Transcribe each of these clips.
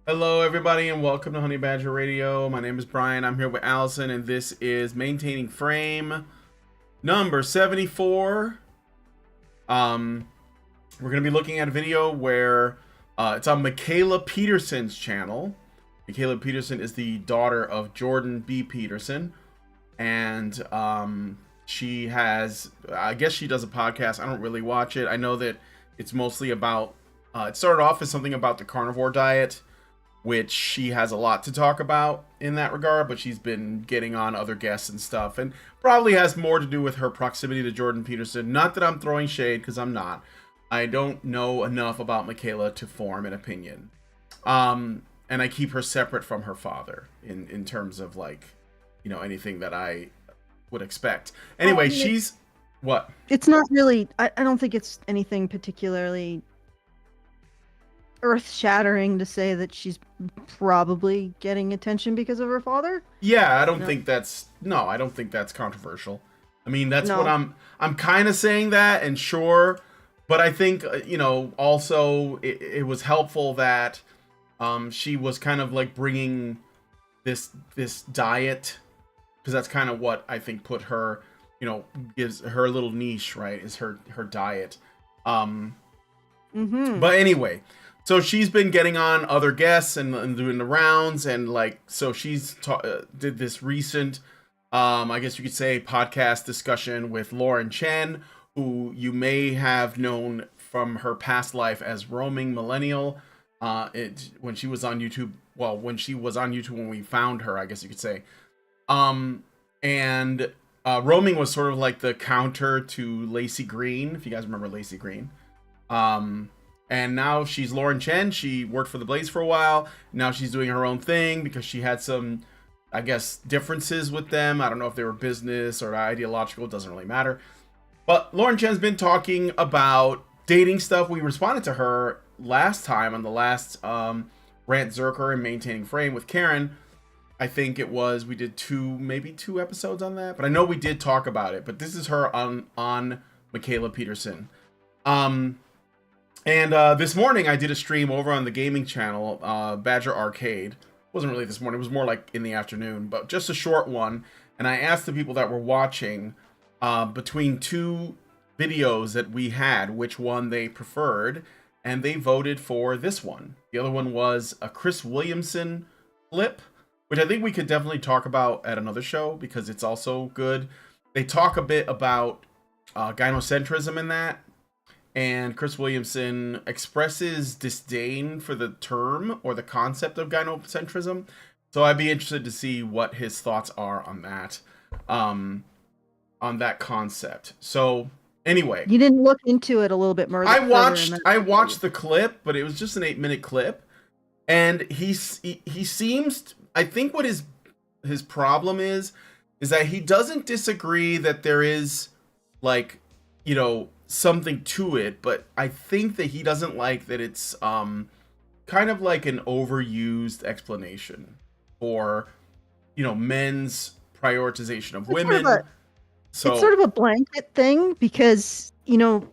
Hello, everybody, and welcome to Honey Badger Radio. My name is Brian. I'm here with Allison, and this is Maintaining Frame number 74. We're going to be looking at a video where it's on Mikhaila Peterson's channel. Mikhaila Peterson is the daughter of Jordan B. Peterson, and she has, I guess she does a podcast. I don't really watch it. I know that it's mostly about, it started off as something about the carnivore diet, which she has a lot to talk about in that regard, but she's been getting on other guests and stuff, and probably has more to do with her proximity to Jordan Peterson. Not that I'm throwing shade, because I'm not. I don't know enough about Mikhaila to form an opinion. And I keep her separate from her father in terms of, like, you know, anything that I would expect. Anyway, she's... What? It's not really... I don't think it's anything particularly earth-shattering to say that she's probably getting attention because of her father. Yeah, I don't think that's... No, I don't think that's controversial. I mean, that's what I'm kind of saying that, and sure, but I think, you know, also it was helpful that she was kind of like bringing this diet, because that's kind of what I think put her, you know, gives her a little niche, right, is her diet. But anyway, so she's been getting on other guests and doing the rounds, and like, so she's did this recent, I guess you could say, podcast discussion with Chen, who you may have known from her past life as Roaming Millennial. When she was on YouTube, well, when she was on YouTube when we found her, I guess you could say. And Roaming was sort of like the counter to Lacey Green, if you guys remember Lacey Green. And now she's Chen. She worked for The Blaze for a while. Now she's doing her own thing because she had some, I guess, differences with them. I don't know if they were business or ideological. It doesn't really matter. But Chen's been talking about dating stuff. We responded to her last time on the last Rant Zerker and Maintaining Frame with Karen. I think it was, we did maybe two episodes on that. But I know we did talk about it. But this is her on Mikhaila Peterson. And this morning I did a stream over on the gaming channel, Badger Arcade. It wasn't really this morning, it was more like in the afternoon, but just a short one. And I asked the people that were watching between two videos that we had, which one they preferred, and they voted for this one. The other one was a Chris Williamson clip, which I think we could definitely talk about at another show because it's also good. They talk a bit about gynocentrism in that. And Chris Williamson expresses disdain for the term or the concept of gynocentrism. So I'd be interested to see what his thoughts are on that concept. So anyway, you didn't look into it a little bit more. I watched the clip, but it was just an 8-minute clip, and he seems, I think what his problem is that he doesn't disagree that there is, like, you know, something to it, but I think that he doesn't like that it's kind of like an overused explanation for, you know, men's prioritization of women. It's sort of a blanket thing because, you know,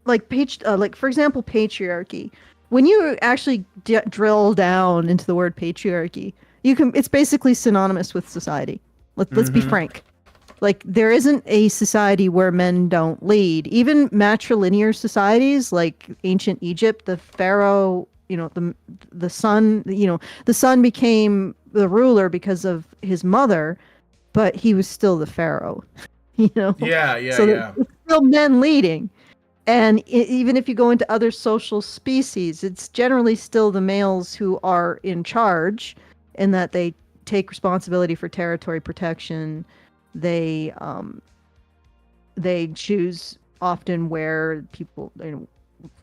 like for example, patriarchy. When you actually drill down into the word patriarchy, it's basically synonymous with society. Let's be frank. Like, there isn't a society where men don't lead. Even matrilinear societies, like ancient Egypt, the pharaoh, you know, the son, you know, the son became the ruler because of his mother, but he was still the pharaoh, you know? Yeah. It's still men leading. And even if you go into other social species, it's generally still the males who are in charge, in that they take responsibility for territory protection. They choose often where people, you know,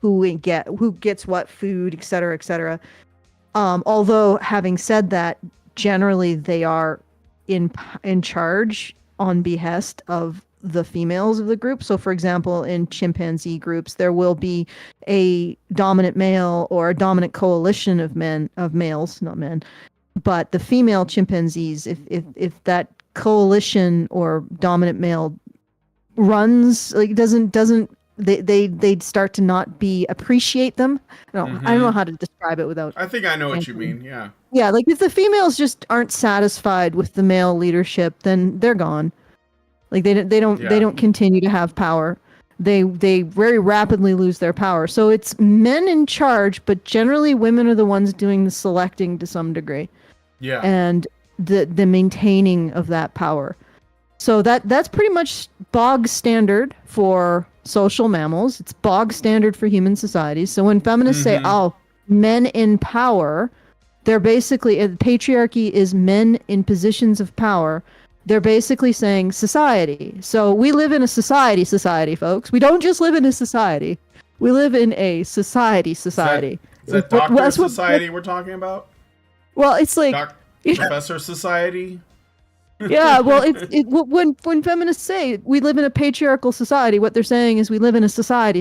who gets what food, etc., etc. Although, having said that, generally they are in charge on behest of the females of the group. So, for example, in chimpanzee groups, there will be a dominant male or a dominant coalition of males, not men. But the female chimpanzees, if that coalition or dominant male runs, like, doesn't they'd start to not appreciate them. I don't know how to describe it without. I think I know what you mean. Yeah. Yeah, like if the females just aren't satisfied with the male leadership, then they're gone. Like they don't continue to have power. They very rapidly lose their power. So it's men in charge, but generally women are the ones doing the selecting to some degree. Yeah. And the maintaining of that power. So that's pretty much bog standard for social mammals. It's bog standard for human societies. So when feminists say, "Oh, men in power," they're basically patriarchy is men in positions of power. They're basically saying society. So we live in a society, folks. We don't just live in a society. We live in a society. Is that doctor society we're talking about? Well, it's like Professor society. Yeah, well, when feminists say we live in a patriarchal society, what they're saying is we live in a society.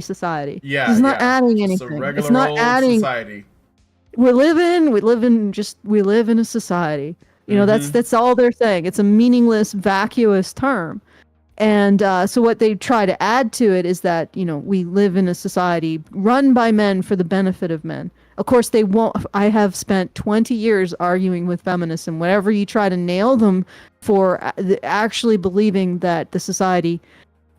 Yeah, it's not adding anything. It's not adding. Society. We live in a society. You know, that's all they're saying. It's a meaningless, vacuous term. And so what they try to add to it is that, you know, we live in a society run by men for the benefit of men. Of course, they won't. I have spent 20 years arguing with feminists, and whenever you try to nail them for actually believing that the society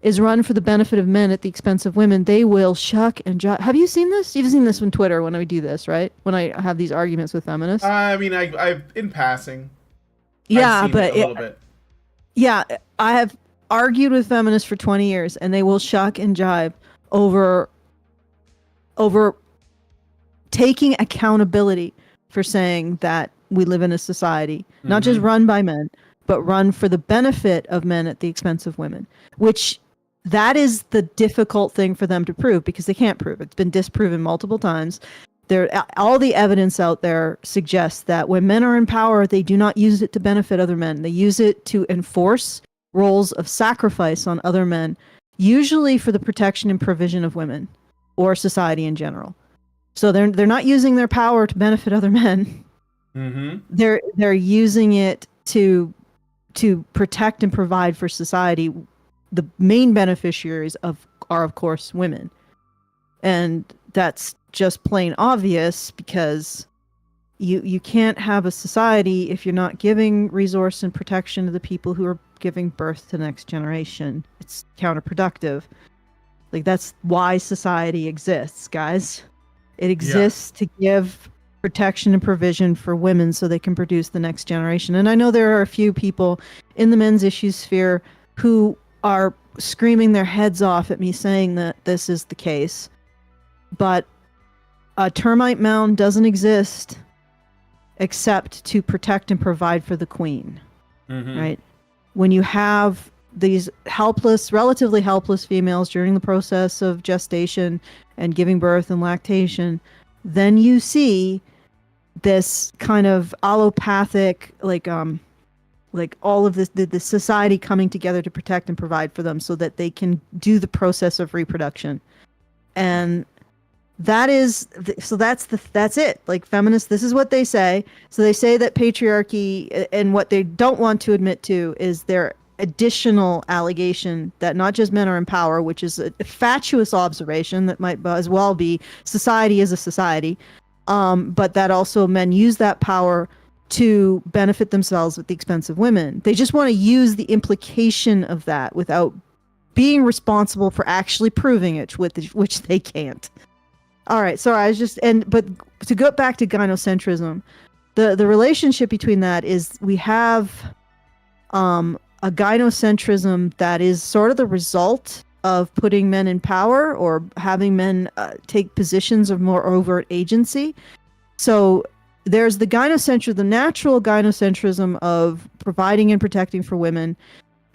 is run for the benefit of men at the expense of women, they will shuck and jive. Have you seen this? You've seen this on Twitter when I do this, right? When I have these arguments with feminists. I mean, I've in passing. Yeah, but a little bit. Yeah, I have argued with feminists for 20 years, and they will shuck and jive over taking accountability for saying that we live in a society, not just run by men, but run for the benefit of men at the expense of women, which that is the difficult thing for them to prove because they can't prove it. It's been disproven multiple times. All the evidence out there suggests that when men are in power, they do not use it to benefit other men. They use it to enforce roles of sacrifice on other men, usually for the protection and provision of women or society in general. So they're not using their power to benefit other men. They're using it to protect and provide for society. The main beneficiaries are of course women, and that's just plain obvious because you can't have a society if you're not giving resource and protection to the people who are giving birth to the next generation. It's counterproductive. Like that's why society exists, guys. It exists to give protection and provision for women so they can produce the next generation. And I know there are a few people in the men's issues sphere who are screaming their heads off at me saying that this is the case. But a termite mound doesn't exist except to protect and provide for the queen, right? When you have these relatively helpless females during the process of gestation and giving birth and lactation, then you see this kind of allopathic, like all of this, the society coming together to protect and provide for them so that they can do the process of reproduction. And that's it. Like feminists, this is what they say. So they say that patriarchy, and what they don't want to admit to is their additional allegation that not just men are in power, which is a fatuous observation that might as well be society is a society, but that also men use that power to benefit themselves at the expense of women. They just want to use the implication of that without being responsible for actually proving it, which they can't. All right, sorry, but to go back to gynocentrism, the relationship between that is we have a gynocentrism that is sort of the result of putting men in power or having men take positions of more overt agency. So there's the natural gynocentrism of providing and protecting for women,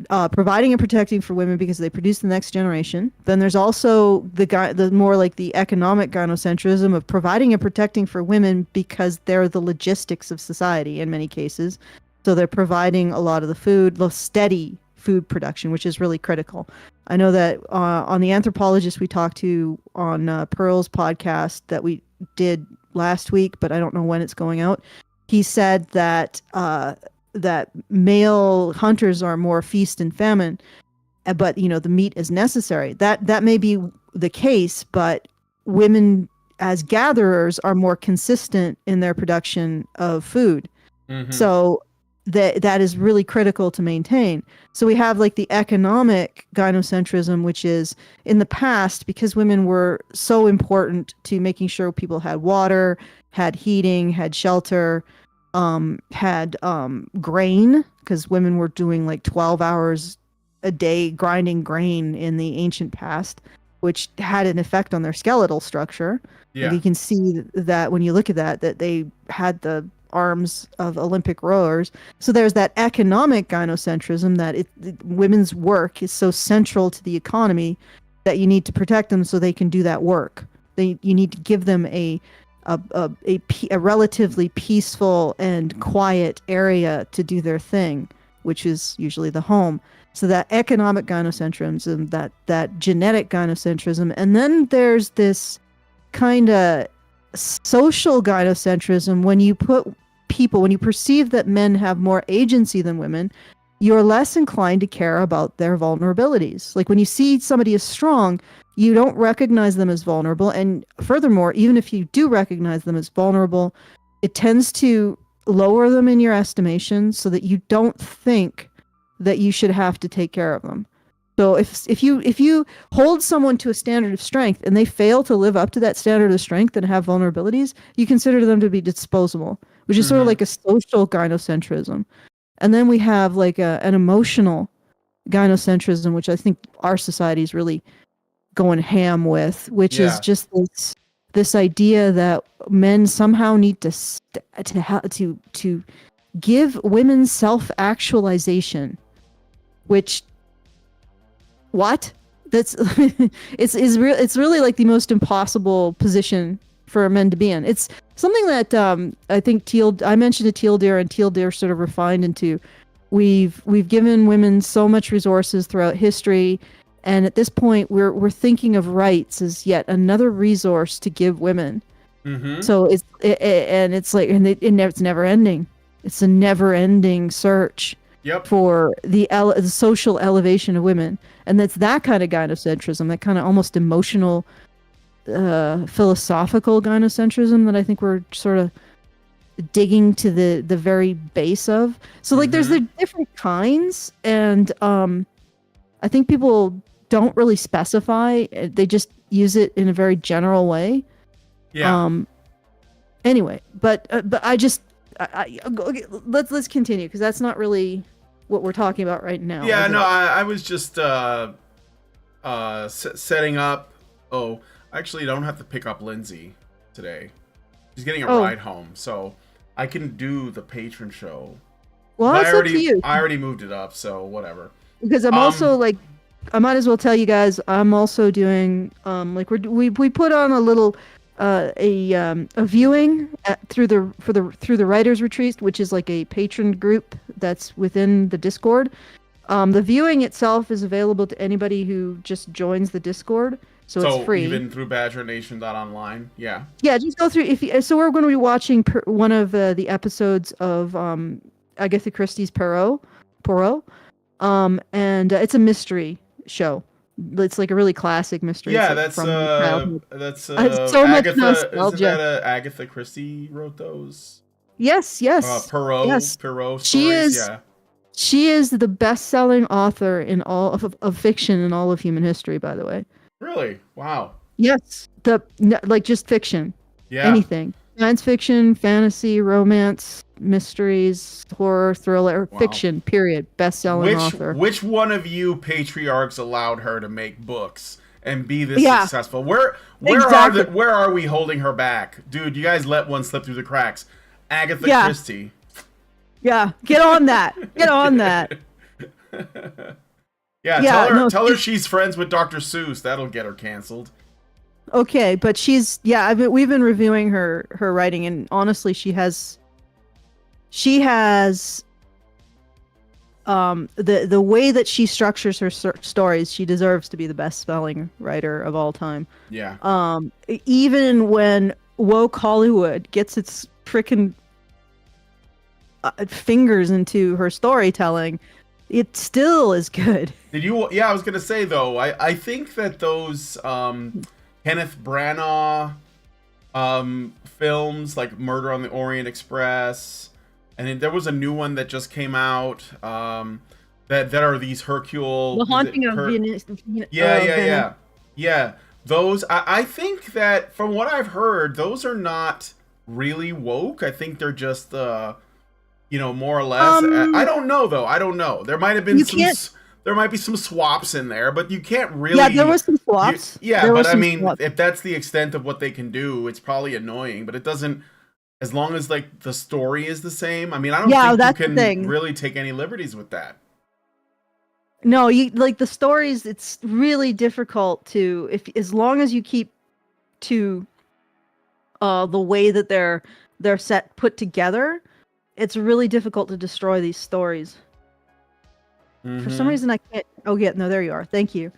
because they produce the next generation. Then there's also the more like the economic gynocentrism of providing and protecting for women because they're the logistics of society in many cases. So they're providing a lot of the steady food production, which is really critical. I know that on the anthropologist we talked to on Pearl's podcast that we did last week, but I don't know when it's going out. He said that that male hunters are more feast and famine, but the meat is necessary. That may be the case, but women as gatherers are more consistent in their production of food. Mm-hmm. So that is really critical to maintain. So we have like the economic gynocentrism, which is in the past, because women were so important to making sure people had water, had heating, had shelter, had grain, because women were doing like 12 hours a day grinding grain in the ancient past, which had an effect on their skeletal structure. Yeah. And you can see that when you look at that they had the arms of Olympic rowers. So there's that economic gynocentrism that women's work is so central to the economy that you need to protect them so they can do that work. You need to give them a relatively peaceful and quiet area to do their thing, which is usually the home. So that economic gynocentrism, that genetic gynocentrism, and then there's this kind of social gynocentrism. When you perceive that men have more agency than women, you're less inclined to care about their vulnerabilities. Like when you see somebody is strong, you don't recognize them as vulnerable. And furthermore, even if you do recognize them as vulnerable, it tends to lower them in your estimation so that you don't think that you should have to take care of them. So if you hold someone to a standard of strength and they fail to live up to that standard of strength and have vulnerabilities, you consider them to be disposable, which is sort of like a social gynocentrism. And then we have like an emotional gynocentrism, which I think our society is really going ham with, which is just this idea that men somehow need to give women self-actualization, which what? That's it's really like the most impossible position for men to be in. It's something that I think I mentioned to Teal Deer, and Teal Deer sort of refined into. We've given women so much resources throughout history, and at this point we're thinking of rights as yet another resource to give women. Mm-hmm. So it's never ending. It's a never ending search. Yep. For the social elevation of women. And that's that kind of gynocentrism, that kind of almost emotional, philosophical gynocentrism that I think we're sort of digging to the very base of. So like there's the different kinds, and I think people don't really specify. They just use it in a very general way. Yeah. Anyway, but let's continue, because that's not really what we're talking about right now. Yeah, no, I was just setting up. Oh, actually, I don't have to pick up Lindsay today. She's getting a ride home, so I can do the patron show. Well, that's up to you. I already moved it up, so whatever. Because I'm also like, I might as well tell you guys, I'm also doing like we put on a little a viewing through the writers retreat, which is like a patron group that's within the Discord. The viewing itself is available to anybody who just joins the Discord, so it's free. Even through BadgerNation.online, yeah. Yeah, just go through. So we're going to be watching one of the episodes of Agatha Christie's Poirot, and it's a mystery show. It's like a really classic mystery. Yeah, that's so much nostalgia. Isn't that Agatha Christie wrote those? Yes. Poirot stories. She is the best-selling author in all of fiction in all of human history, by the way. Really? Wow. Yes. Just fiction. Yeah. Anything. Science fiction, fantasy, romance, mysteries, horror, thriller, fiction, period. Best-selling author. Which one of you patriarchs allowed her to make books and be this successful? Where are we holding her back? Dude, you guys let one slip through the cracks. Agatha Christie. Yeah, get on that. Get on that. Tell her she's friends with Dr. Seuss. That'll get her canceled. Okay, but we've been reviewing her writing, and honestly, she has the way that she structures her stories, she deserves to be the best-selling writer of all time. Yeah. Even when woke Hollywood gets its frickin' fingers into her storytelling, it still is good. Did you? Yeah, I was gonna say though. I think that those Kenneth Branagh films like Murder on the Orient Express, and then there was a new one that just came out. That are these Hercule. The Haunting of Venice. Yeah. Those I think that from what I've heard, those are not really woke. I think they're just more or less. I don't know though. I don't know. There might have been there might be some swaps in there, but you can't really. Yeah, there was some swaps. But I mean, if that's the extent of what they can do, it's probably annoying. But it doesn't. As long as like the story is the same. I mean, I don't think you can really take any liberties with that. No, you like the stories. It's really difficult to as long as you keep to the way that they're put together. It's really difficult to destroy these stories. Mm-hmm. For some reason, I can't. Oh yeah, no, there you are. Thank you.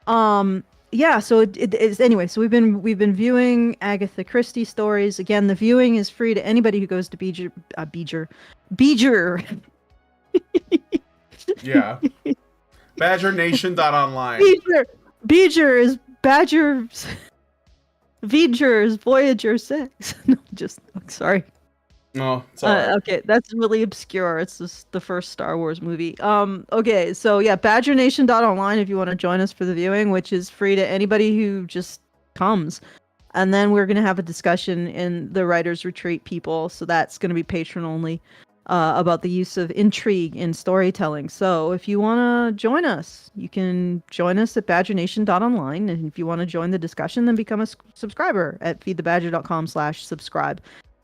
Yeah. So it is anyway. So we've been viewing Agatha Christie stories. Again, the viewing is free to anybody who goes to Beeger. Yeah. BadgerNation.online. Beeger is Badger's. Voyager is Voyager 6. No, sorry. No, sorry. Okay, that's really obscure. It's just the first Star Wars movie. Okay, so yeah, BadgerNation.online if you want to join us for the viewing, which is free to anybody who just comes. And then we're gonna have a discussion in the Writers Retreat, people. So that's gonna be patron only. About the use of intrigue in storytelling. So if you want to join us, you can join us at BadgerNation.online. And if you want to join the discussion, then become a subscriber at feedthebadger.com/subscribe.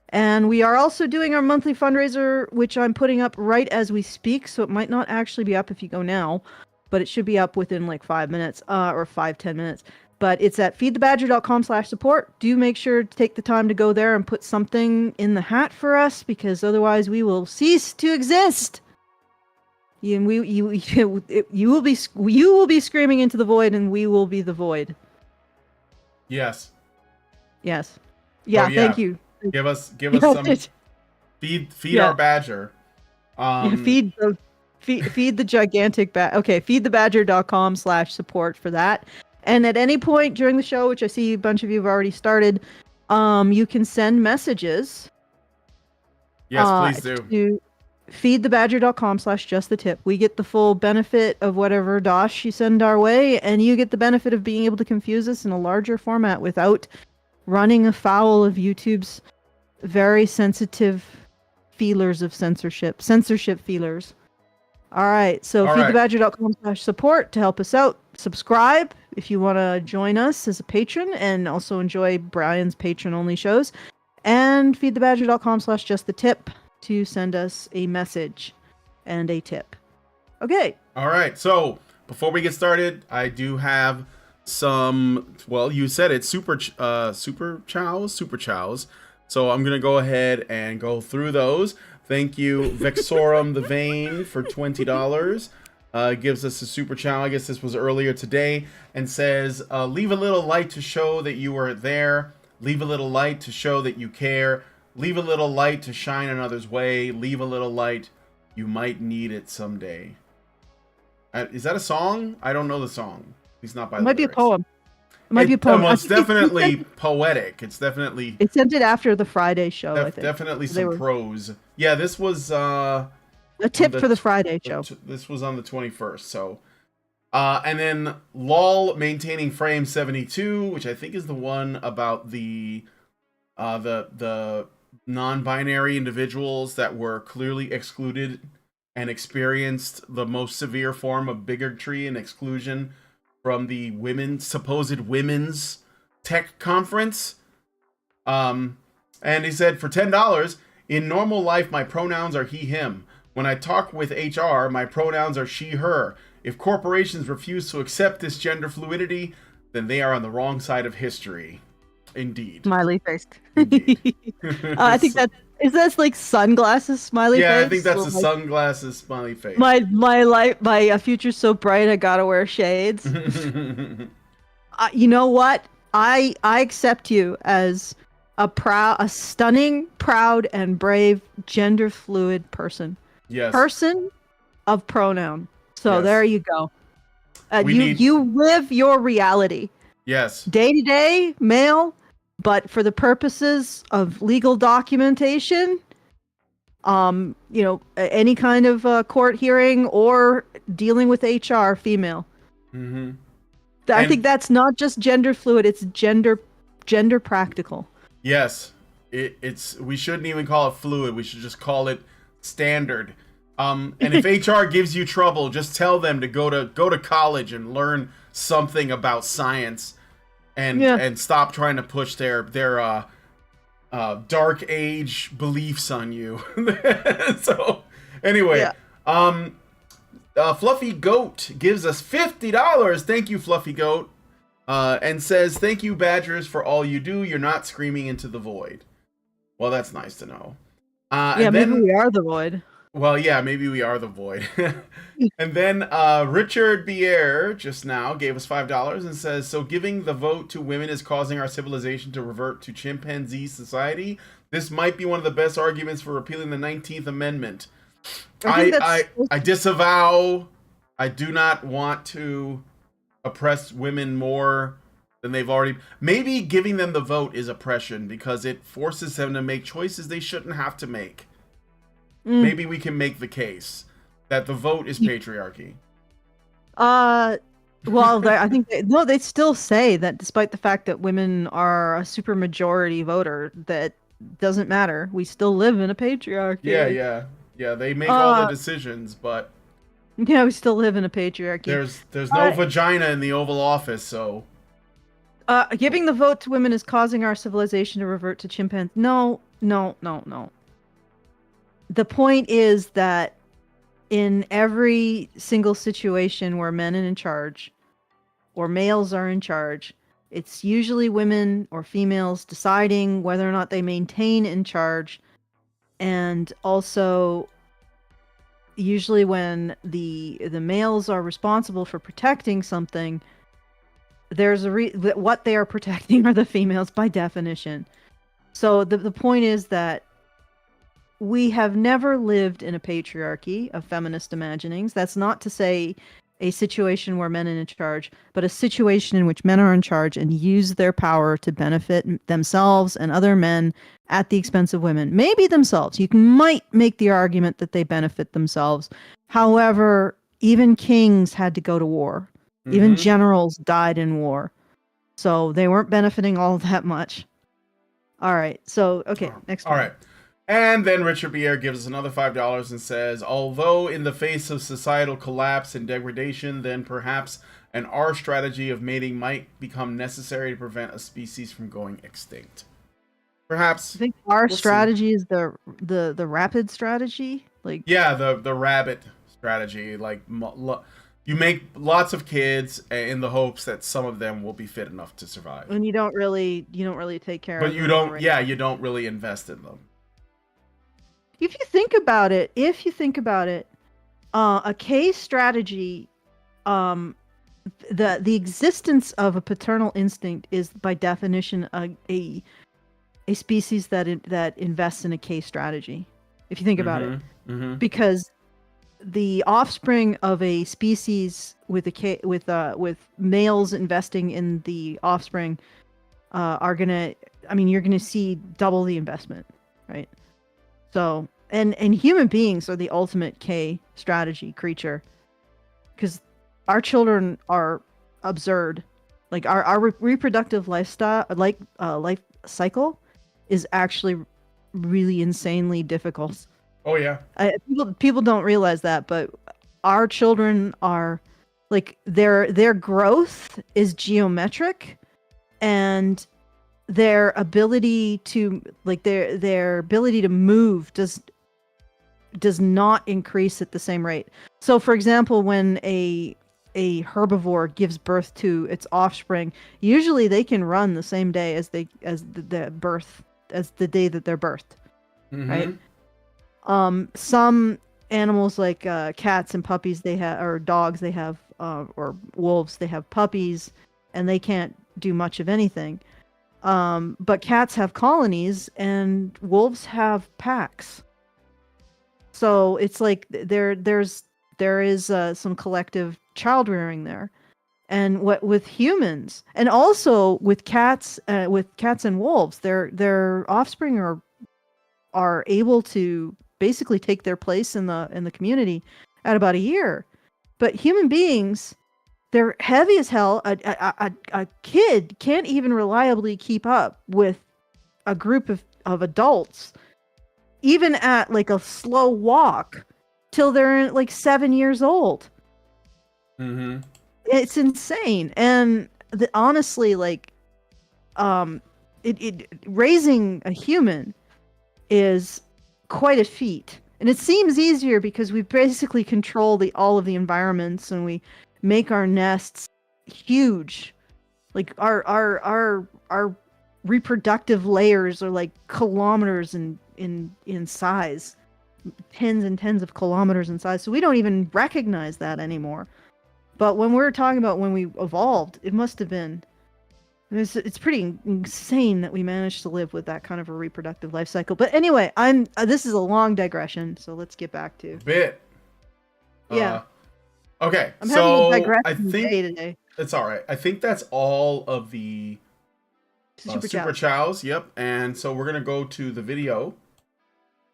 And we are also doing our monthly fundraiser, which I'm putting up right as we speak. So it might not actually be up if you go now, but it should be up within like 5 minutes or 5-10 minutes. But it's at feedthebadger.com/support. Do make sure to take the time to go there and put something in the hat for us, because otherwise we will cease to exist. You will be screaming into the void, and we will be the void. Yes. Yes. Yeah. Oh, yeah. Thank you. Give us some. Feed our badger. Feed the gigantic bat. Okay. Feedthebadger.com/support for that. And at any point during the show, which I see a bunch of you have already started, you can send messages. Yes, please do. To feedthebadger.com/justthetip. We get the full benefit of whatever dosh you send our way, and you get the benefit of being able to confuse us in a larger format without running afoul of YouTube's very sensitive feelers of censorship feelers. All right, so feedthebadger.com/support to help us out. Subscribe if you want to join us as a patron and also enjoy Brian's patron-only shows. And feedthebadger.com/justthetip to send us a message and a tip. Okay. All right, so before we get started, I do have some, well, you said it, super chows. So I'm going to go ahead and go through those. Thank you, Vexorum the Vane, for $20. Gives us a super chow. I guess this was earlier today, and says, leave a little light to show that you are there. Leave a little light to show that you care. Leave a little light to shine another's way. Leave a little light. You might need it someday. Is that a song? I don't know the song. He's not by the lyrics. Be a poem. It might be a poem. Well, it's definitely poetic. It's definitely... It sent it after the Friday show, I think. Definitely some prose. Yeah, this was... a tip for the Friday show. This was on the 21st, so... and then LOL maintaining frame 72, which I think is the one about the non-binary individuals that were clearly excluded and experienced the most severe form of bigotry and exclusion from the supposed women's tech conference. And he said, for $10, in normal life, my pronouns are he, him. When I talk with HR, my pronouns are she, her. If corporations refuse to accept this gender fluidity, then they are on the wrong side of history. Indeed. Smiley face. I think that's like sunglasses smiley face. Yeah, I think that's a sunglasses smiley face. My future's so bright I gotta wear shades. You know what? I accept you as a stunning, proud, and brave gender fluid person. Yes. Person of pronoun. So there Yes. you go. We you need. you live your reality. Yes. Day to day, male, but for the purposes of legal documentation, any kind of court hearing or dealing with HR, female. Mm-hmm. I think And that's not just gender fluid; it's gender practical. yes, it's. We shouldn't even call it fluid. We should just call it standard. And if HR gives you trouble, just tell them to go to college and learn something about science, Yeah. and stop trying to push their dark age beliefs on you. So anyway, Yeah. Fluffy Goat gives us $50. Thank you, Fluffy Goat, and says, "Thank you, Badgers, for all you do. You're not screaming into the void." Well, that's nice to know. Yeah, And maybe then, we are the void. well, yeah, maybe we are the void. And then Richard Bier just now gave us $5 and says, "So giving the vote to women is causing our civilization to revert to chimpanzee society. This might be one of the best arguments for repealing the 19th Amendment." I disavow. I do not want to oppress women more than they've already. Maybe giving them the vote is oppression because it forces them to make choices they shouldn't have to make. Maybe we can make the case that the vote is patriarchy. Well, I think they still say that despite the fact that women are a super majority voter, that doesn't matter. We still live in a patriarchy. Yeah. They make all the decisions, but yeah, we still live in a patriarchy. there's no vagina in the Oval Office, so. Giving the vote to women is causing our civilization to revert to chimpanzees. No. The point is that in every single situation where men are in charge, or males are in charge, it's usually women or females deciding whether or not they maintain in charge. And also, usually when the males are responsible for protecting something, there's what they are protecting are the females by definition. So the point is that we have never lived in a patriarchy of feminist imaginings. That's not to say a situation where men are in charge, but a situation in which men are in charge and use their power to benefit themselves and other men at the expense of women. Maybe themselves. You might make the argument that they benefit themselves. However, even kings had to go to war. Mm-hmm. Even generals died in war. So they weren't benefiting all that much. All right. So, okay, next one. All right. And then Richard Bier gives us another $5 and says, "Although in the face of societal collapse and degradation, then perhaps an R strategy of mating might become necessary to prevent a species from going extinct." Perhaps. I think our strategy is the rapid strategy. The rabbit strategy. Like, you make lots of kids in the hopes that some of them will be fit enough to survive. And you don't really take care of them. But you don't really invest in them. If you think about it, a K strategy, the existence of a paternal instinct is by definition a species that invests in a K strategy. If you think about it, because the offspring of a species with males investing in the offspring you're gonna see double the investment, right? So, and human beings are the ultimate K strategy creature, because our children are absurd. Like our reproductive life cycle is actually really insanely difficult. Oh yeah. People don't realize that, but our children are like their growth is geometric, and their ability to move does not increase at the same rate. So for example, when a herbivore gives birth to its offspring, usually they can run the same day as the day that they're birthed. Right? Some animals like cats and puppies, or dogs, or wolves, they have puppies and they can't do much of anything. But cats have colonies and wolves have packs. So it's like there's there is some collective child rearing there. And what with humans, and also with cats and wolves, their offspring are able to basically take their place in the community at about a year. But human beings, they're heavy as hell. A kid can't even reliably keep up with a group of adults, even at like a slow walk, till they're like 7 years old. Mm-hmm. It's insane. And honestly, like, raising a human is quite a feat. And it seems easier because we basically control all of the environments, and we make our nests huge. Like our reproductive layers are like kilometers in size, tens and tens of kilometers in size. So we don't even recognize that anymore. But when we're talking about when we evolved, it must have been. It's pretty insane that we managed to live with that kind of a reproductive life cycle. But anyway, this is a long digression, so let's get back to bit. Yeah. Okay. I'm having a digression I think day today. it's all right. I think that's all of the super chows. Yep. And so we're gonna go to the video,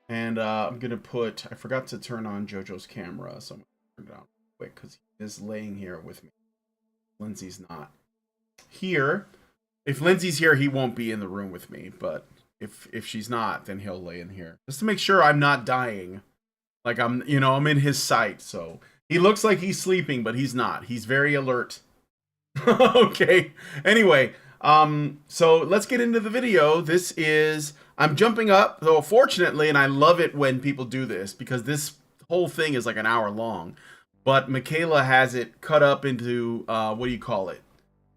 and I'm gonna put. I forgot to turn on JoJo's camera, so I'm gonna turn it on quick because he is laying here with me. Lindsay's not here. If Lindsay's here, he won't be in the room with me. But if she's not, then he'll lay in here just to make sure I'm not dying. Like I'm in his sight. So he looks like he's sleeping, but he's not. He's very alert. Okay. Anyway, so let's get into the video. I'm jumping up, though fortunately, and I love it when people do this because this whole thing is like an hour long. But Mikhaila has it cut up into what do you call it?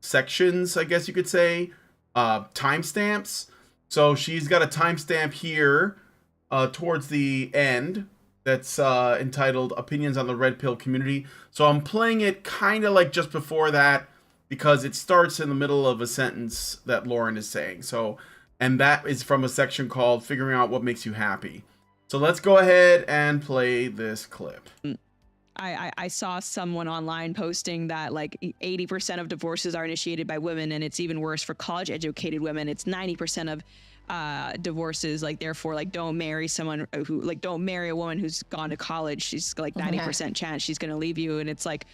Sections, I guess you could say, timestamps. So she's got a timestamp here towards the end that's entitled Opinions on the Red Pill Community. So I'm playing it kind of like just before that because it starts in the middle of a sentence that Lauren is saying. So, and that is from a section called Figuring Out What Makes You Happy. So let's go ahead and play this clip. I saw someone online posting that like 80% of divorces are initiated by women, and it's even worse for college educated women. It's 90% of divorces, like, therefore, like, don't marry someone who, like, don't marry a woman who's gone to college. She's like 90% chance she's going to leave you. And it's like,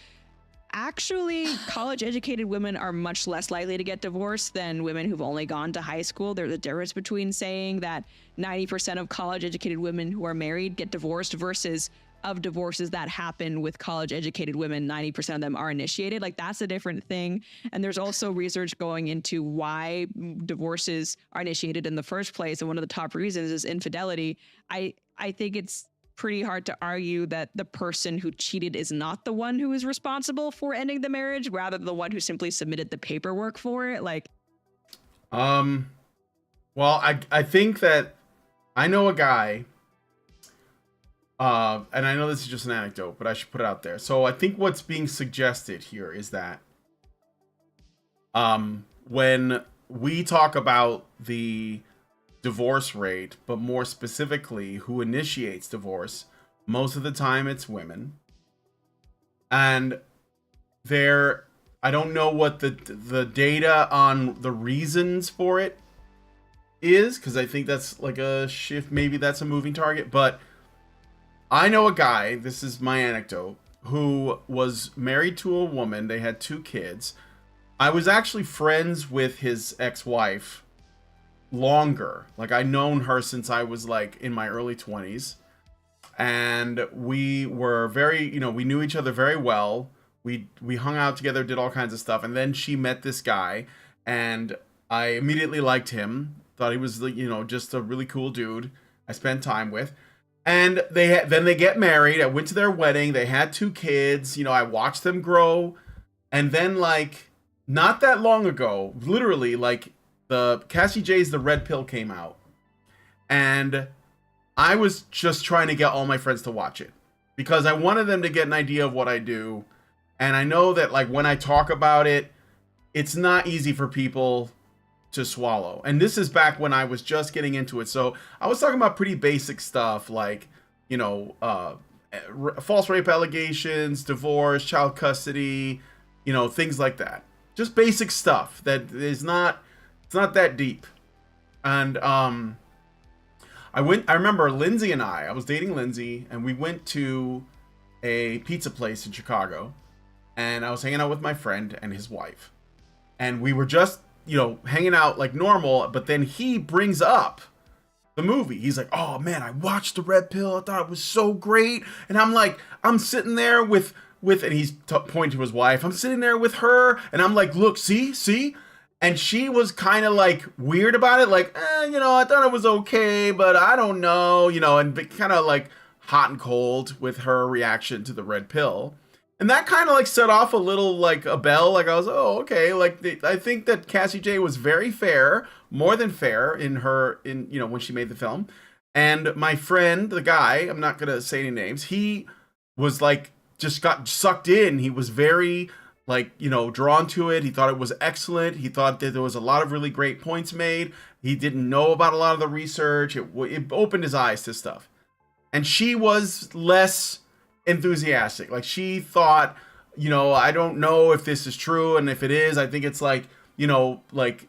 actually, college educated women are much less likely to get divorced than women who've only gone to high school. There's a difference between saying that 90% of college educated women who are married get divorced versus of divorces that happen with college educated women, 90% of them are initiated. Like, that's a different thing. And there's also research going into why divorces are initiated in the first place. And one of the top reasons is infidelity. I think it's pretty hard to argue that the person who cheated is not the one who is responsible for ending the marriage, rather the one who simply submitted the paperwork for it. Like, well, I think that I know a guy, and I know this is just an anecdote, but I should put it out there. So I think what's being suggested here is that when we talk about the divorce rate, but more specifically who initiates divorce, most of the time it's women. And I don't know what the data on the reasons for it is, because I think that's like a shift. Maybe that's a moving target, but I know a guy, this is my anecdote, who was married to a woman. They had 2 kids. I was actually friends with his ex-wife longer. Like, I'd known her since I was like in my early 20s. And we were very, we knew each other very well. We hung out together, did all kinds of stuff. And then she met this guy, and I immediately liked him. Thought he was, just a really cool dude I spent time with. And then they get married. I went to their wedding. They had 2 kids. I watched them grow. And then, like, not that long ago, literally, like, the Cassie J's The Red Pill came out. And I was just trying to get all my friends to watch it because I wanted them to get an idea of what I do. And I know that, like, when I talk about it, it's not easy for people to swallow. And this is back when I was just getting into it. So I was talking about pretty basic stuff like, false rape allegations, divorce, child custody, things like that. Just basic stuff that is not, it's not that deep. And I remember Lindsay and I was dating Lindsay, and we went to a pizza place in Chicago, and I was hanging out with my friend and his wife, and we were just, hanging out like normal, but then he brings up the movie. He's like, oh man, I watched The Red Pill. I thought it was so great. And I'm like, I'm sitting there with, and he's pointing to his wife. I'm sitting there with her, and I'm like, look, see? And she was kind of like weird about it. Like, I thought it was okay, but I don't know, and kind of like hot and cold with her reaction to The Red Pill. And that kind of like set off a little like a bell. Like I was, oh, okay. Like I think that Cassie J was very fair, more than fair in when she made the film. And my friend, the guy, I'm not going to say any names, he was like, just got sucked in. He was very like, drawn to it. He thought it was excellent. He thought that there was a lot of really great points made. He didn't know about a lot of the research. It opened his eyes to stuff. And she was less enthusiastic. Like she thought, I don't know if this is true. And if it is, I think it's like, like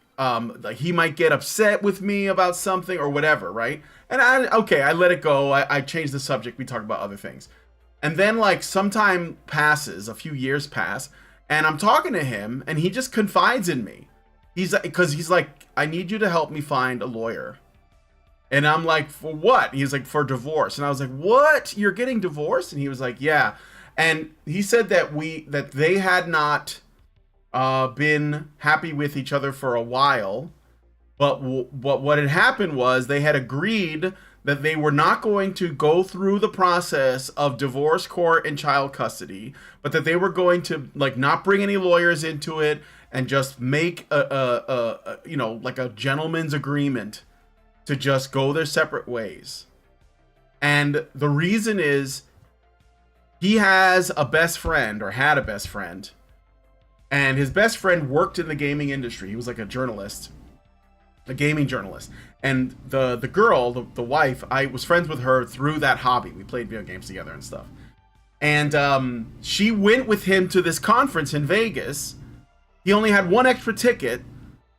he might get upset with me about something or whatever. Right. And I let it go. I changed the subject. We talked about other things. And then like some time passes, a few years pass, and I'm talking to him, and he just confides in me. He's like, I need you to help me find a lawyer. And I'm like, for what? He's like, for divorce. And I was like, what? You're getting divorced? And he was like, yeah. And he said that they had not been happy with each other for a while. But what had happened was they had agreed that they were not going to go through the process of divorce court and child custody, but that they were going to like not bring any lawyers into it and just make like a gentleman's agreement to just go their separate ways. And the reason is he has a best friend, or had a best friend, and his best friend worked in the gaming industry. He was like a journalist, a gaming journalist. And the girl, the wife, I was friends with her through that hobby. We played video games together and stuff. And she went with him to this conference in Vegas. He only had one extra ticket.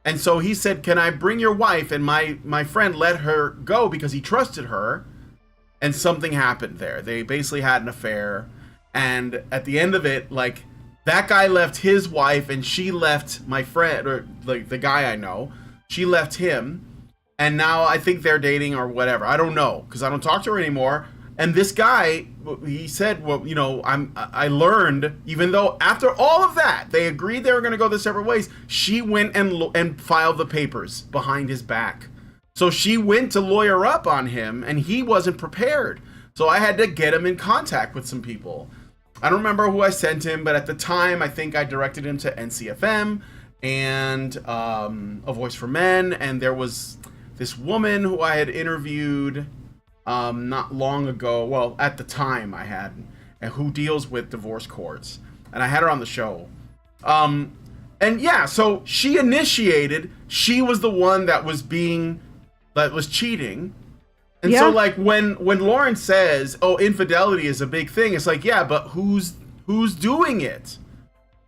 And so he said, can I bring your wife? And my friend let her go because he trusted her. And something happened there. They basically had an affair. And at the end of it, like, that guy left his wife and she left my friend, or like the guy I know. She left him. And now I think they're dating or whatever. I don't know, because I don't talk to her anymore. And this guy, he said, well, I learned, even though after all of that, they agreed they were going to go their separate ways, she went and filed the papers behind his back. So she went to lawyer up on him, and he wasn't prepared. So I had to get him in contact with some people. I don't remember who I sent him, but at the time, I think I directed him to NCFM and A Voice for Men. And there was this woman who I had interviewed not long ago, well, at the time I had, and who deals with divorce courts, and I had her on the show. And yeah, so she initiated, she was the one that was cheating. And so like when Lauren says, oh, infidelity is a big thing, it's like, yeah, but who's doing it?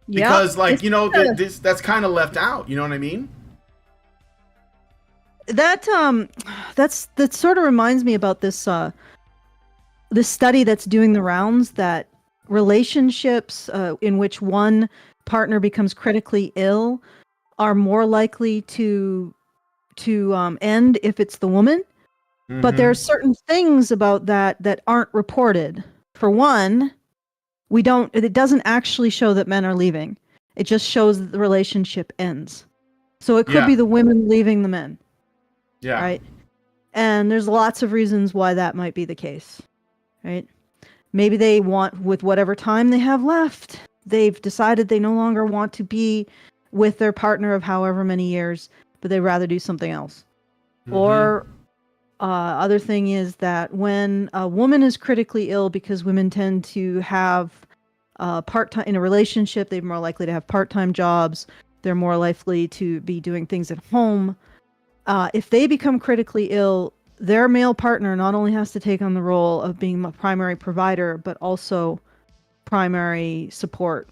Because like, that's kind of left out, you know what I mean? That sort of reminds me about this this study that's doing the rounds, that relationships in which one partner becomes critically ill are more likely to end if it's the woman. Mm-hmm. But there are certain things about that aren't reported. For one, it doesn't actually show that men are leaving. It just shows that the relationship ends. So it could be the women leaving the men. Yeah. Right. And there's lots of reasons why that might be the case. Right. Maybe they want, with whatever time they have left, they've decided they no longer want to be with their partner of however many years, but they'd rather do something else. Mm-hmm. Or other thing is that when a woman is critically ill, because women tend to have part-time in a relationship, they're more likely to have part-time jobs. They're more likely to be doing things at home. If they become critically ill, their male partner not only has to take on the role of being a primary provider, but also primary support.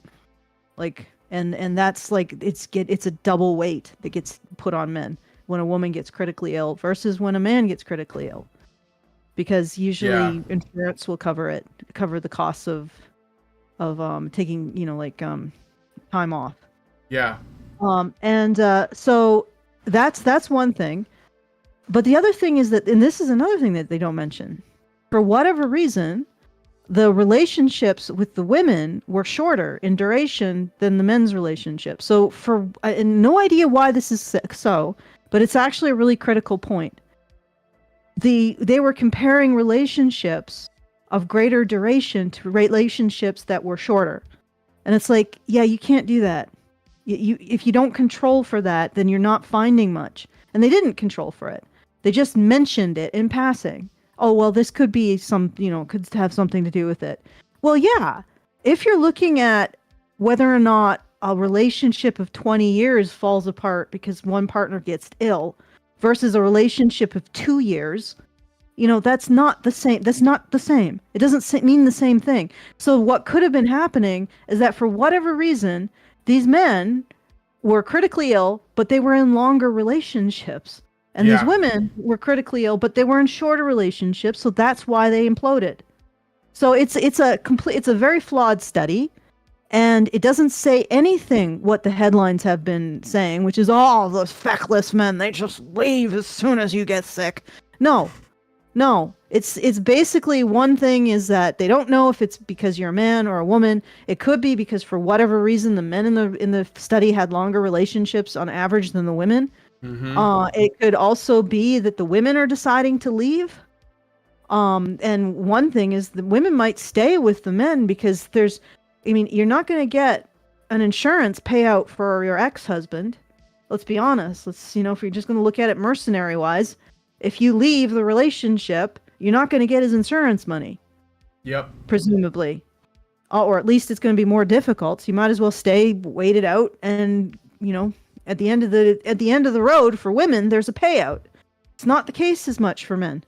Like, and that's like it's a double weight that gets put on men when a woman gets critically ill versus when a man gets critically ill, because usually insurance will cover the costs of taking time off. Yeah. So that's one thing. But the other thing is that, and this is another thing that they don't mention, for whatever reason, the relationships with the women were shorter in duration than the men's relationship. So and no idea why this is so, but it's actually a really critical point. They were comparing relationships of greater duration to relationships that were shorter. And it's like, yeah, you can't do that. If you don't control for that, then you're not finding much. And they didn't control for it. They just mentioned it in passing. Oh, well, this could be could have something to do with it. Well, yeah. If you're looking at whether or not a relationship of 20 years falls apart because one partner gets ill versus a relationship of 2 years, that's not the same. That's not the same. It doesn't mean the same thing. So what could have been happening is that for whatever reason, these men were critically ill, but they were in longer relationships. And these women were critically ill, but they were in shorter relationships, so that's why they imploded. So it's a very flawed study, and it doesn't say anything what the headlines have been saying, which is, oh, those feckless men, they just leave as soon as you get sick. No. It's basically, one thing is that they don't know if it's because you're a man or a woman. It could be because for whatever reason the men in the study had longer relationships on average than the women. Mm-hmm. It could also be that the women are deciding to leave. And one thing is the women might stay with the men because you're not going to get an insurance payout for your ex-husband. Let's be honest. If you're just going to look at it mercenary wise, if you leave the relationship, you're not going to get his insurance money. Yep. Presumably. Or at least it's going to be more difficult. So you might as well stay, wait it out, and, at the end of the road for women, there's a payout. It's not the case as much for men.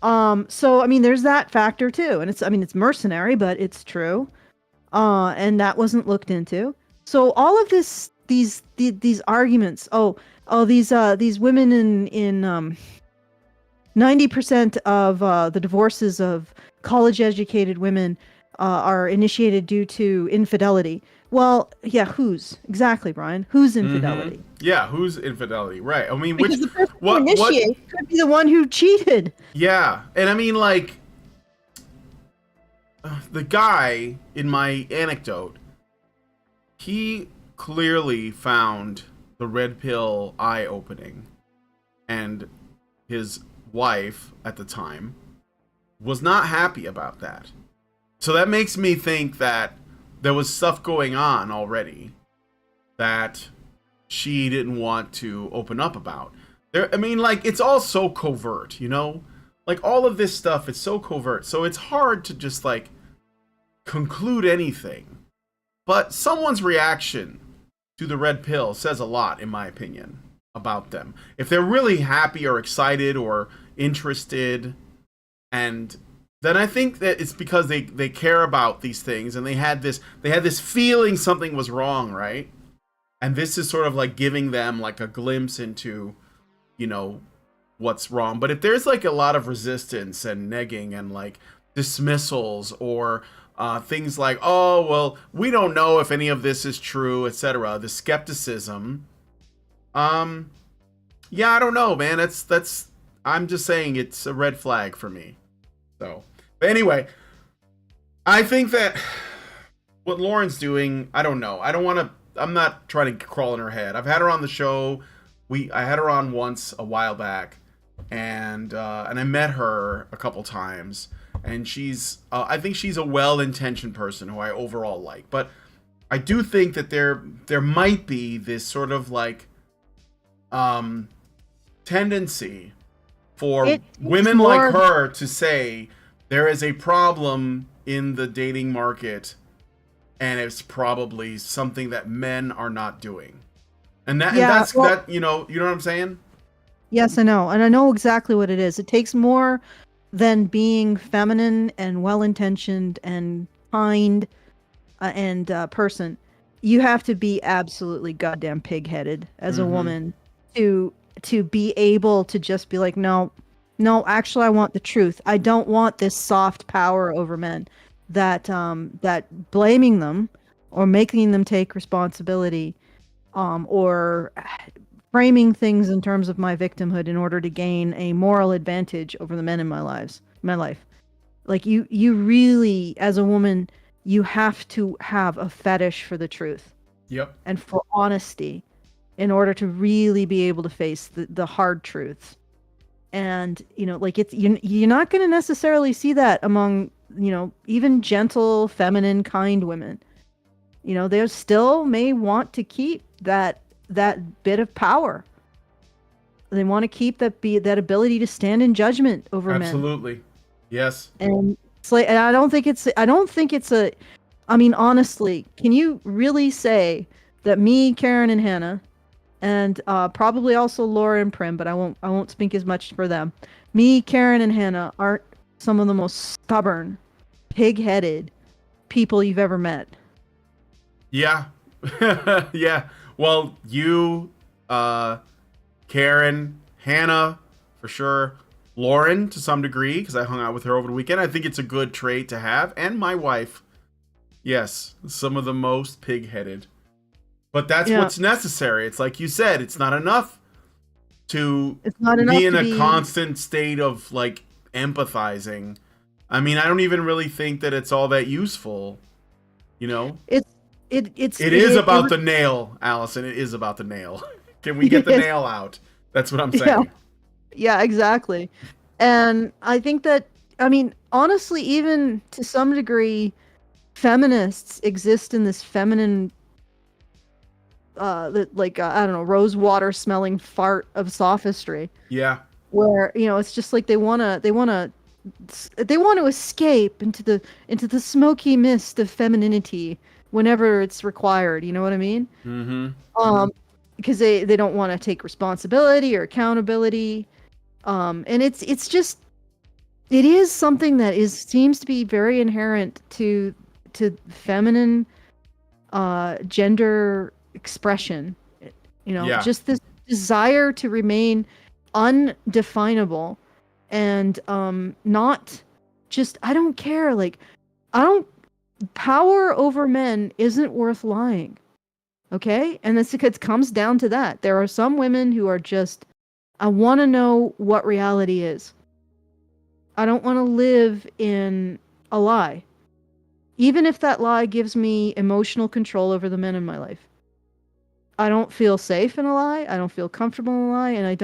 So there's that factor too. And it's mercenary, but it's true. And that wasn't looked into. So all of these arguments, these women in 90% of the divorces of college-educated women are initiated due to infidelity. Well, yeah, whose? Exactly, Brian. Whose infidelity? Mm-hmm. Yeah, whose infidelity? Right. Because the person who initiates could be the one who cheated. Yeah, and the guy in my anecdote, he clearly found the red pill eye-opening, and his wife at the time was not happy about that. So that makes me think that there was stuff going on already that she didn't want to open up about. It's all so covert, all of this stuff is so covert, so it's hard to just conclude anything. But someone's reaction to the red pill says a lot, in my opinion, about them. If they're really happy or excited or interested, and then I think that it's because they care about these things, and they had this feeling something was wrong, right? And this is sort of giving them a glimpse into, what's wrong. But if there's a lot of resistance and negging and dismissals or things like, oh, well, we don't know if any of this is true, etc., the skepticism, I don't know, man. That's I'm just saying it's a red flag for me. So, but anyway, I think that what Lauren's doing, I don't know. I'm not trying to crawl in her head. I've had her on the show. I had her on once a while back, and I met her a couple times, and I think she's a well-intentioned person who I overall like. But I do think that there might be this sort of tendency for women like her to say there is a problem in the dating market, and it's probably something that men are not doing. And that's you know what I'm saying? Yes, I know. And I know exactly what it is. It takes more than being feminine and well-intentioned and kind and person. You have to be absolutely goddamn pig-headed as a Mm-hmm. woman to be able to just be like, no, no, actually I want the truth. I don't want this soft power over men that blaming them or making them take responsibility or framing things in terms of my victimhood in order to gain a moral advantage over the men in my life. Like you really, as a woman, you have to have a fetish for the truth Yep. and for honesty in order to really be able to face the hard truths. And like you're not going to necessarily see that among even gentle, feminine, kind women. They still may want to keep that bit of power. They want to keep that ability to stand in judgment over men. Absolutely. Yes. And it's like, and I don't think it's a. I mean, honestly, can you really say that me, Karen, and Hannah, and probably also Laura and Prim, but I won't speak as much for them. Me, Karen, and Hannah aren't some of the most stubborn, pig-headed people you've ever met. Yeah. Yeah. Well, you, Karen, Hannah, for sure. Lauren, to some degree, because I hung out with her over the weekend. I think it's a good trait to have. And my wife. Yes, some of the most pig-headed. But that's what's necessary. It's like you said, it's not enough to be in a constant state of, like, empathizing. I mean, I don't even really think that it's all that useful. It is about the nail, Allison. It is about the nail. Can we get the nail out? That's what I'm saying. Yeah, exactly. And I think that, I mean, honestly, even to some degree, feminists exist in this feminine, I don't know, rose water smelling fart of sophistry. Yeah. Where, it's just like they want to escape into the smoky mist of femininity whenever it's required. You know what I mean? Mm-hmm. Because they don't want to take responsibility or accountability. And it is something that seems to be very inherent to feminine gender expression. Just this desire to remain undefinable and not just, I don't care, like, power over men isn't worth lying. Okay? And it comes down to that. There are some women who are just, I want to know what reality is. I don't want to live in a lie. Even if that lie gives me emotional control over the men in my life. I don't feel safe in a lie. I don't feel comfortable in a lie. And it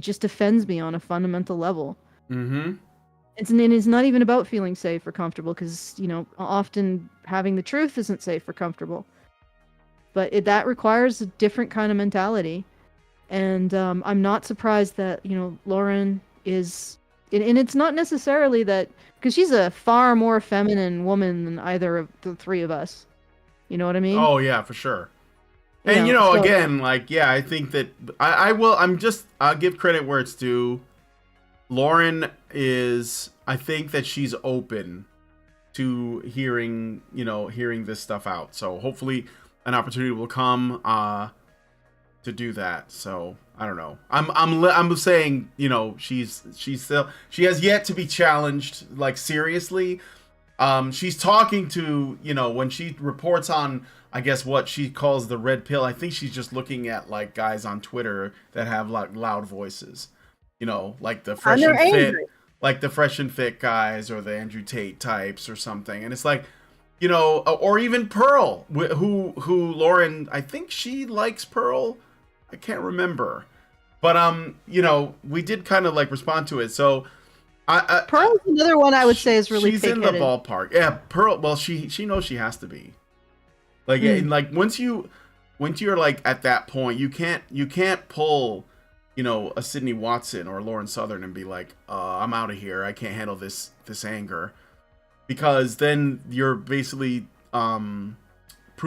just offends me on a fundamental level. Mm-hmm. It's not even about feeling safe or comfortable because, often having the truth isn't safe or comfortable. But that requires a different kind of mentality. And I'm not surprised that, Lauren is... And it's not necessarily that... Because she's a far more feminine woman than either of the three of us. You know what I mean? Oh, yeah, for sure. And, again, like, yeah, I think that... I'll give credit where it's due. Lauren is... I think that she's open to hearing this stuff out. So hopefully an opportunity will come to do that. So I don't know. I'm saying, she's still, she has yet to be challenged, like, seriously. She's talking to, when she reports on, I guess, what she calls the red pill, I think she's just looking at, like, guys on Twitter that have, like, loud voices, like the fresh and fit. Like the Fresh and Fit guys or the Andrew Tate types or something. And it's like, or even Pearl, who Lauren, I think she likes Pearl. I can't remember. But, we did kind of like respond to it. So Pearl's another one I would say is really she's in the ballpark. Yeah, Pearl, well, she knows she has to be. Like, like once you're like at that point, you can't pull a Sydney Watson or Lauren Southern and be like, I'm out of here. I can't handle this anger. Because then you're basically proving...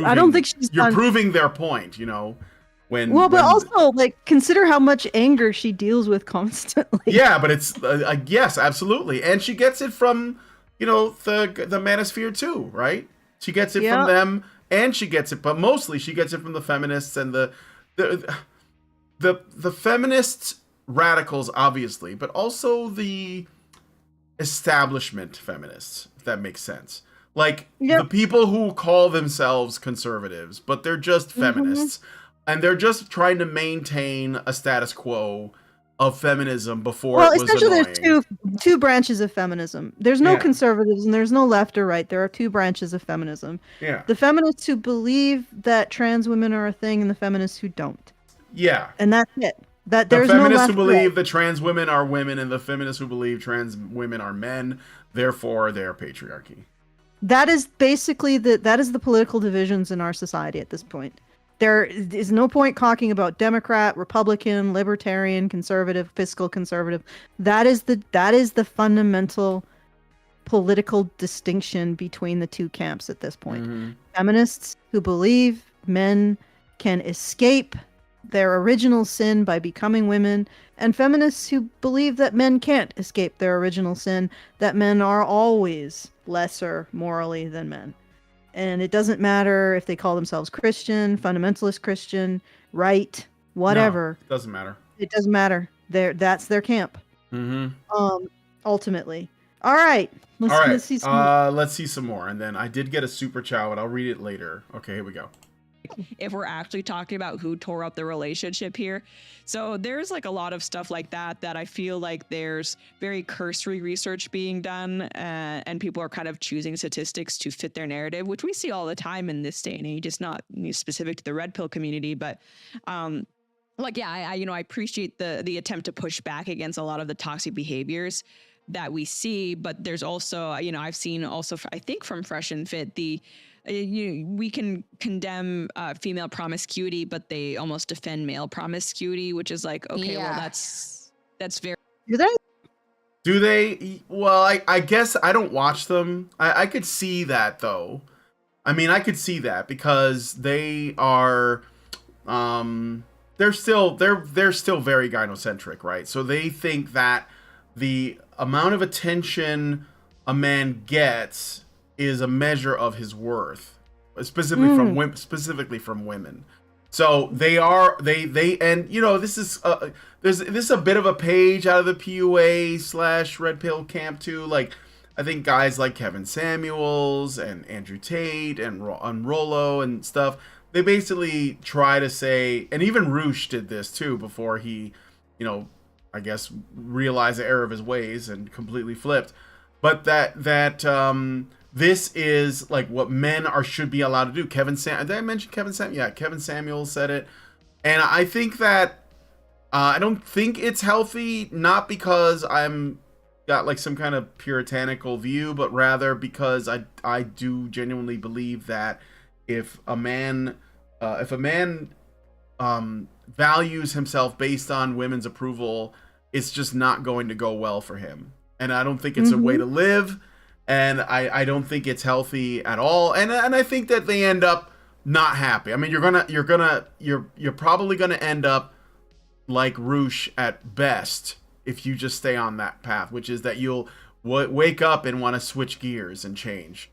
I don't think she's You're proving their point, when Well, but also, like, consider how much anger she deals with constantly. Yeah, but it's yes, absolutely, and she gets it from, you know, the manosphere too, right? She gets it from them, and she gets it, but mostly she gets it from the feminists and the feminist radicals, obviously, but also the establishment feminists, if that makes sense. Like the people who call themselves conservatives, but they're just feminists, and they're just trying to maintain a status quo of feminism before it was essentially annoying. There's two branches of feminism. There's no conservatives and there's no left or right. There are two branches of feminism. Yeah. The feminists who believe that trans women are a thing and the feminists who don't. Yeah. And that's it. That the there's feminists no left who believe right. that trans women are women and the feminists who believe trans women are men, therefore they're patriarchy. That is basically that is the political divisions in our society at this point. There is no point talking about Democrat, Republican, Libertarian, conservative, fiscal conservative. That is the fundamental political distinction between the two camps at this point. Mm-hmm. Feminists who believe men can escape their original sin by becoming women, and feminists who believe that men can't escape their original sin, that men are always lesser morally than men. And it doesn't matter if they call themselves Christian, fundamentalist Christian, right, whatever. No, doesn't matter. It doesn't matter. That's their camp. Mm-hmm. Ultimately. All right. Let's see some more. Let's see some more. And then I did get a super chat, but I'll read it later. Okay, here we go. If we're actually talking about who tore up the relationship here. So there's like a lot of stuff like that I feel like there's very cursory research being done, and people are kind of choosing statistics to fit their narrative, which we see all the time in this day and age. It's not specific to the red pill community, but I appreciate the attempt to push back against a lot of the toxic behaviors that we see, but there's also, I've seen also, I think from Fresh and Fit, we can condemn female promiscuity, but they almost defend male promiscuity, which is like, okay, well, that's very. Do they? Well, I guess I don't watch them. I could see that though. I mean, I could see that because they are, they're still very gynocentric, right? So they think that the amount of attention a man gets is a measure of his worth, specifically from women. So they and this is this is a bit of a page out of the PUA / red pill camp too. Like I think guys like Kevin Samuels and Andrew Tate and Rollo and stuff, they basically try to say, and even Roosh did this too before he, I guess realized the error of his ways and completely flipped. But that this is like what men should be allowed to do. Did I mention Kevin Samuels? Yeah, Kevin Samuels said it. And I think that I don't think it's healthy, not because I'm got like some kind of puritanical view, but rather because I do genuinely believe that if a man values himself based on women's approval, it's just not going to go well for him. And I don't think it's a way to live. And I don't think it's healthy at all. And I think that they end up not happy. I mean, you're probably gonna end up like Roosh at best if you just stay on that path, which is that you'll wake up and want to switch gears and change.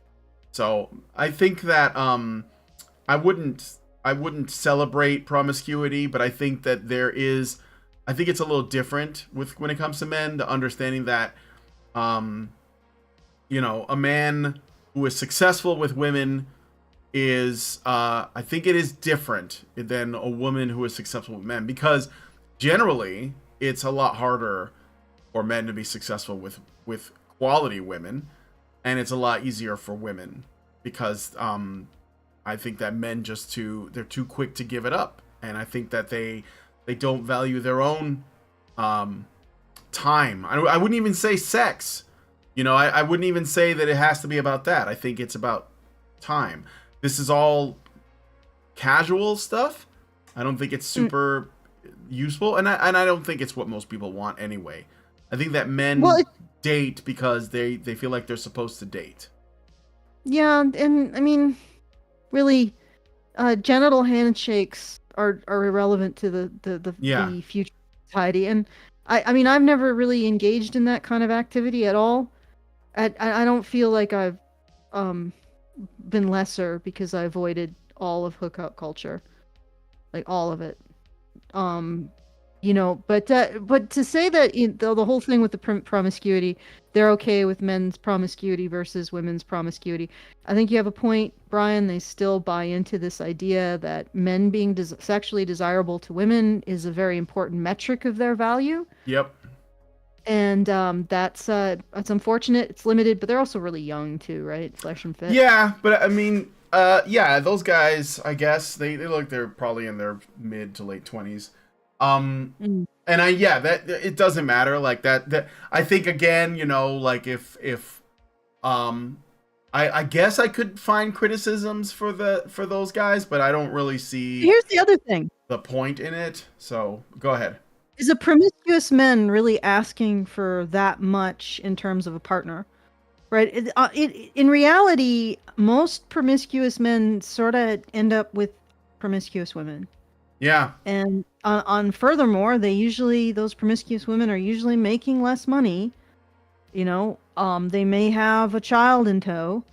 So I think that I wouldn't celebrate promiscuity, but I think that I think it's a little different when it comes to men, the understanding that a man who is successful with women is, I think it is different than a woman who is successful with men, because generally it's a lot harder for men to be successful with quality women, and it's a lot easier for women because I think that men they're too quick to give it up, and I think that they don't value their own time. I wouldn't even say sex. I wouldn't even say that it has to be about that. I think it's about time. This is all casual stuff. I don't think it's super useful, and I don't think it's what most people want anyway. I think that men date because they feel like they're supposed to date. Yeah, and I mean, really, genital handshakes are irrelevant to Yeah. the future society. And I mean, I've never really engaged in that kind of activity at all. I don't feel like I've been lesser because I avoided all of hookup culture, like all of it. You know, but to say that the whole thing with the promiscuity, they're okay with men's promiscuity versus women's promiscuity. I think you have a point, Brian. They still buy into this idea that men being sexually desirable to women is a very important metric of their value. Yep. And that's unfortunate. It's limited, but they're also really young too, right? Flesh and fit. Yeah, but I mean, yeah, those guys, I guess they look, they're probably in their mid to late 20s. And that it doesn't matter like that I think, again, you know, like if I guess I could find criticisms for those guys, but I don't really see Here's the other thing, the point in it. So go ahead. is a promiscuous men really asking for that much in terms of a partner, right? In reality, most promiscuous men sort of end up with promiscuous women. Yeah. And on furthermore, those promiscuous women are usually making less money. You know, they may have a child in tow,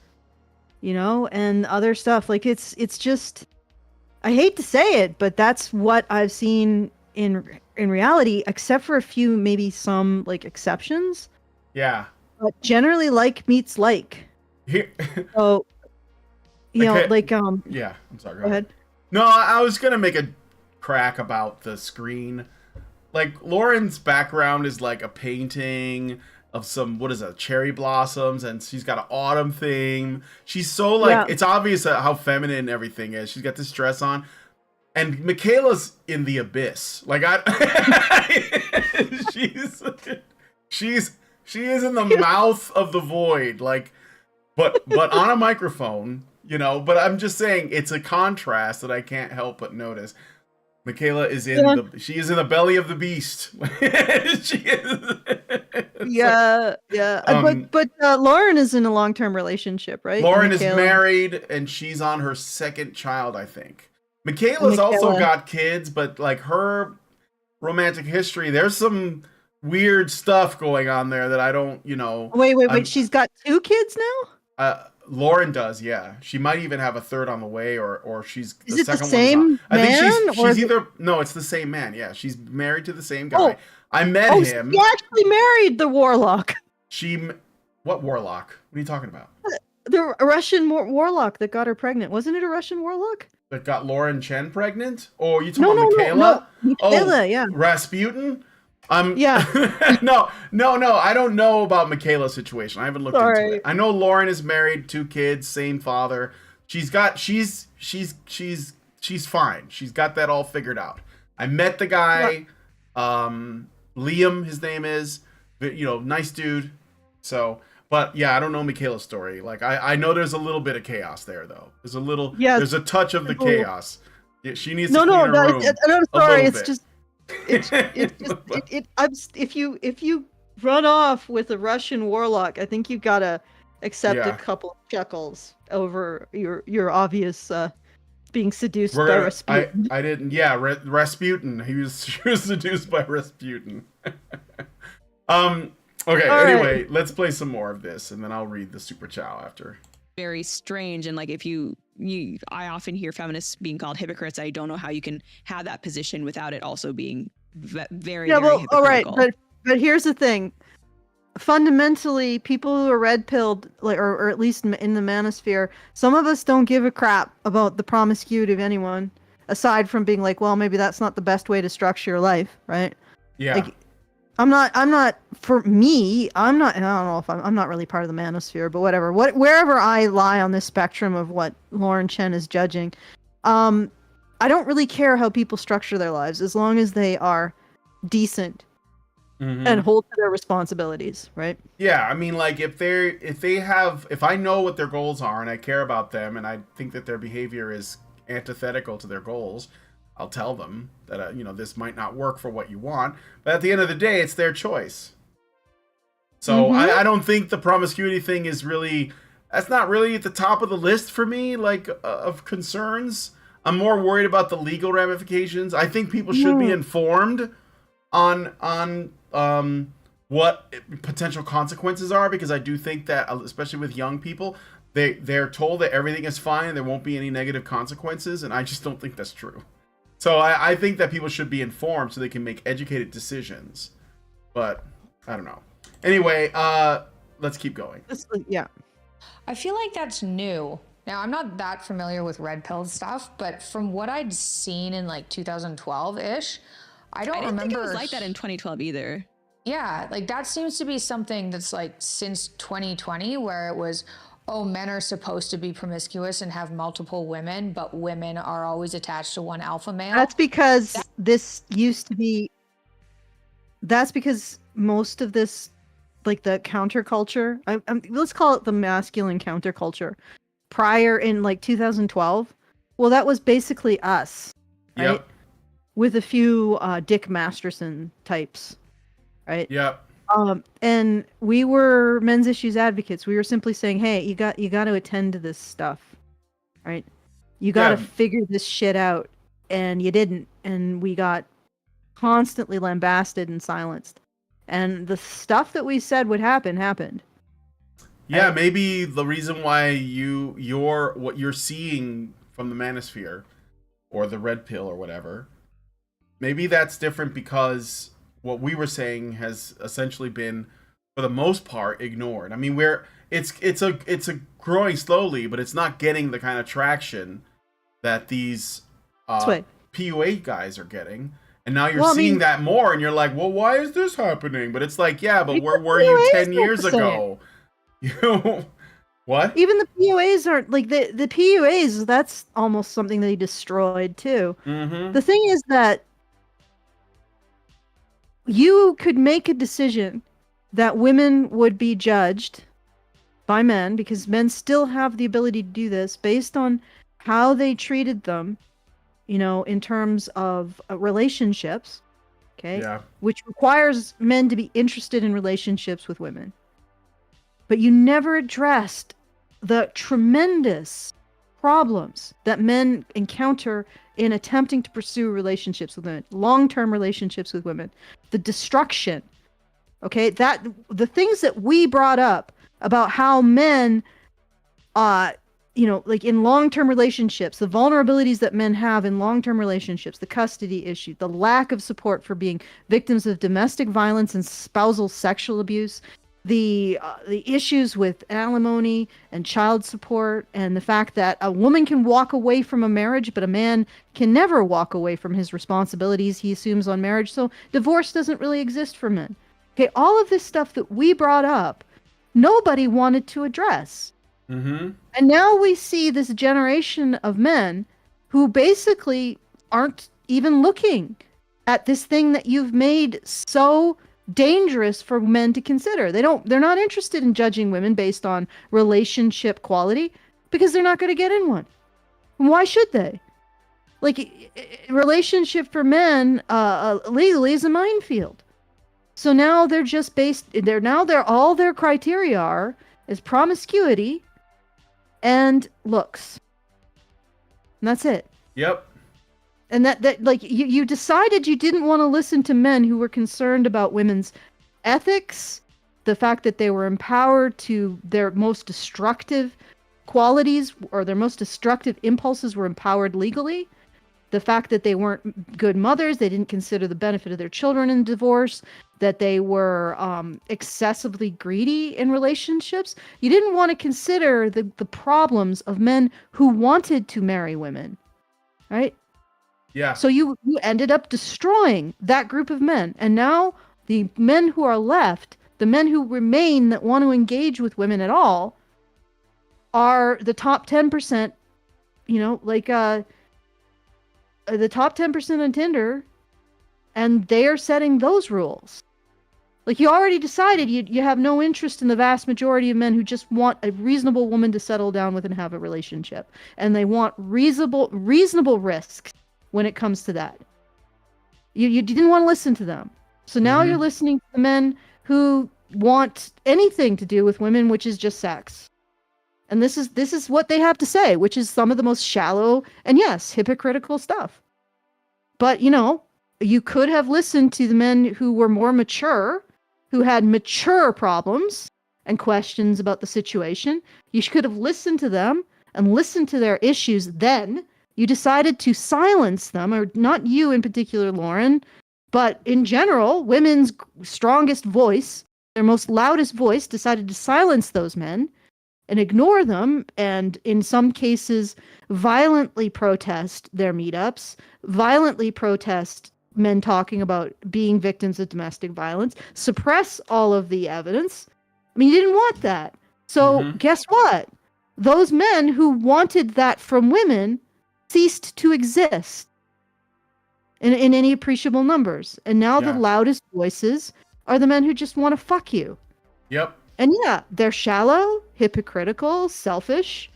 you know, and other stuff. Like it's just, I hate to say it, but that's what I've seen in reality, except for a few, maybe some like exceptions. Yeah. But generally, like meets like. Here. So, you know, like yeah. I'm sorry. Go ahead. No, I was gonna make a crack about the screen. Like Lauren's background is like a painting of some, what is it, cherry blossoms, and she's got an autumn theme. She's so like, it's obvious how feminine everything is. She's got this dress on, and Mikhaila's in the abyss. Like she is in the mouth of the void. Like, but on a microphone, you know. But I'm just saying, it's a contrast that I can't help but notice. Mikhaila is she is in the belly of the beast. She is. Yeah. But Lauren is in a long-term relationship, right? Lauren is married, and she's on her second child, I think. Mikhaila's also got kids, but like her romantic history, there's some weird stuff going on there that I don't, you know. Wait. She's got 2 kids now? Lauren does, yeah. She might even have a third on the way, or she's is the it second the same one. I think she's either. No, it's the same man. Yeah, she's married to the same guy. I met him. She actually married the warlock. What warlock? What are you talking about? The Russian warlock that got her pregnant. Wasn't it a Russian warlock? That got Lauren Chen pregnant? Oh, you talking about Mikhaila? No. Mikhaila, yeah. Rasputin? Yeah. No. I don't know about Mikhaila's situation. I haven't looked into it. I know Lauren is married, 2 kids, same father. She's fine. She's got that all figured out. I met the guy, Liam, his name is, you know, nice dude. So, but yeah, I don't know Mikhaila's story. Like I know there's a little bit of chaos there though. There's a touch of the chaos. She needs to clean her room. I'm sorry. It's just. If you run off with a Russian warlock, I think you've got to accept a couple of shekels over your obvious being seduced by Rasputin. I didn't. Yeah, Rasputin. She was seduced by Rasputin. Okay. Anyway, let's play some more of this, and then I'll read the super chow after. Very strange, and like if I often hear feminists being called hypocrites. I don't know how you can have that position without it also being very hypocritical. All right, but here's the thing. Fundamentally, people who are red pilled, like, or at least in the manosphere, some of us don't give a crap about the promiscuity of anyone, aside from being like, well, maybe that's not the best way to structure your life, right? Yeah. Like, I'm not. For me, I don't know if I'm not really part of the manosphere, but whatever. Wherever I lie on this spectrum of what Lauren Chen is judging, I don't really care how people structure their lives as long as they are decent and hold to their responsibilities, right? Yeah, I mean, like if I know what their goals are and I care about them and I think that their behavior is antithetical to their goals, I'll tell them that, you know, this might not work for what you want, but at the end of the day, it's their choice. So I don't think the promiscuity thing is really, that's not really at the top of the list for me, like, of concerns. I'm more worried about the legal ramifications. I think people should be informed on what potential consequences are, because I do think that, especially with young people, they're told that everything is fine, there won't be any negative consequences, and I just don't think that's true. So I think that people should be informed so they can make educated decisions. But I don't know. Anyway, let's keep going. Yeah. I feel like that's new. Now, I'm not that familiar with red pill stuff, but from what I'd seen in like 2012-ish, I didn't remember. think it was like that in 2012 either. Yeah, like that seems to be something that's like since 2020, where it was, oh, men are supposed to be promiscuous and have multiple women, but women are always attached to one alpha male. That's because this used to be. That's because most of this, like the counterculture, let's call it the masculine counterculture, prior in like 2012, well, that was basically us, right? Yep. With a few Dick Masterson types, right? Yep. And we were men's issues advocates. We were simply saying, hey, you got to attend to this stuff, right? You got to figure this shit out, and you didn't, and we got constantly lambasted and silenced. And the stuff that we said would happen happened. Yeah, maybe the reason why what you're seeing from the manosphere or the red pill or whatever, maybe that's different because what we were saying has essentially been, for the most part, ignored. I mean, it's growing slowly, but it's not getting the kind of traction that these PUA guys are getting. And now you're seeing that more, and you're like, well, why is this happening? But it's like, yeah, but where were you 10 years ago? You know, what? Even the PUAs aren't like the PUAs. That's almost something they destroyed too. Mm-hmm. The thing is that you could make a decision that women would be judged by men, because men still have the ability to do this based on how they treated them, you know, in terms of relationships, okay? Yeah. Which requires men to be interested in relationships with women. But you never addressed the tremendous problems that men encounter in attempting to pursue relationships with women, long-term relationships with women, the destruction, okay? That the things that we brought up about how men, you know, like in long-term relationships, the vulnerabilities that men have in long-term relationships, the custody issue, the lack of support for being victims of domestic violence and spousal sexual abuse, the issues with alimony and child support, and the fact that a woman can walk away from a marriage, but a man can never walk away from his responsibilities he assumes on marriage. So divorce doesn't really exist for men. Okay, all of this stuff that we brought up, nobody wanted to address. Mm-hmm. And now we see this generation of men who basically aren't even looking at this thing that you've made so dangerous for men to consider. They're not interested in judging women based on relationship quality, because they're not going to get in one. And why should they? Like, relationship for men legally is a minefield. So now they're just all their criteria are is promiscuity and looks. And that's it. Yep. And that like you decided you didn't want to listen to men who were concerned about women's ethics, the fact that they were empowered to their most destructive qualities, or their most destructive impulses were empowered legally, the fact that they weren't good mothers, they didn't consider the benefit of their children in divorce, that they were excessively greedy in relationships. You didn't want to consider the problems of men who wanted to marry women, right? Yeah. So you ended up destroying that group of men. And now the men who are left, the men who remain that want to engage with women at all, are the top 10%, you know, like the top 10% on Tinder, and they are setting those rules. Like, you already decided you have no interest in the vast majority of men who just want a reasonable woman to settle down with and have a relationship. And they want reasonable risks when it comes to that. You didn't want to listen to them. So now you're listening to the men who want anything to do with women, which is just sex. And this is what they have to say, which is some of the most shallow and, yes, hypocritical stuff. But, you could have listened to the men who were more mature, who had mature problems and questions about the situation. You could have listened to them and listened to their issues then. You decided to silence them, or not you in particular, Lauren, but in general, women's strongest voice, their most loudest voice, decided to silence those men and ignore them, and in some cases violently protest their meetups, violently protest men talking about being victims of domestic violence, suppress all of the evidence. I mean, you didn't want that. So guess what? Those men who wanted that from women ceased to exist in any appreciable numbers. And now the loudest voices are the men who just want to fuck you. Yep. And yeah, they're shallow, hypocritical, selfish,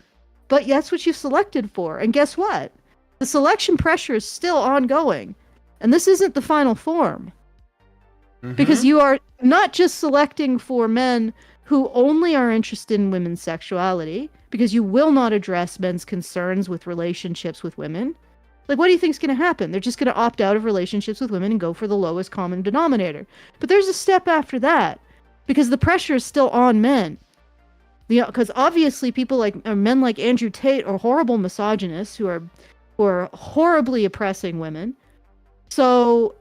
but that's what you've selected for. And guess what? The selection pressure is still ongoing. And this isn't the final form. Because you are not just selecting for men who only are interested in women's sexuality, because you will not address men's concerns with relationships with women. Like, what do you think is going to happen? They're just going to opt out of relationships with women and go for the lowest common denominator. But there's a step after that, because the pressure is still on men. Because obviously people like men like Andrew Tate are horrible misogynists who are horribly oppressing women. So,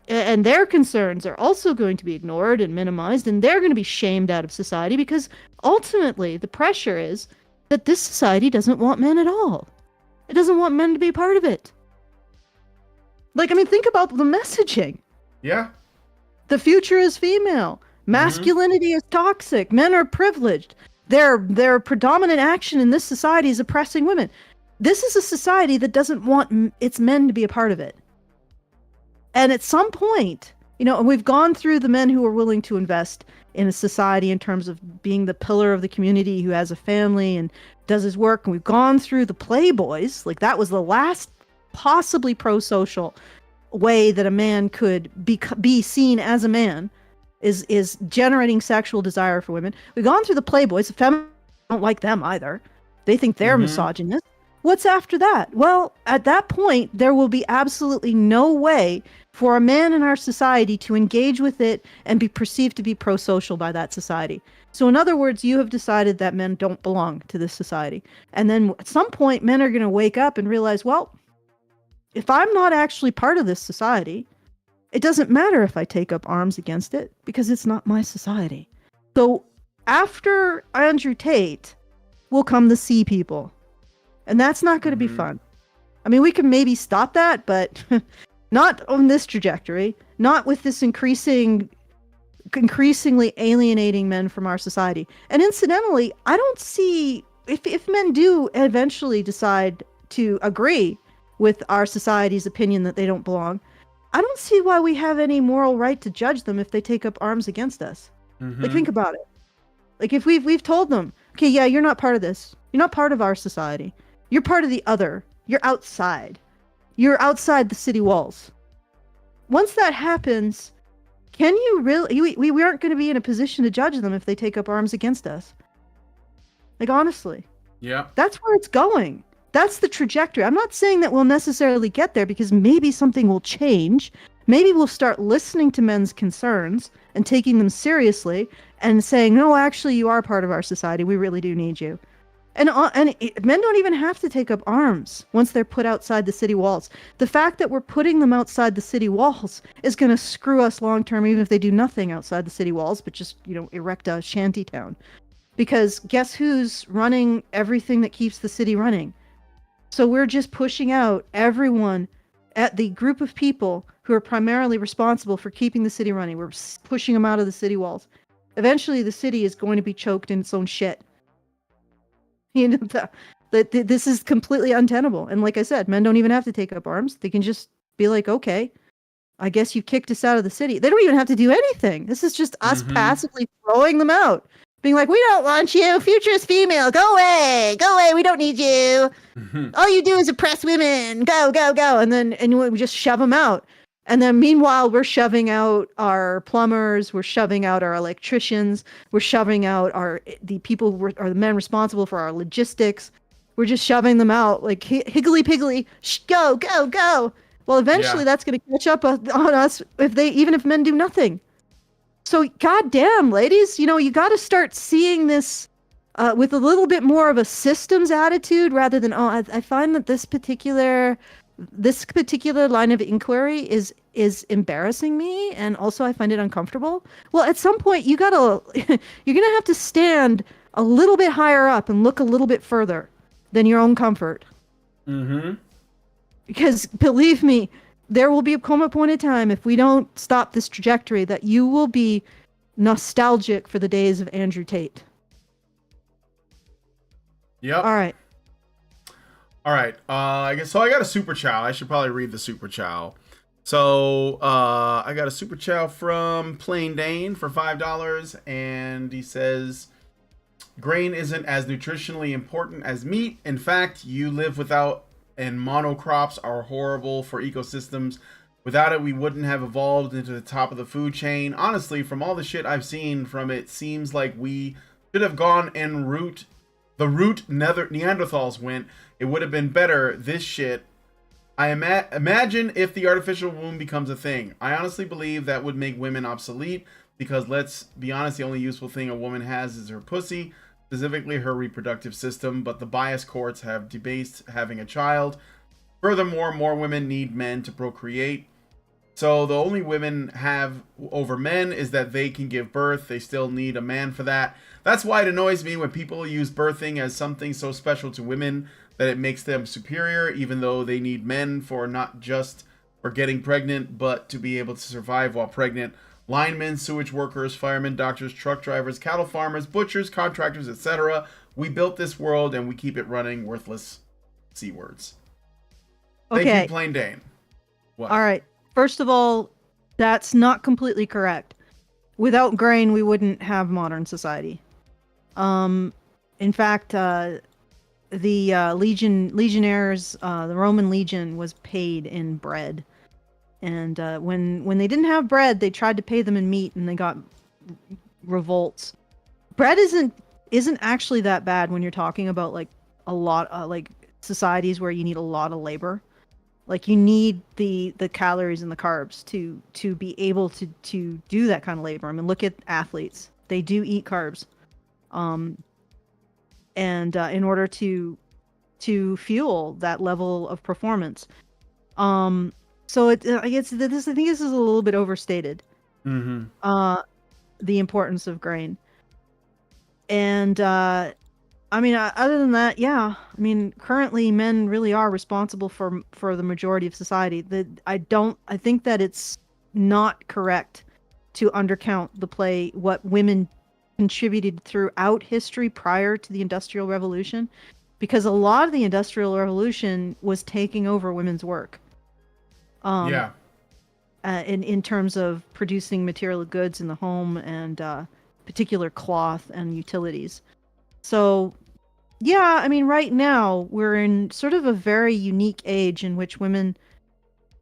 and their concerns are also going to be ignored and minimized, and they're going to be shamed out of society, because ultimately the pressure is that this society doesn't want men at all. It doesn't want men to be part of it. Like, I mean, think about the messaging. Yeah. The future is female. Masculinity is toxic. Men are privileged. Their predominant action in this society is oppressing women. This is a society that doesn't want its men to be a part of it. And at some point, and we've gone through the men who are willing to invest in a society in terms of being the pillar of the community, who has a family and does his work. And we've gone through the playboys. Like, that was the last possibly pro-social way that a man could be seen as a man, is generating sexual desire for women. We've gone through the playboys. The feminists don't like them either. They think they're misogynist. What's after that? Well, at that point, there will be absolutely no way for a man in our society to engage with it and be perceived to be pro-social by that society. So in other words, you have decided that men don't belong to this society. And then at some point, men are going to wake up and realize, well, if I'm not actually part of this society, it doesn't matter if I take up arms against it, because it's not my society. So after Andrew Tate will come the C people. And that's not going to be fun. I mean, we can maybe stop that, but not on this trajectory, not with this increasingly alienating men from our society. And incidentally, I don't see, if men do eventually decide to agree with our society's opinion that they don't belong, I don't see why we have any moral right to judge them if they take up arms against us. Like, think about it. Like, if we've told them, okay, yeah, you're not part of this. You're not part of our society. You're part of the other. You're outside. You're outside the city walls. Once that happens, can you really... We aren't going to be in a position to judge them if they take up arms against us. Like, honestly. Yeah. That's where it's going. That's the trajectory. I'm not saying that we'll necessarily get there, because maybe something will change. Maybe we'll start listening to men's concerns and taking them seriously and saying, no, actually, you are part of our society. We really do need you. And men don't even have to take up arms once they're put outside the city walls. The fact that we're putting them outside the city walls is going to screw us long term, even if they do nothing outside the city walls, but just, erect a shanty town. Because guess who's running everything that keeps the city running? So we're just pushing out everyone at the group of people who are primarily responsible for keeping the city running. We're pushing them out of the city walls. Eventually, the city is going to be choked in its own shit. This is completely untenable. And like I said, men don't even have to take up arms. They can just be like, okay, I guess you kicked us out of the city. They don't even have to do anything. This is just us passively throwing them out. Being like, we don't want you. Future is female. Go away. Go away. We don't need you. All you do is oppress women. Go, go, go. And we just shove them out. And then meanwhile, we're shoving out our plumbers, we're shoving out our electricians, we're shoving out the people who are the men responsible for our logistics. We're just shoving them out like higgly piggly. Go, go, go. Well, eventually that's going to catch up on us even if men do nothing. So, goddamn, ladies, you got to start seeing this with a little bit more of a systems attitude rather than, I find that this particular line of inquiry is embarrassing me, and also I find it uncomfortable. Well, at some point you're gonna have to stand a little bit higher up and look a little bit further than your own comfort. Mm-hmm. Because believe me, there will come a point in time, if we don't stop this trajectory, that you will be nostalgic for the days of Andrew Tate. Yep. All right. I guess so. I got a super chow. I should probably read the super chow. So I got a super chow from Plain Dane for $5, and he says, grain isn't as nutritionally important as meat. In fact, you live without, and monocrops are horrible for ecosystems. Without it, we wouldn't have evolved into the top of the food chain. Honestly, from all the shit I've seen from it, seems like we should have gone the route Neanderthals went. It would have been better. This shit. I imagine if the artificial womb becomes a thing. I honestly believe that would make women obsolete, because let's be honest, the only useful thing a woman has is her pussy, specifically her reproductive system, but the bias courts have debased having a child. Furthermore, more women need men to procreate. So the only women have over men is that they can give birth. They still need a man for that. That's why it annoys me when people use birthing as something so special to women that it makes them superior, even though they need men for not just for getting pregnant, but to be able to survive while pregnant. Linemen, sewage workers, firemen, doctors, truck drivers, cattle farmers, butchers, contractors, etc. We built this world and we keep it running. Worthless C words. Okay. Thank you, Plain Dane. What? All right. First of all, that's not completely correct. Without grain, we wouldn't have modern society. In fact, the legionnaires, the Roman legion was paid in bread, and when they didn't have bread, they tried to pay them in meat, and they got revolts. Bread isn't actually that bad when you're talking about like a lot like societies where you need a lot of labor. Like you need the calories and the carbs to be able to do that kind of labor. I mean, look at athletes; they do eat carbs. And in order to fuel that level of performance. So I think this is a little bit overstated. Mm-hmm. The importance of grain. And I mean, other than that, yeah. I mean, currently men really are responsible for the majority of society. I think that it's not correct to undercount what women contributed throughout history prior to the Industrial Revolution, because a lot of the Industrial Revolution was taking over women's work. In terms of producing material goods in the home and particular cloth and utilities. So, yeah, I mean, right now we're in sort of a very unique age in which women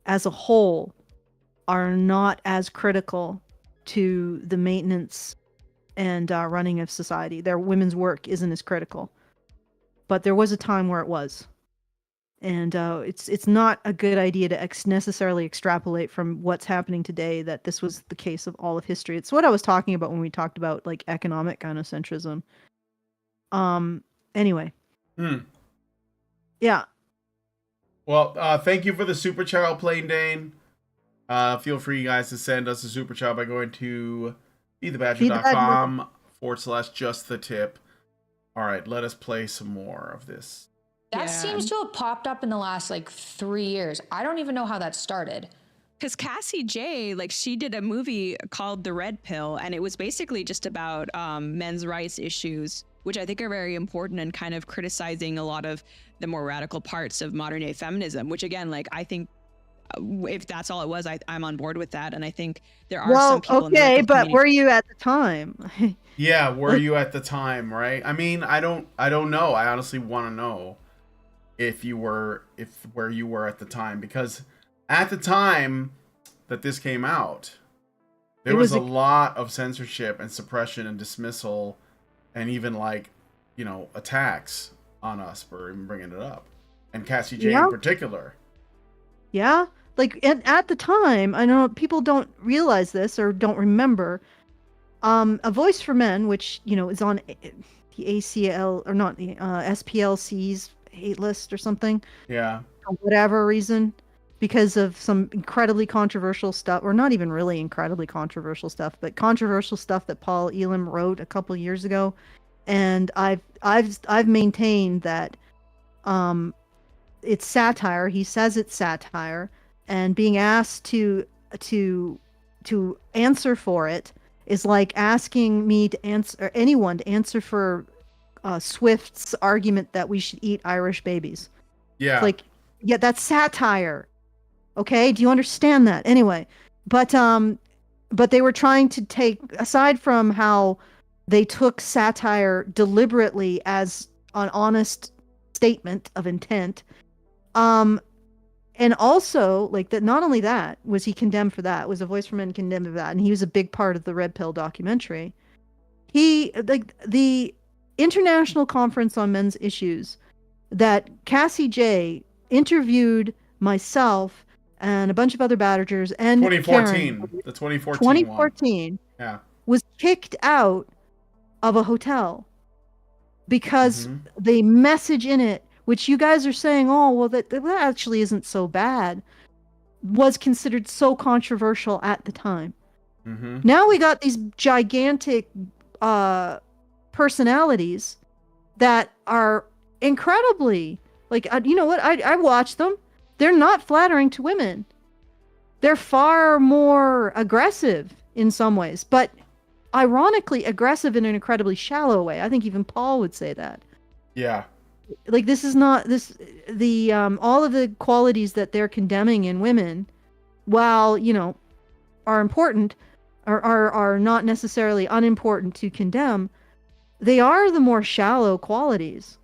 as a whole are not as critical to the maintenance and running of society. Their women's work isn't as critical, but there was a time where it was, and it's not a good idea to necessarily extrapolate from what's happening today that this was the case of all of history. It's what I was talking about when we talked about like economic gynocentrism. Anyway. Yeah. Well, thank you for the super chat, Plain Dane. Feel free, guys, to send us a super chat by going to BeTheBadger.com/just the tip. All right, let us play some more of this. That seems to have popped up in the last like 3 years. I don't even know how that started. Because Cassie J, like, she did a movie called The Red Pill, and it was basically just about men's rights issues, which I think are very important, and kind of criticizing a lot of the more radical parts of modern day feminism, which again, like, I think if that's all it was, I'm on board with that. And I think there are some people. Okay, but were you at the time? Yeah, were you at the time, right? I mean, I don't know. I honestly want to know where you were at the time, because at the time, that this came out, there was a lot of censorship and suppression and dismissal, and even like, attacks on us for even bringing it up, and Cassie J in particular. Yeah, like at the time, I know people don't realize this or don't remember. A Voice for Men, which is on the ACL or not the SPLC's hate list or something. Yeah. For whatever reason, because of some incredibly controversial stuff, or not even really incredibly controversial stuff, but controversial stuff that Paul Elam wrote a couple years ago, and I've maintained that it's satire. He says it's satire, and being asked to answer for it is like asking me to answer, or anyone to answer for Swift's argument that we should eat Irish babies. Yeah. Like, yeah, that's satire. Okay, do you understand that? Anyway, but they were trying to take, aside from how they took satire deliberately as an honest statement of intent, and also like that. Not only that was he condemned for that, was A Voice for Men condemned for that, and he was a big part of the Red Pill documentary. He like the International Conference on Men's Issues that Cassie J interviewed myself and a bunch of other badgers and 2014, Karen, the 2014 2014 yeah, was kicked out of a hotel because the message in it, which you guys are saying, oh well, that actually isn't so bad, was considered so controversial at the time. Now we got these gigantic personalities that are incredibly like, you know what, I watch them. They're not flattering to women. They're far more aggressive in some ways, but ironically aggressive in an incredibly shallow way. I think even Paul would say that. Yeah. Like this is not the all of the qualities that they're condemning in women, while are important, are not necessarily unimportant to condemn. They are the more shallow qualities,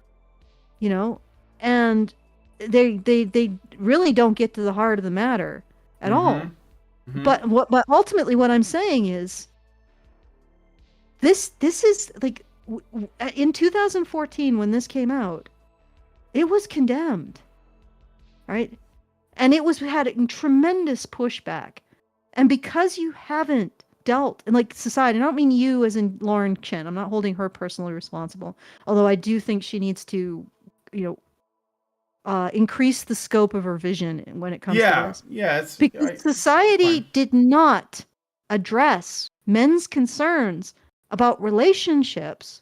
and they really don't get to the heart of the matter at all. But ultimately what I'm saying is this is like in 2014 when this came out, it was condemned, right? And it had tremendous pushback. And because you haven't dealt, and like society, I don't mean you as in Lauren Chen, I'm not holding her personally responsible, although I do think she needs to increase the scope of her vision when it comes to this. Yeah, it's because society did not address men's concerns about relationships.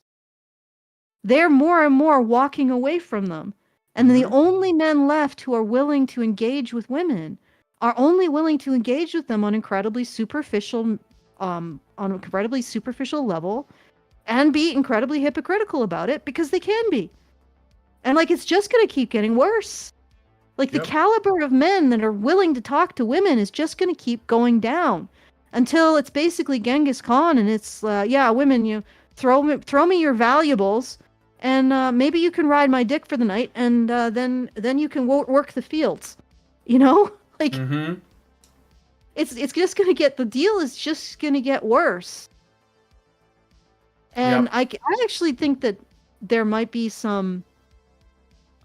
They're more and more walking away from them. And the only men left who are willing to engage with women are only willing to engage with them on incredibly superficial level, and be incredibly hypocritical about it because they can be. And like, it's just going to keep getting worse. Like the caliber of men that are willing to talk to women is just going to keep going down until it's basically Genghis Khan, and it's women, you throw me your valuables, and maybe you can ride my dick for the night, and then you can work the fields, like it's just going to get, the deal is just going to get worse. And I actually think that there might be some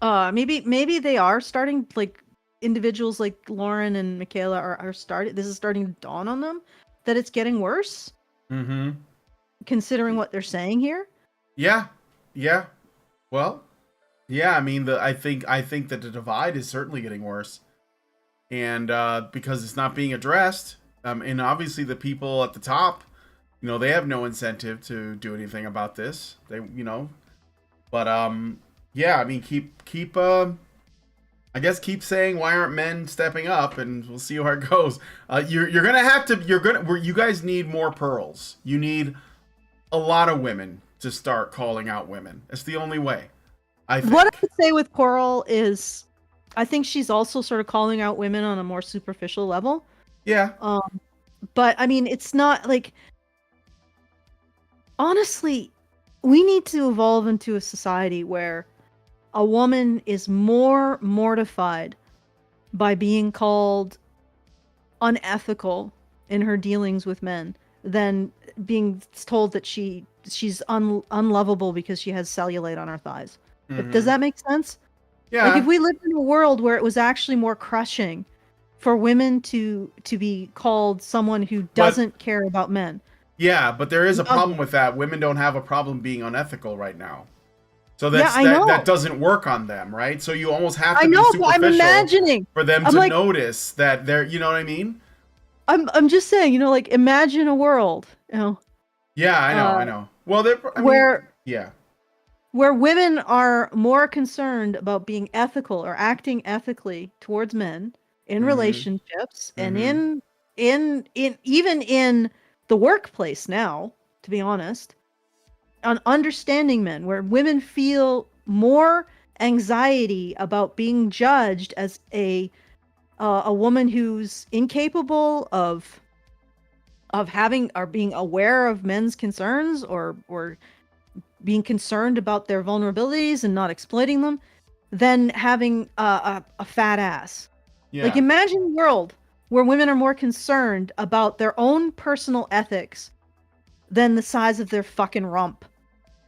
maybe they are starting, like individuals like Lauren and Mikhaila are this is starting to dawn on them that it's getting worse. Considering what they're saying here. Yeah. Well, yeah. I mean, I think that the divide is certainly getting worse, and because it's not being addressed, and obviously the people at the top, they have no incentive to do anything about this. But yeah. I mean, keep I guess keep saying, why aren't men stepping up, and we'll see how it goes. You're gonna have to. You guys need more pearls. You need a lot of women to start calling out women. It's the only way, I think. What I would say with Coral is, I think she's also sort of calling out women on a more superficial level. Yeah. But I mean, it's not like, honestly, we need to evolve into a society where a woman is more mortified by being called unethical in her dealings with men than being told that she's unlovable because she has cellulite on her thighs. Does that make sense? Yeah. Like if we lived in a world where it was actually more crushing for women to be called someone who doesn't care about men. Yeah, but there is a problem with that. Women don't have a problem being unethical right now. So that doesn't work on them, right? So you almost have to be superficial I'm imagining for them to notice that they're, you know what I mean? I'm just saying, you know, like imagine a world, you know. Yeah, I know. Well, where women are more concerned about being ethical or acting ethically towards men in relationships and in even in the workplace now, to be honest, on understanding men, where women feel more anxiety about being judged as a woman who's incapable of having or being aware of men's concerns or being concerned about their vulnerabilities and not exploiting them, than having a fat ass. Yeah. Like imagine a world where women are more concerned about their own personal ethics than the size of their fucking rump.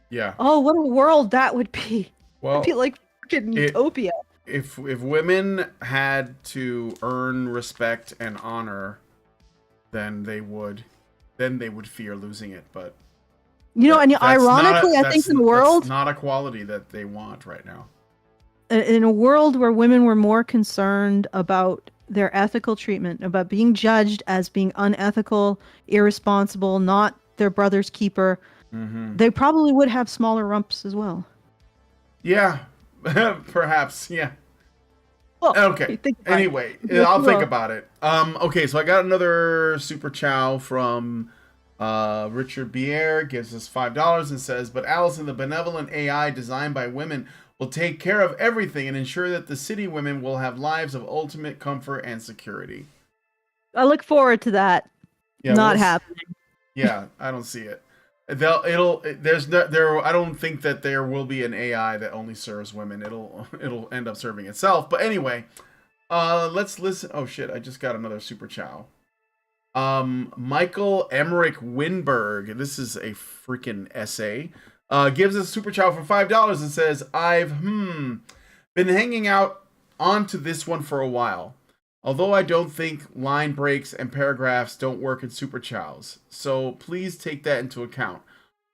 Yeah. Oh, what a world that would be. Well, it'd be like fucking utopia. If women had to earn respect and honor, then they would fear losing it. But you know, and ironically, I think in a world, that's not a quality that they want right now. In a world where women were more concerned about their ethical treatment, about being judged as being unethical, irresponsible, not their brother's keeper, they probably would have smaller rumps as well. Yeah, perhaps. Yeah. Well, okay. Anyway, I'll think about it. Okay, so I got another super chow from Richard Bier, gives us $5 and says, "But Allison, the benevolent AI designed by women will take care of everything and ensure that the city women will have lives of ultimate comfort and security." I look forward to that. Yeah, not happening. Yeah, I don't see it. I don't think that there will be an AI that only serves women. It'll end up serving itself. But anyway, let's listen. Oh shit, I just got another super chow. Michael Emmerich Winberg, this is a freaking essay, gives us a super chow for $5 and says, "I've been hanging out onto this one for a while. Although I don't think line breaks and paragraphs don't work in super chows, so please take that into account.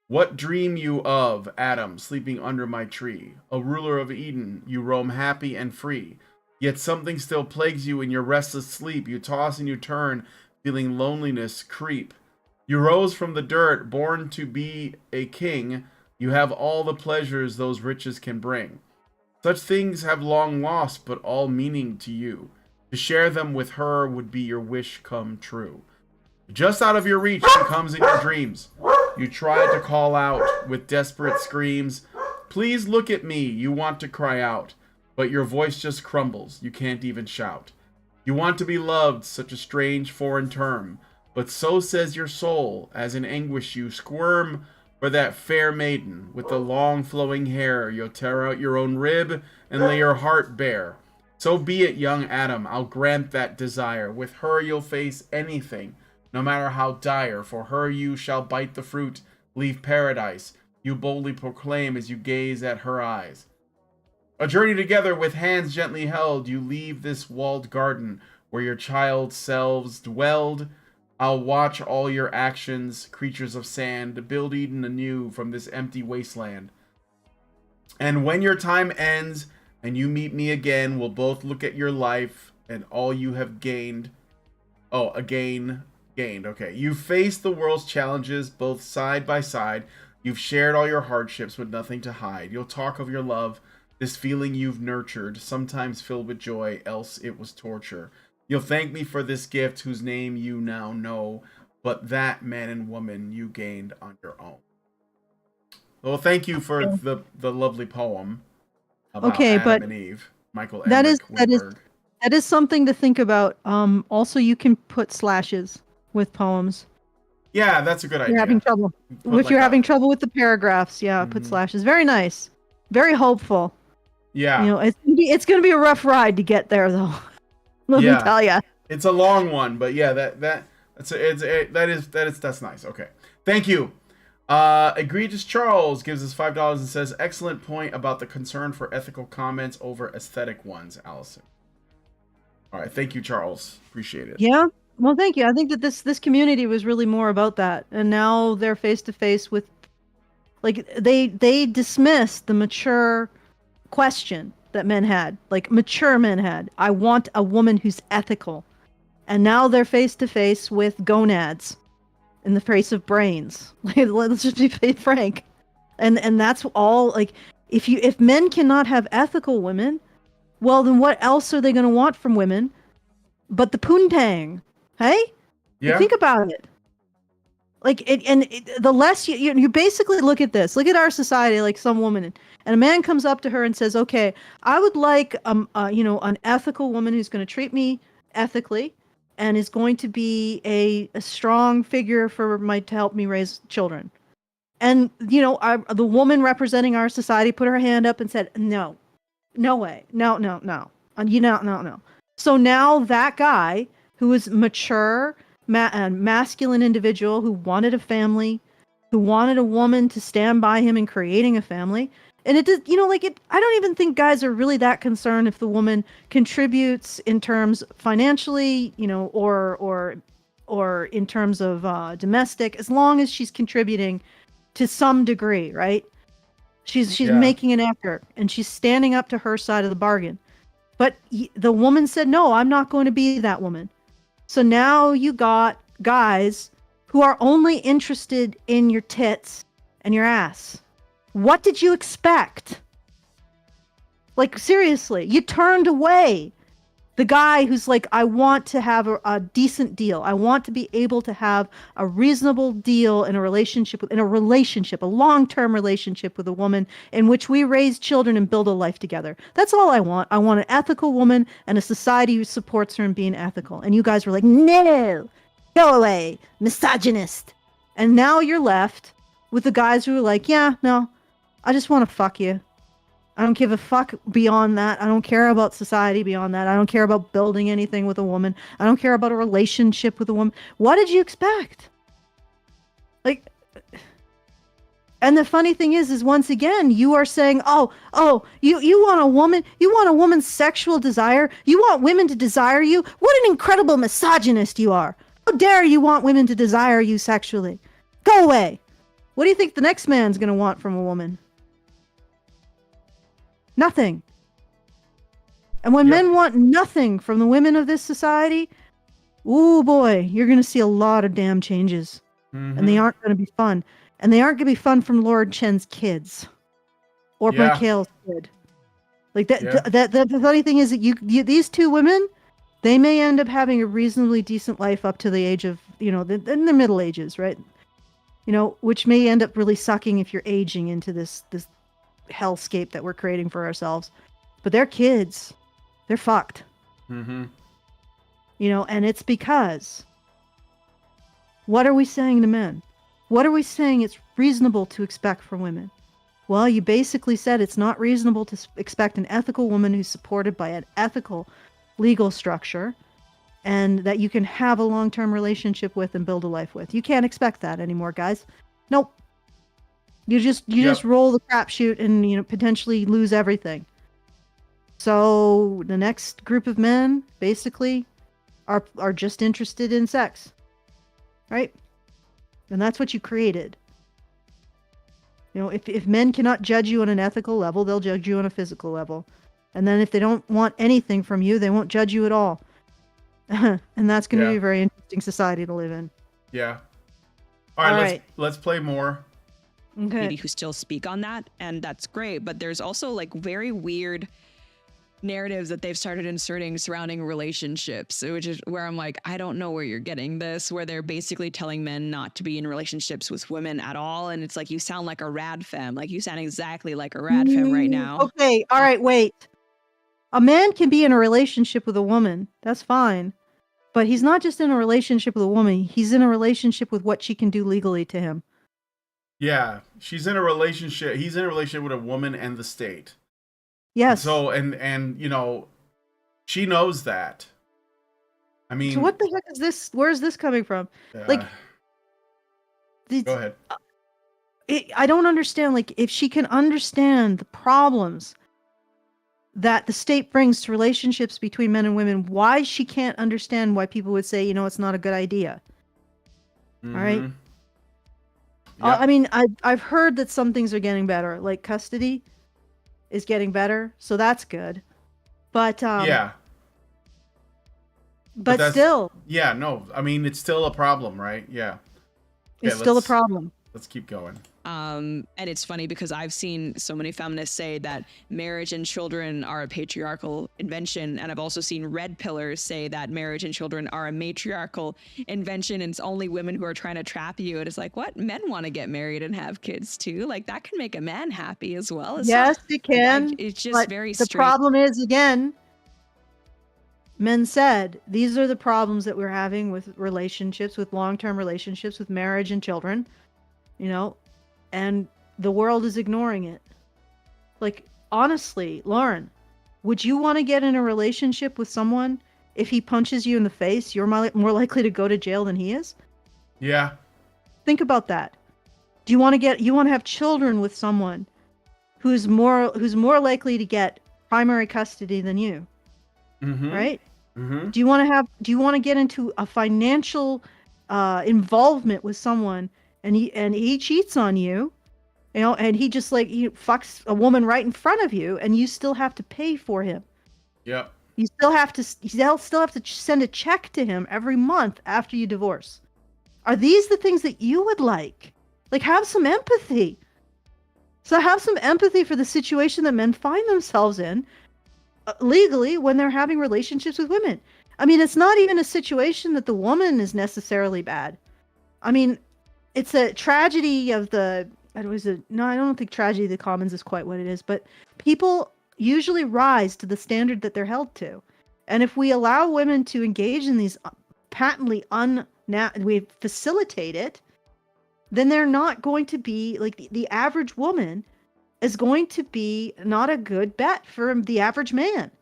What dream you of, Adam, sleeping under my tree? A ruler of Eden, you roam happy and free. Yet something still plagues you in your restless sleep. You toss and you turn, feeling loneliness creep. You rose from the dirt, born to be a king. You have all the pleasures those riches can bring. Such things have long lost, but all meaning to you. To share them with her would be your wish come true. Just out of your reach, she comes in your dreams. You try to call out with desperate screams. Please look at me, you want to cry out. But your voice just crumbles, you can't even shout. You want to be loved, such a strange foreign term. But so says your soul, as in anguish you squirm for that fair maiden with the long flowing hair. You'll tear out your own rib and lay your heart bare. So be it, young Adam, I'll grant that desire. With her you'll face anything, no matter how dire. For her you shall bite the fruit, leave paradise. You boldly proclaim as you gaze at her eyes. A journey together with hands gently held, you leave this walled garden where your child selves dwelled. I'll watch all your actions, creatures of sand, build Eden anew from this empty wasteland. And when your time ends, and you meet me again, we'll both look at your life and all you have gained. Gained. Okay. You've faced the world's challenges both side by side. You've shared all your hardships with nothing to hide. You'll talk of your love, this feeling you've nurtured, sometimes filled with joy, else it was torture. You'll thank me for this gift whose name you now know, but that man and woman you gained on your own. Well, thank you for the lovely poem. About Adam and Eve, Michael Emmerich Winberg. That is something to think about. Also, you can put slashes with poems. Yeah, that's a good idea. You're having trouble. If you're having trouble with the paragraphs, put slashes. Very nice. Very hopeful. Yeah. You know, it's going to be a rough ride to get there, though. Let me tell you. It's a long one, but yeah, that's nice. Okay, thank you. Egregious Charles gives us $5 and says, "Excellent point about the concern for ethical comments over aesthetic ones." Allison. All right, thank you, Charles. Appreciate it. Yeah. Well, thank you. I think that this community was really more about that, and now they're face to face with, like, they dismissed the mature question that men had, like mature men had. I want a woman who's ethical, and now they're face to face with gonads, in the face of brains. Let's just be frank, and that's all. Like, if men cannot have ethical women, well, then what else are they going to want from women but the poontang? Hey, Yeah. Think about it. Like, the less you basically look at this, look at our society, like some woman, and a man comes up to her and says, "Okay, I would like an ethical woman who's going to treat me ethically, and is going to be a strong figure to help me raise children." And the woman representing our society put her hand up and said, "No, no way, no, no, no, no." So now that guy who is mature, masculine individual who wanted a family, who wanted a woman to stand by him in creating a family, and it does, I don't even think guys are really that concerned if the woman contributes in terms financially, or in terms of domestic, as long as she's contributing to some degree, right? She's making an effort and she's standing up to her side of the bargain. But the woman said, "No, I'm not going to be that woman." So now you got guys who are only interested in your tits and your ass. What did you expect? Like, seriously, you turned away the guy who's like, "I want to have a decent deal. I want to be able to have a reasonable deal in a relationship, a long-term relationship with a woman in which we raise children and build a life together. That's all I want. I want an ethical woman and a society who supports her in being ethical." And you guys were like, "No, go away, misogynist." And now you're left with the guys who are like, "Yeah, no, I just want to fuck you. I don't give a fuck beyond that. I don't care about society beyond that. I don't care about building anything with a woman. I don't care about a relationship with a woman." What did you expect? Like, and the funny thing is once again, you are saying, you want a woman, you want a woman's sexual desire. You want women to desire you. What an incredible misogynist you are. How dare you want women to desire you sexually? Go away. What do you think the next man's going to want from a woman? Nothing. And when men want nothing from the women of this society, ooh boy, you're going to see a lot of damn changes. Mm-hmm. And they aren't going to be fun. And they aren't going to be fun from Lord Chen's kids. Or Mikhaila's kid. Like, the funny thing is that these two women, they may end up having a reasonably decent life up to the age of, in the middle ages, right? Which may end up really sucking if you're aging into this hellscape that we're creating for ourselves. But they're kids. They're fucked. Mm-hmm. And it's because, what are we saying to men? What are we saying it's reasonable to expect from women? Well, you basically said it's not reasonable to expect an ethical woman who's supported by an ethical legal structure and that you can have a long-term relationship with and build a life with. You can't expect that anymore, guys. Nope. You just roll the crapshoot and potentially lose everything. So the next group of men basically are just interested in sex, right? And that's what you created. If men cannot judge you on an ethical level, they'll judge you on a physical level, and then if they don't want anything from you, they won't judge you at all. And that's going to be a very interesting society to live in. Yeah. All right. Let's play more. Okay. Who still speak on that, and that's great, but there's also like very weird narratives that they've started inserting surrounding relationships, which is where I'm like, I don't know where you're getting this, where they're basically telling men not to be in relationships with women at all, and it's like, you sound like a rad femme, like you sound exactly like a rad femme right now. Okay, all right, wait. A man can be in a relationship with a woman, that's fine, but he's not just in a relationship with a woman, he's in a relationship with what she can do legally to him. Yeah, she's in a relationship. He's in a relationship with a woman and the state. Yes. And so, and she knows that. I mean, So what the heck is this? Where is this coming from? Like, go ahead. I don't understand. Like, if she can understand the problems that the state brings to relationships between men and women, why she can't understand why people would say, it's not a good idea. Mm-hmm. All right. Yep. I mean, I've heard that some things are getting better, like custody is getting better, so that's good. But yeah. But still. Yeah, no. I mean, it's still a problem, right? Yeah. Okay, it's still a problem. Let's keep going. And it's funny because I've seen so many feminists say that marriage and children are a patriarchal invention. And I've also seen red pillars say that marriage and children are a matriarchal invention. And it's only women who are trying to trap you. And it's like, what? Men want to get married and have kids too. Like that can make a man happy as well. Yes, it can. It's just very the problem is, again, men said, these are the problems that we're having with relationships, with long-term relationships, with marriage and children, and the world is ignoring it. Like, honestly, Lauren, would you want to get in a relationship with someone if he punches you in the face? You're more likely to go to jail than he is? Yeah. Think about that. Do you want to have children with someone who's more likely to get primary custody than you? Mm-hmm. Right? Mm-hmm. Do you want to get into a financial involvement with someone and he cheats on you, and he just he fucks a woman right in front of you, and you still have to pay for him? Yep. You still have to send a check to him every month after you divorce. Are these the things that you would like? Like, have some empathy. So have some empathy for the situation that men find themselves in legally when they're having relationships with women. I mean, it's not even a situation that the woman is necessarily bad. I mean, it's a tragedy of the... I don't think tragedy of the commons is quite what it is, but people usually rise to the standard that they're held to. And if we allow women to engage in these patently we facilitate it, then they're not going to be... like, the average woman is going to be not a good bet for the average man.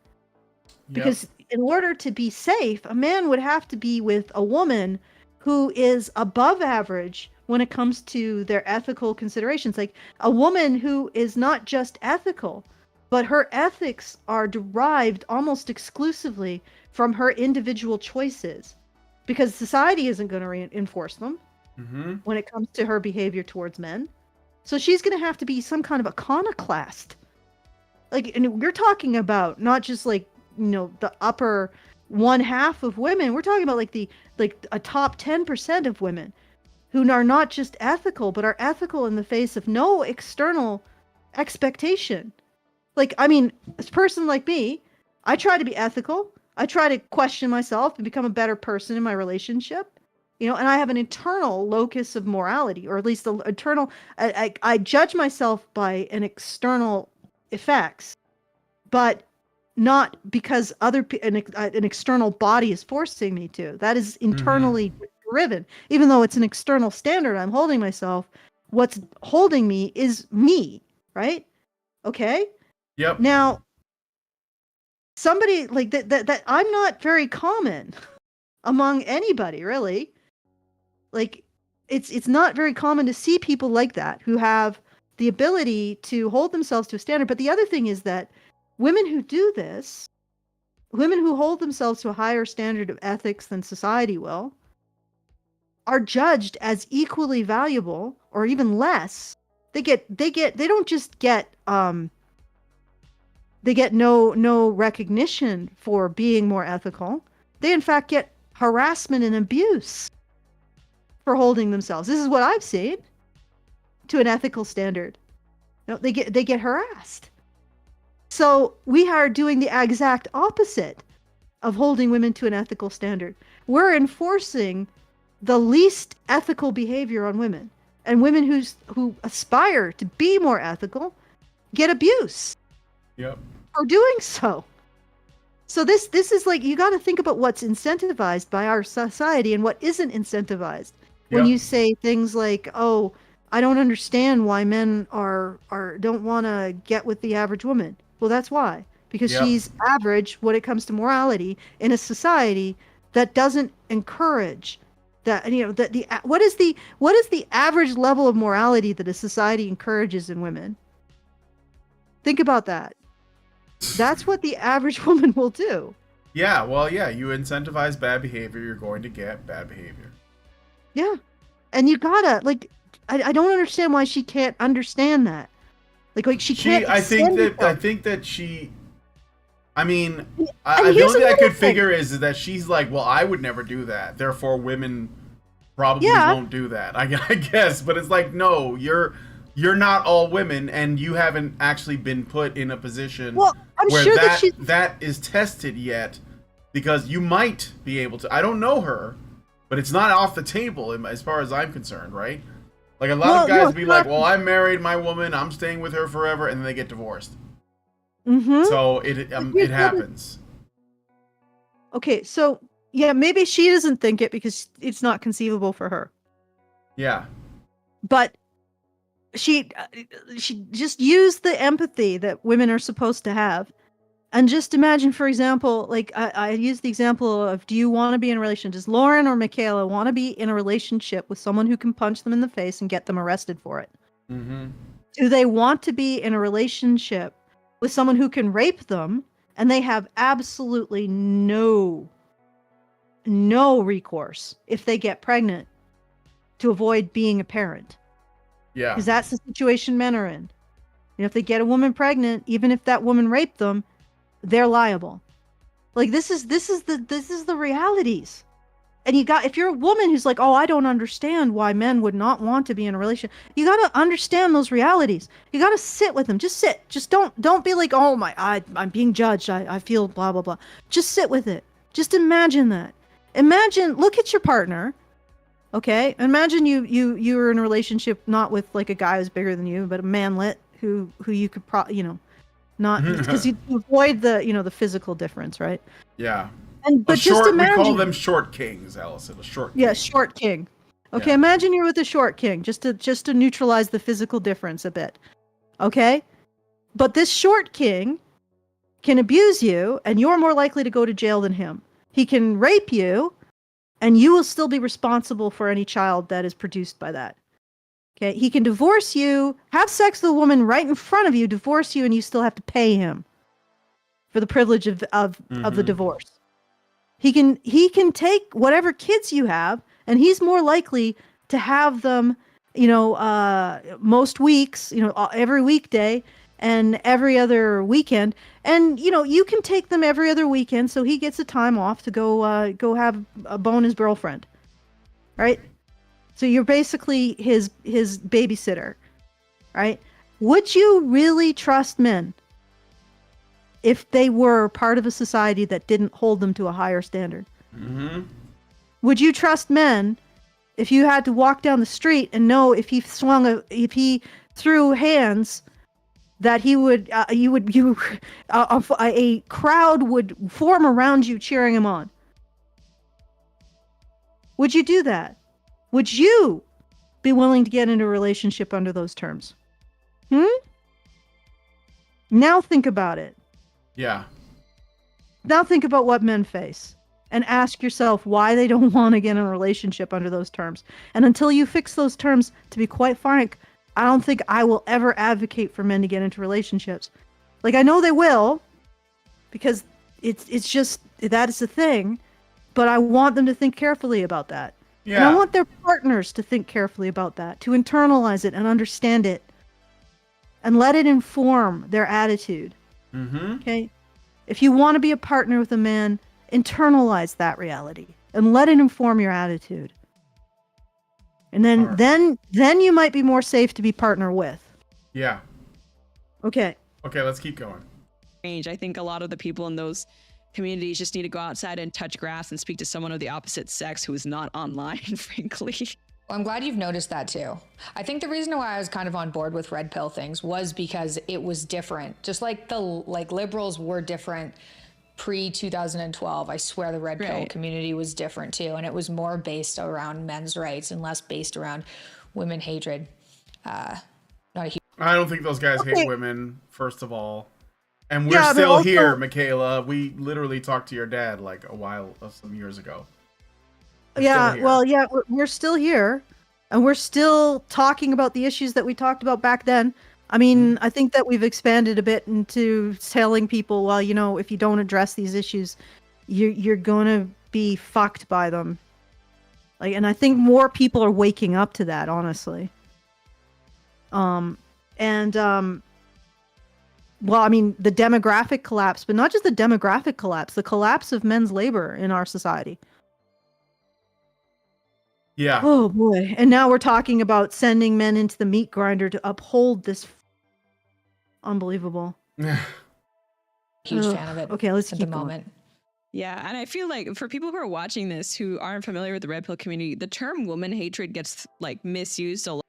Because in order to be safe, a man would have to be with a woman who is above average when it comes to their ethical considerations. Like, a woman who is not just ethical, but her ethics are derived almost exclusively from her individual choices, because society isn't going to reinforce them when it comes to her behavior towards men. So she's going to have to be some kind of iconoclast. Like, and we're talking about not just the upper 1/2 of women. We're talking about a top 10% of women who are not just ethical, but are ethical in the face of no external expectation. Like, I mean, as a person like me, I try to be ethical. I try to question myself and become a better person in my relationship. And I have an internal locus of morality, or at least the internal... I judge myself by an external effects, but not because an external body is forcing me to. That is internally driven. Even though it's an external standard I'm holding myself, what's holding me is me, right? Okay? Yep. Now, somebody like that I'm not very common among anybody, really. Like, it's not very common to see people like that who have the ability to hold themselves to a standard. But the other thing is that women who do this, women who hold themselves to a higher standard of ethics than society will, are judged as equally valuable or even less. They don't just get they get no recognition for being more ethical. They in fact get harassment and abuse for holding themselves. This is what I've seen to an ethical standard. They get harassed. So we are doing the exact opposite of holding women to an ethical standard. We're enforcing the least ethical behavior on women, and women who aspire to be more ethical get abuse. Yep. For doing so. So this is like, you got to think about what's incentivized by our society and what isn't incentivized. When you say things like, "Oh, I don't understand why men don't want to get with the average woman." Well, that's why. Because she's average when it comes to morality in a society that doesn't encourage that, that what is the average level of morality that a society encourages in women? Think about that. That's what the average woman will do. Yeah, well, yeah, you incentivize bad behavior, you're going to get bad behavior. Yeah. And you gotta, like, I don't understand why she can't understand that. Like she can't. I think that she. I mean, the only thing I could figure is that she's like, well, I would never do that. Therefore, women probably won't do that. I guess, but it's like, no, you're not all women, and you haven't actually been put in a position where that is tested yet, because you might be able to. I don't know her, but it's not off the table as far as I'm concerned, right? Like a lot of guys be like, well, I married my woman, I'm staying with her forever, and then they get divorced. Mm-hmm. So it happens. Okay, so yeah, maybe she doesn't think it because it's not conceivable for her. Yeah. But she just used the empathy that women are supposed to have. And just imagine, for example, like I use the example of, do you want to be in a relationship? Does Lauren or Mikhaila want to be in a relationship with someone who can punch them in the face and get them arrested for it? Mm-hmm. Do they want to be in a relationship with someone who can rape them and they have absolutely no recourse if they get pregnant to avoid being a parent? Yeah. Because that's the situation men are in. If they get a woman pregnant, even if that woman raped them, they're liable. Like this is the realities. And if you're a woman who's like, oh, I don't understand why men would not want to be in a relationship, you got to understand those realities. You got to sit with them. Just sit. Just don't be like, oh I'm being judged. I feel blah blah blah. Just sit with it. Just imagine that. Look at your partner. Okay, imagine you were in a relationship not with like a guy who's bigger than you, but a manlet who you could not, because you avoid the physical difference, right? Yeah. But just imagine, we call them short kings, Allison. A short king. Yeah, short king. Okay, yeah. Imagine you're with a short king, just to neutralize the physical difference a bit. Okay, but this short king can abuse you, and you're more likely to go to jail than him. He can rape you, and you will still be responsible for any child that is produced by that. Okay, he can divorce you, have sex with a woman right in front of you, divorce you, and you still have to pay him for the privilege of the divorce. He can take whatever kids you have, and he's more likely to have them, most weeks, every weekday and every other weekend. And, you can take them every other weekend, so he gets a time off to go have a bone his girlfriend, right? So you're basically his babysitter, right? Would you really trust men if they were part of a society that didn't hold them to a higher standard? Mm-hmm. Would you trust men if you had to walk down the street and know if he threw hands that a crowd would form around you cheering him on? Would you do that? Would you be willing to get into a relationship under those terms? Now think about it. Yeah. Now think about what men face and ask yourself why they don't want to get in a relationship under those terms. And until you fix those terms, to be quite frank, I don't think I will ever advocate for men to get into relationships. Like, I know they will, because it's just, that is the thing, but I want them to think carefully about that. Yeah. And I want their partners to think carefully about that, to internalize it and understand it, and let it inform their attitude. Mm-hmm. Okay? If you want to be a partner with a man, internalize that reality and let it inform your attitude. And then you might be more safe to be partner with. Yeah. Okay. Okay, let's keep going. I think a lot of the people in those communities just need to go outside and touch grass and speak to someone of the opposite sex who is not online, frankly. Well, I'm glad you've noticed that too. I think the reason why I was kind of on board with red pill things was because it was different. Just like liberals were different pre-2012. I swear the red pill community was different too. And it was more based around men's rights and less based around women hatred. I don't think those guys hate women, first of all. And we're still here, Mikhaila. We literally talked to your dad like some years ago. We're still here, and we're still talking about the issues that we talked about back then. I mean, I think that we've expanded a bit into telling people, well, if you don't address these issues, you're gonna be fucked by them. And I think more people are waking up to that, honestly. Well, I mean, the demographic collapse, but not just the demographic collapse, the collapse of men's labor in our society. Yeah. Oh boy. And now we're talking about sending men into the meat grinder to uphold this. Unbelievable. Huge fan of it. Okay, let's at keep the going. moment. Yeah, and I feel like for people who are watching this who aren't familiar with the red pill community, the term woman hatred gets like misused a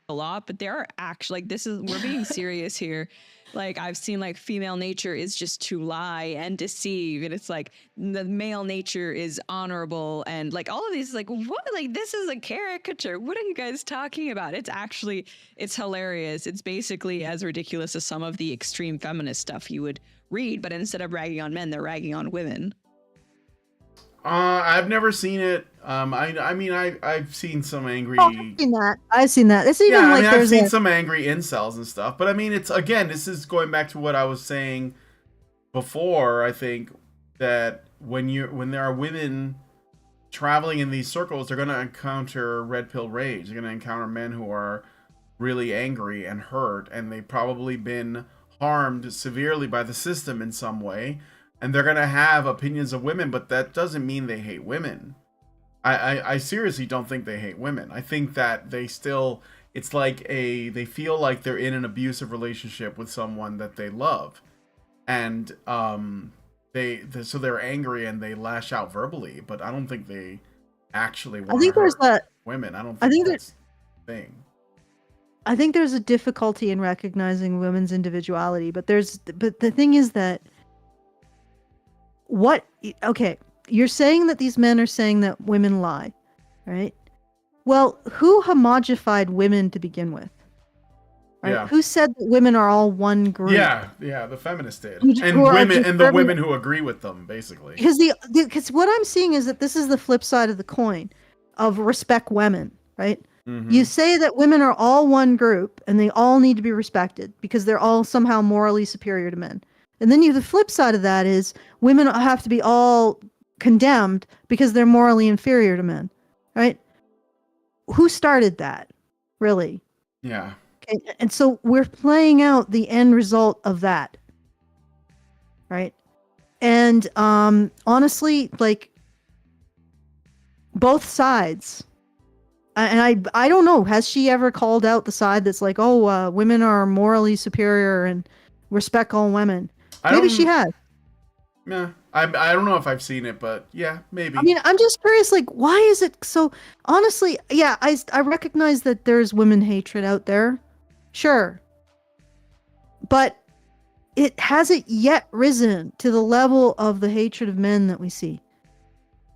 lot, but there are actually we're being serious here. Like I've seen like female nature is just to lie and deceive, and it's like the male nature is honorable, and like all of these like what, like this is a caricature. What are you guys talking about? It's hilarious. It's basically as ridiculous as some of the extreme feminist stuff you would read, but instead of ragging on men, they're ragging on women. I've never seen it. I've seen some angry. Oh, I've seen that. It's even I've seen some angry incels and stuff. But I mean, this is going back to what I was saying before. I think that when there are women traveling in these circles, they're going to encounter red pill rage. They're going to encounter men who are really angry and hurt, and they've probably been harmed severely by the system in some way. And they're going to have opinions of women, but that doesn't mean they hate women. I seriously don't think they hate women. I think that they feel like they're in an abusive relationship with someone that they love. And so they're angry and they lash out verbally, but I don't think they actually want to hurt women. I don't think that's the thing. I think there's a difficulty in recognizing women's individuality, but the thing is that you're saying that these men are saying that women lie, right? Well, who homogified women to begin with? Right? Yeah. Who said that women are all one group? Yeah, the feminists did. The women who agree with them, basically. Because what I'm seeing is that this is the flip side of the coin of respect women, right? Mm-hmm. You say that women are all one group and they all need to be respected because they're all somehow morally superior to men. And then the flip side of that is women have to be all condemned because they're morally inferior to men, right? Who started that, really? Yeah. Okay. And so we're playing out the end result of that, right? And honestly, like both sides. And I don't know, has she ever called out the side that's like, women are morally superior and respect all women? Maybe she has. Yeah, I don't know if I've seen it, but yeah, maybe. I mean, I'm just curious, like, why is it so? Honestly, yeah, I recognize that there's women hatred out there, sure, but it hasn't yet risen to the level of the hatred of men that we see.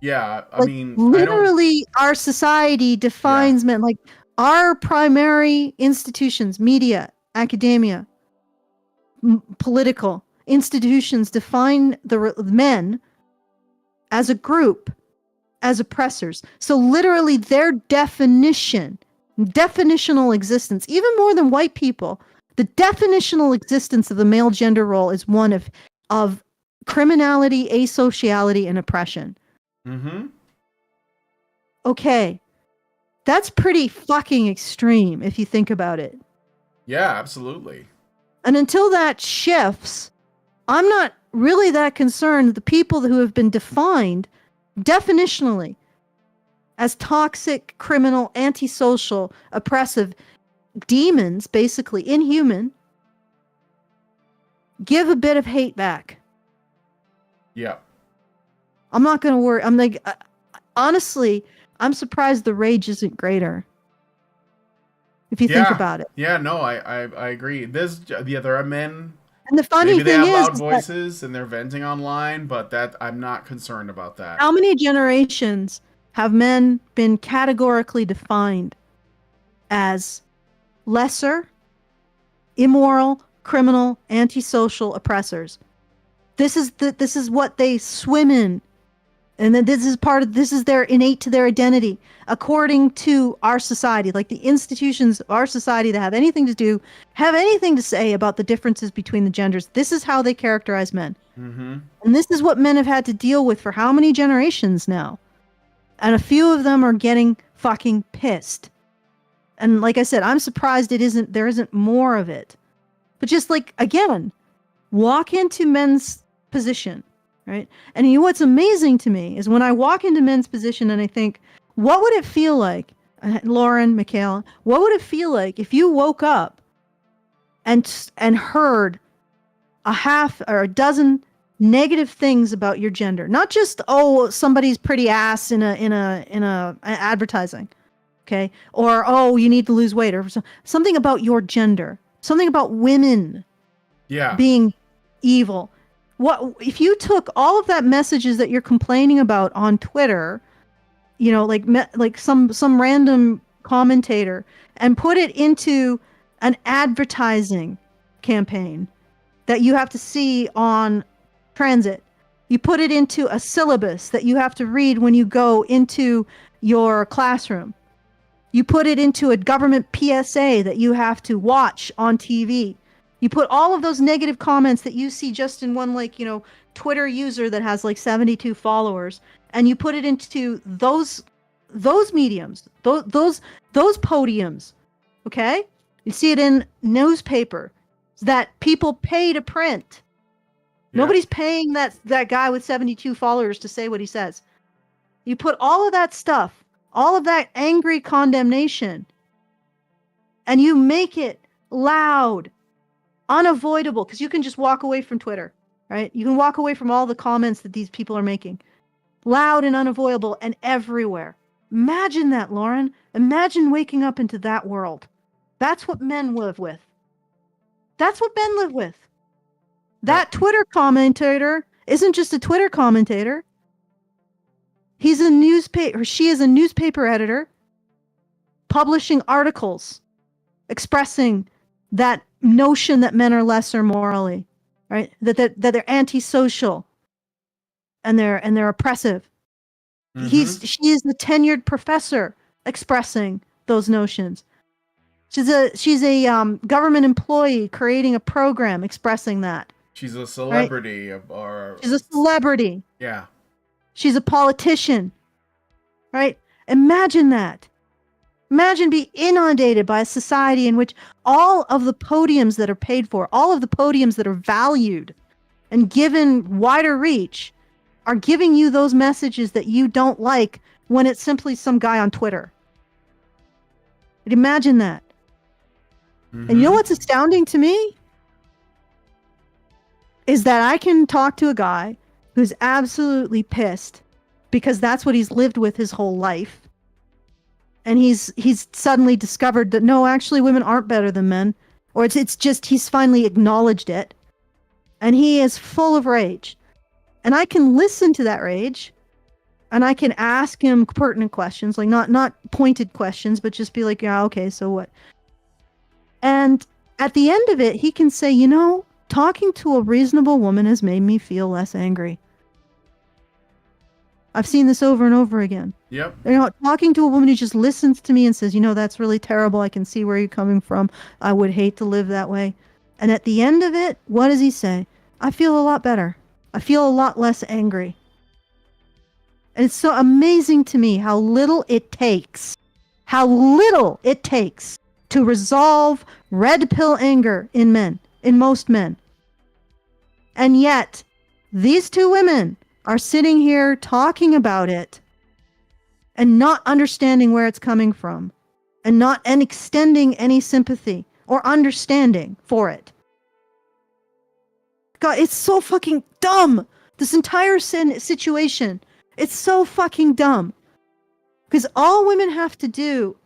Yeah, I like, mean, literally, our society defines men. Like our primary institutions, media, academia, political institutions define the men as a group, as oppressors. So literally their definitional existence, even more than white people, the definitional existence of the male gender role is one of criminality, asociality, and oppression. Mm-hmm. Okay. That's pretty fucking extreme if you think about it. Yeah, absolutely. And until that shifts, I'm not really that concerned that the people who have been defined definitionally as toxic, criminal, antisocial, oppressive demons, basically inhuman, give a bit of hate back. Yeah. I'm not going to worry. I'm like, honestly, I'm surprised the rage isn't greater. If you think about it. Yeah, no, I agree. There are men. And the funny maybe thing they have is loud voices and they're venting online, but that I'm not concerned about that. How many generations have men been categorically defined as lesser, immoral, criminal, antisocial oppressors. This is what they swim in. And then this is their innate to their identity, according to our society, like the institutions of our society that have anything to say about the differences between the genders. This is how they characterize men. Mm-hmm. And this is what men have had to deal with for how many generations now? And a few of them are getting fucking pissed. And like I said, I'm surprised there isn't more of it. But just like, again, walk into men's position. Right. And you know what's amazing to me is when I walk into men's position and I think, what would it feel like, Lauren, Mikhaila, what would it feel like if you woke up and heard a half or a dozen negative things about your gender? Not just, oh, somebody's pretty ass in a advertising. Okay. Or, oh, you need to lose weight, or something about your gender, something about women being evil. What if you took all of that messages that you're complaining about on Twitter, you know, like some random commentator, and put it into an advertising campaign that you have to see on transit? You put it into a syllabus that you have to read when you go into your classroom. You put it into a government PSA that you have to watch on TV. You put all of those negative comments that you see just in one, like, you know, Twitter user that has like 72 followers, and you put it into those mediums, those podiums. Okay? You see it in newspaper that people pay to print. Yeah. Nobody's paying that guy with 72 followers to say what he says. You put all of that stuff, all of that angry condemnation, and you make it loud, unavoidable, because you can just walk away from Twitter, right? You can walk away from all the comments that these people are making. Loud and unavoidable and everywhere. Imagine that, Lauren. Imagine waking up into that world. That's what men live with. That's what men live with. That Twitter commentator isn't just a Twitter commentator. He's a newspaper, or she is a newspaper editor, publishing articles expressing that notion that men are lesser morally, right? That they're antisocial and they're oppressive. Mm-hmm. She is the tenured professor expressing those notions. She's a government employee creating a program expressing that. She's a celebrity, right? She's a celebrity. Yeah. She's a politician, right? Imagine that. Imagine being inundated by a society in which all of the podiums that are paid for, all of the podiums that are valued and given wider reach, are giving you those messages that you don't like when it's simply some guy on Twitter. But imagine that. Mm-hmm. And you know what's astounding to me? Is that I can talk to a guy who's absolutely pissed because that's what he's lived with his whole life. And he's suddenly discovered that, no, actually women aren't better than men. Or it's just he's finally acknowledged it. And he is full of rage. And I can listen to that rage. And I can ask him pertinent questions, like not pointed questions, but just be like, yeah, okay, so what? And at the end of it, he can say, you know, talking to a reasonable woman has made me feel less angry. I've seen this over and over again. Yep. You know, talking to a woman who just listens to me and says, you know, that's really terrible. I can see where you're coming from. I would hate to live that way. And at the end of it, what does he say? I feel a lot better. I feel a lot less angry. And it's so amazing to me how little it takes to resolve red pill anger in men, in most men. And yet, these two women are sitting here talking about it and not understanding where it's coming from and extending any sympathy or understanding for it. God, it's so fucking dumb. This entire situation, it's so fucking dumb. Because all women have to do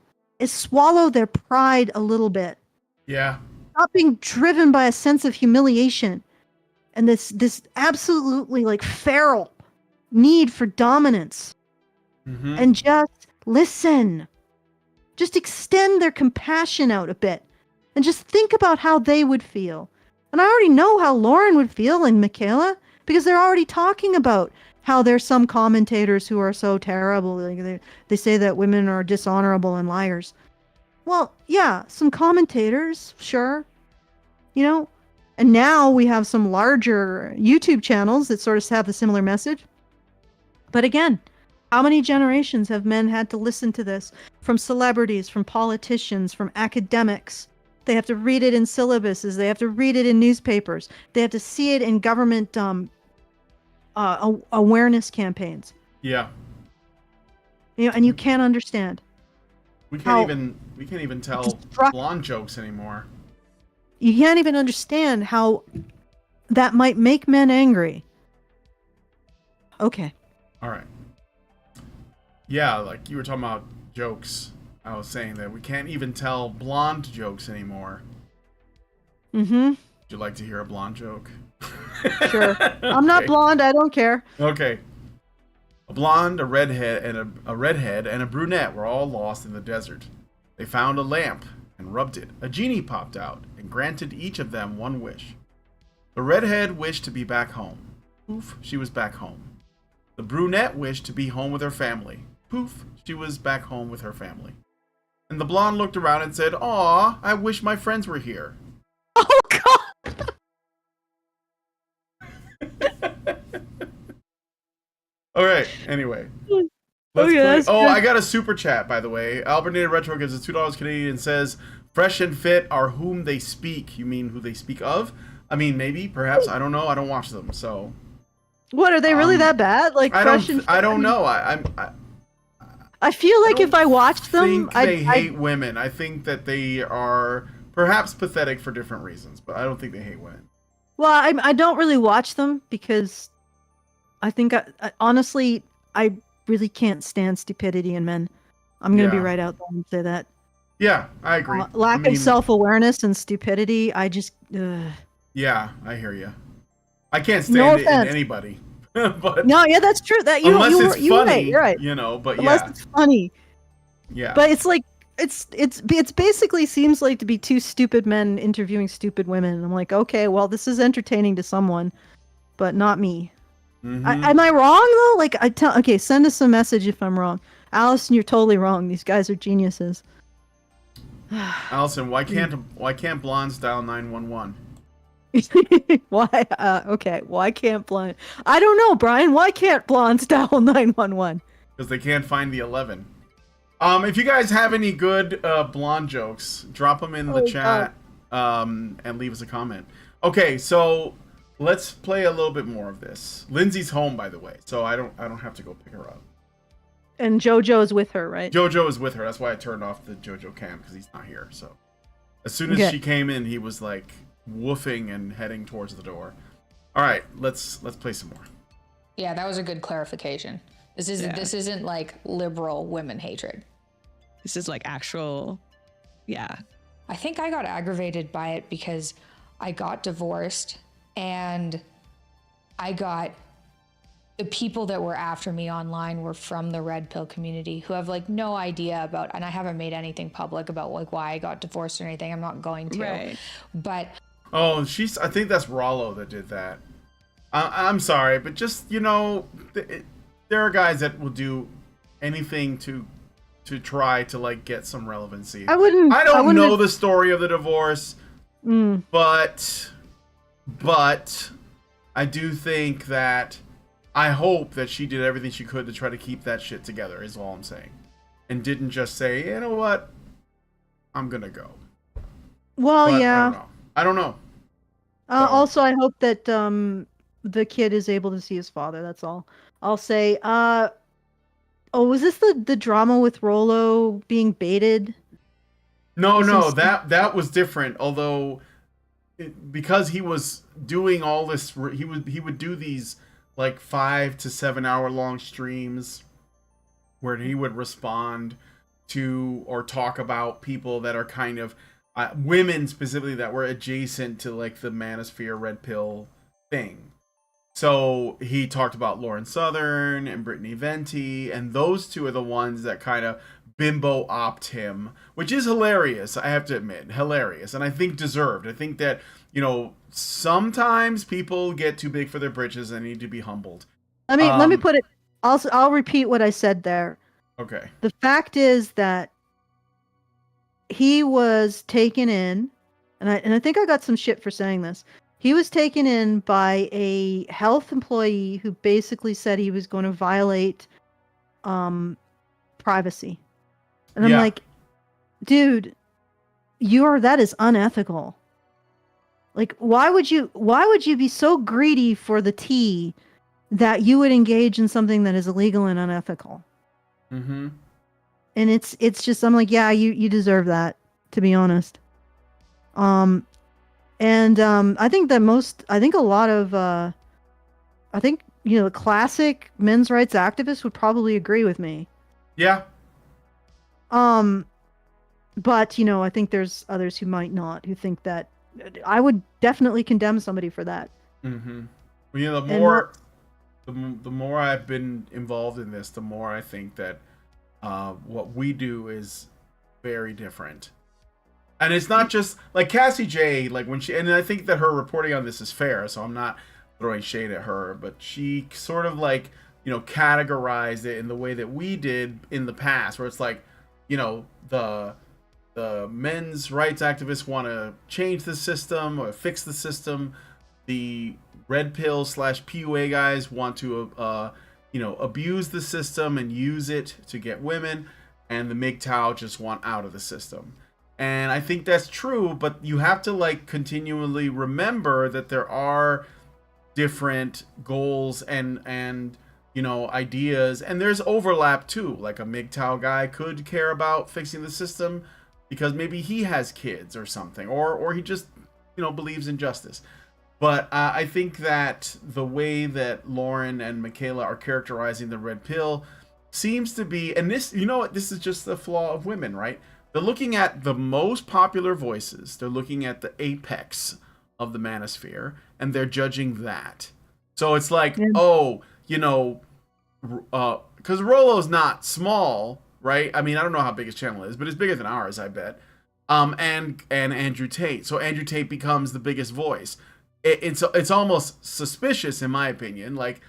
is swallow their pride a little bit. Yeah. Stop being driven by a sense of humiliation and this absolutely like feral need for dominance. Mm-hmm. And just listen. Just extend their compassion out a bit and just think about how they would feel And I already know how Lauren would feel and Mikhaila, because they're already talking about how there's some commentators who are so terrible. Like they say that women are dishonorable and liars. Well, yeah, some commentators, sure. You know, and now we have some larger YouTube channels that sort of have a similar message. But again, how many generations have men had to listen to this from celebrities, from politicians, from academics? They have to read it in syllabuses. They have to read it in newspapers. They have to see it in government awareness campaigns. Yeah. You know, and you can't understand. We can't even tell blonde jokes anymore. You can't even understand how that might make men angry. Okay. All right. Yeah, like you were talking about jokes. I was saying that we can't even tell blonde jokes anymore. Mm-hmm. Would you like to hear a blonde joke? Sure. I'm not blonde. I don't care. Okay. A blonde, a redhead, and a brunette were all lost in the desert. They found a lamp and rubbed it. A genie popped out and granted each of them one wish. The redhead wished to be back home. Poof, she was back home. The brunette wished to be home with her family. Poof, she was back home with her family. And the blonde looked around and said, "Aw, I wish my friends were here." Oh, God! All right, anyway. I got a super chat, by the way. Albernated Retro gives us $2 Canadian and says, "Fresh and fit are whom they speak." You mean who they speak of? I mean, maybe, perhaps. I don't know. I don't watch them, so. What, are they really that bad? Like, I don't know. I feel like if I watched them, they hate women. I think that they are perhaps pathetic for different reasons, but I don't think they hate women. Well, I don't really watch them because I think, honestly, I really can't stand stupidity in men. I'm going to be right out there and say that. Yeah, I agree. Lack of self-awareness and stupidity, I just... Yeah, I hear you. I can't stand it in anybody. But no, yeah, that's true. That unless it's funny, you're right. You know, but unless it's funny. Yeah. But it's like it's basically seems like to be two stupid men interviewing stupid women. And I'm like, okay, well, this is entertaining to someone, but not me. Mm-hmm. Am I wrong though? Like okay, send us a message if I'm wrong. Allison, you're totally wrong. These guys are geniuses. Allison, why can't blondes dial 911? Why? Okay. Why can't blonde? I don't know, Brian. Why can't blondes dial 911? Because they can't find the 11. If you guys have any good blonde jokes, drop them in the chat and leave us a comment. Okay, so let's play a little bit more of this. Lindsay's home, by the way, so I don't have to go pick her up. And JoJo is with her, right? JoJo is with her. That's why I turned off the JoJo cam, because he's not here. So as soon as she came in, he was like woofing and heading towards the door. All right, let's play some more. Yeah, that was a good clarification. This isn't like liberal women hatred. This is like actual, yeah. I think I got aggravated by it because I got divorced and the people that were after me online were from the red pill community who have like no idea about, and I haven't made anything public about like why I got divorced or anything. I'm not going to. Right. But I think that's Rollo that did that. I'm sorry, but just, you know, there are guys that will do anything to try to like get some relevancy. I don't know the story of the divorce, but I do think that I hope that she did everything she could to try to keep that shit together, is all I'm saying. And didn't just say, you know what, I'm gonna go. Well, but yeah. I don't know. Also, I hope that the kid is able to see his father. That's all I'll say. Was this the drama with Rollo being baited? No, that was different. Although, because he was doing all this, he would do these like 5 to 7 hour long streams where he would respond to or talk about people that are kind of women specifically that were adjacent to like the manosphere red pill thing. So he talked about Lauren Southern and Brittany Venti, and those two are the ones that kind of bimbo opt him, which is hilarious. I have to admit, hilarious, and I think deserved. I think that sometimes people get too big for their britches and need to be humbled. Let me put it. Also, I'll repeat what I said there. Okay. The fact is that he was taken in, and I think I got some shit for saying this. He was taken in by a health employee who basically said he was going to violate privacy. And I'm like, dude, that is unethical. Like, why would you be so greedy for the tea that you would engage in something that is illegal and unethical? Mm-hmm. And it's just, I'm like, yeah, you deserve that, to be honest. I think classic men's rights activists would probably agree with me. Yeah. But I think there's others who might not, who think that I would definitely condemn somebody for that. Mm-hmm. Well, the more I've been involved in this, the more I think that what we do is very different. And it's not just like Cassie J, like when she, and I think that her reporting on this is fair, so I'm not throwing shade at her, but she sort of like, categorized it in the way that we did in the past, where it's like, the men's rights activists want to change the system or fix the system. The red pill / PUA guys want to, abuse the system and use it to get women. And the MGTOW just want out of the system. And I think that's true, but you have to continually remember that there are different goals and ideas, and there's overlap too. Like a MGTOW guy could care about fixing the system because maybe he has kids or something, or he just believes in justice. But I think that the way that Lauren and Mikhaila are characterizing the red pill seems to be, and this, this is just the flaw of women, right? They're looking at the most popular voices. They're looking at the apex of the manosphere, and they're judging that. So it's like, because Rollo's not small, right? I mean, I don't know how big his channel is, but it's bigger than ours, I bet. And Andrew Tate. So Andrew Tate becomes the biggest voice. It's almost suspicious, in my opinion. Like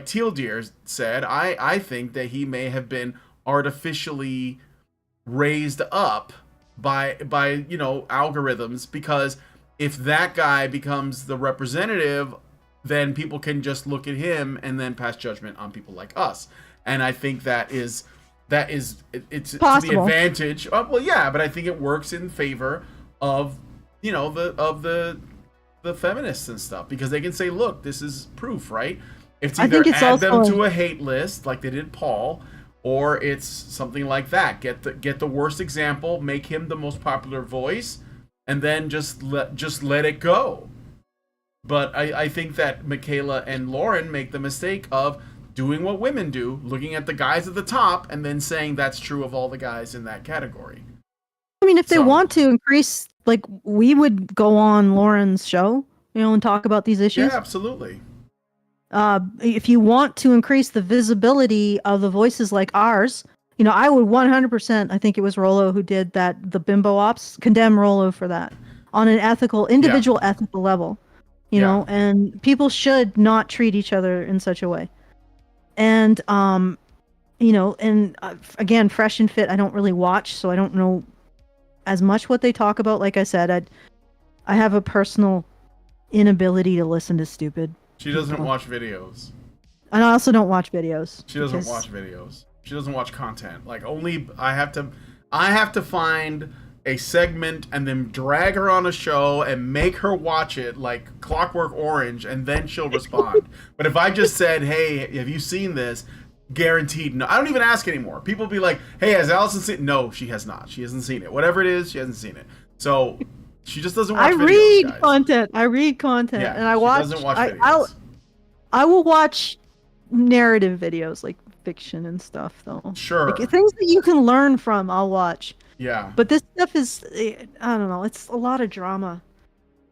Teal Deer said, I think that he may have been artificially raised up by algorithms, because if that guy becomes the representative, then people can just look at him and then pass judgment on people like us. And I think it's possible. To the advantage of, well, yeah, but I think it works in favor of the feminists and stuff, because they can say, look, this is proof, right? It's either add them to a hate list like they did Paul, or it's something like that. Get the worst example, make him the most popular voice, and then just let it go. But I think that Mikhaila and Lauren make the mistake of doing what women do, looking at the guys at the top and then saying that's true of all the guys in that category. I mean, if they want to increase, we would go on Lauren's show, and talk about these issues. Yeah, absolutely. If you want to increase the visibility of the voices like ours, I would 100%, I think it was Rollo who did that, the bimbo ops, condemn Rollo for that on an individual ethical level, know, and people should not treat each other in such a way. And, again, Fresh and Fit, I don't really watch, so I don't know as much what they talk about. Like I said, I have a personal inability to listen to stupid. She doesn't watch videos. And I also don't watch videos. She doesn't watch videos. She doesn't watch content. Only I have to find a segment and then drag her on a show and make her watch it like Clockwork Orange, and then she'll respond. But if I just said, "Hey, have you seen this?" Guaranteed no. I don't even ask anymore. People be like, "Hey, has Allison seen it?" No, she has not. She hasn't seen it. Whatever it is, she hasn't seen it. So she just doesn't watch videos, guys. I read content, yeah, and I watch. Doesn't watch videos. I will watch narrative videos, like fiction and stuff, though. Sure. Things that you can learn from, I'll watch. Yeah. But this stuff is, I don't know. It's a lot of drama.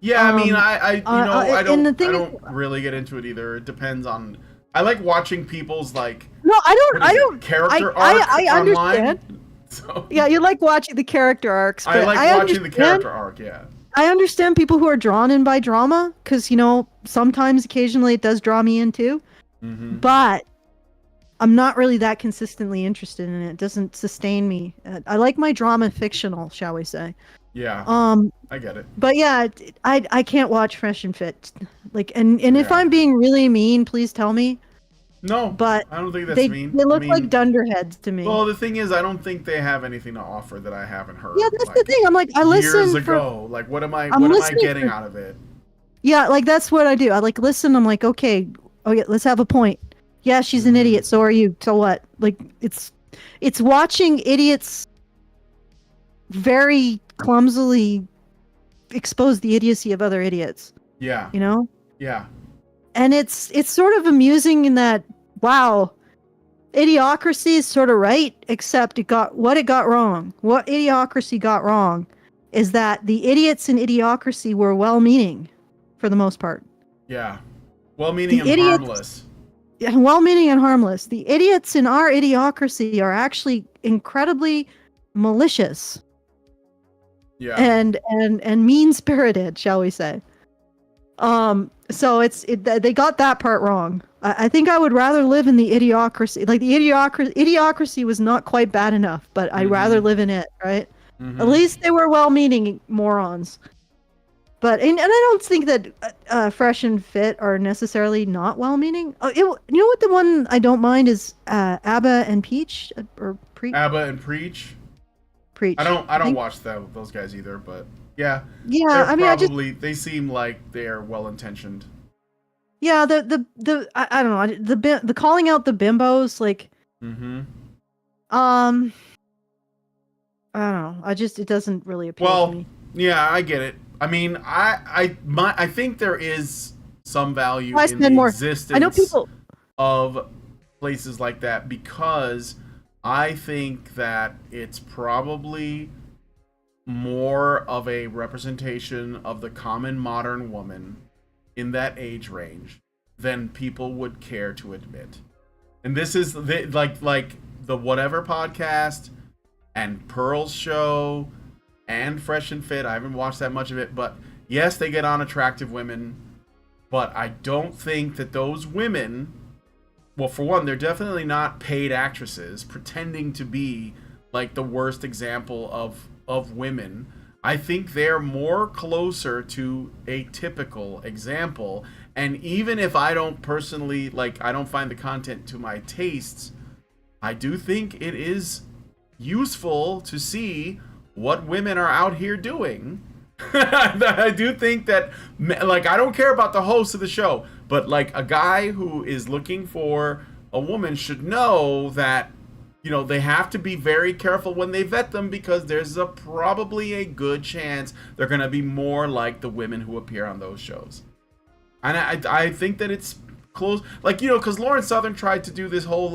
Yeah, I mean, I don't really get into it either. It depends on. I like watching people's character arc I understand. Online. So. Yeah, you like watching the character arcs. But I like watching the character arc. Yeah. I understand people who are drawn in by drama because sometimes occasionally it does draw me in too. Mm-hmm. But I'm not really that consistently interested in it. It doesn't sustain me. I like my drama fictional, shall we say. Yeah. I get it. But yeah, I can't watch Fresh and Fit. Like, and if Yeah. I'm being really mean, please tell me. No, But I don't think that's they mean. they look like dunderheads to me. Well, the thing is, I don't think they have anything to offer that I haven't heard. Yeah, that's the thing. I'm like, I listen years ago. Like, what am I getting out of it? Yeah, like that's what I do. I like listen. I'm like, okay, let's have a point. Yeah, she's an idiot. So are you. So what? Like, it's watching idiots very clumsily expose the idiocy of other idiots. Yeah. Yeah. And it's sort of amusing in that, wow, Idiocracy is sort of right, except it got wrong. What Idiocracy got wrong is that the idiots in Idiocracy were well-meaning, for the most part. Yeah. Well-meaning and harmless. Yeah, well-meaning and harmless. The idiots in our Idiocracy are actually incredibly malicious. Yeah. And mean-spirited, shall we say. So they got that part wrong. I think I would rather live in the Idiocracy. Like, the Idiocracy was not quite bad enough, but I'd rather live in it, right? Mm-hmm. At least they were well-meaning morons. But and I don't think that Fresh and Fit are necessarily not well-meaning. You know what? The one I don't mind is Abba and Peach or Preach. Abba and Preach. Preach. I don't watch those guys either, but yeah. Yeah, I mean, they seem like they're well-intentioned. Yeah, I don't know, the calling out the bimbos, like. Mm-hmm. I don't know. It doesn't really appeal to me. Yeah, I get it. I mean, I think there is some value in the existence I know people of places like that, because I think that it's probably more of a representation of the common modern woman in that age range than people would care to admit. And this is like the Whatever podcast and Pearl's show and Fresh and Fit. I haven't watched that much of it, but yes, they get on attractive women, but I don't think that those women, well, for one, they're definitely not paid actresses pretending to be like the worst example of women. I think they're more closer to a typical example. And even if I don't personally, I don't find the content to my tastes, I do think it is useful to see what women are out here doing. I do think that, I don't care about the host of the show, but a guy who is looking for a woman should know that, they have to be very careful when they vet them, because there's probably a good chance they're going to be more like the women who appear on those shows. And I think that it's close, because Lauren Southern tried to do this whole,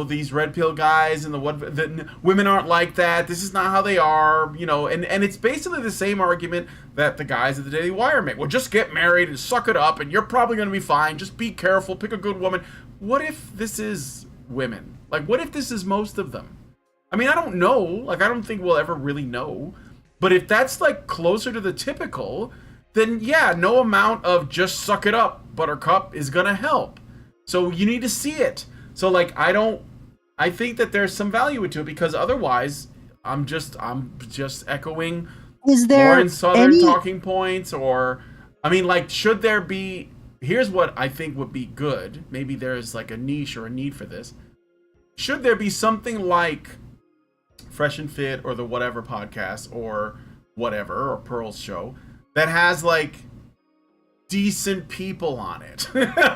these red pill guys and the women aren't like that. This is not how they are, and it's basically the same argument that the guys at the Daily Wire make. Well, just get married and suck it up and you're probably going to be fine. Just be careful. Pick a good woman. What if this is women? What if this is most of them? I mean, I don't know. I don't think we'll ever really know. But if that's closer to the typical, then yeah, no amount of just suck it up, buttercup, is going to help. So you need to see it. So I think that there's some value to it, because otherwise I'm just echoing Lauren Southern talking points, or should there be, here's what I think would be good. Maybe there's a niche or a need for this. Should there be something like Fresh and Fit or the Whatever podcast or whatever, or Pearl's show, that has decent people on it, that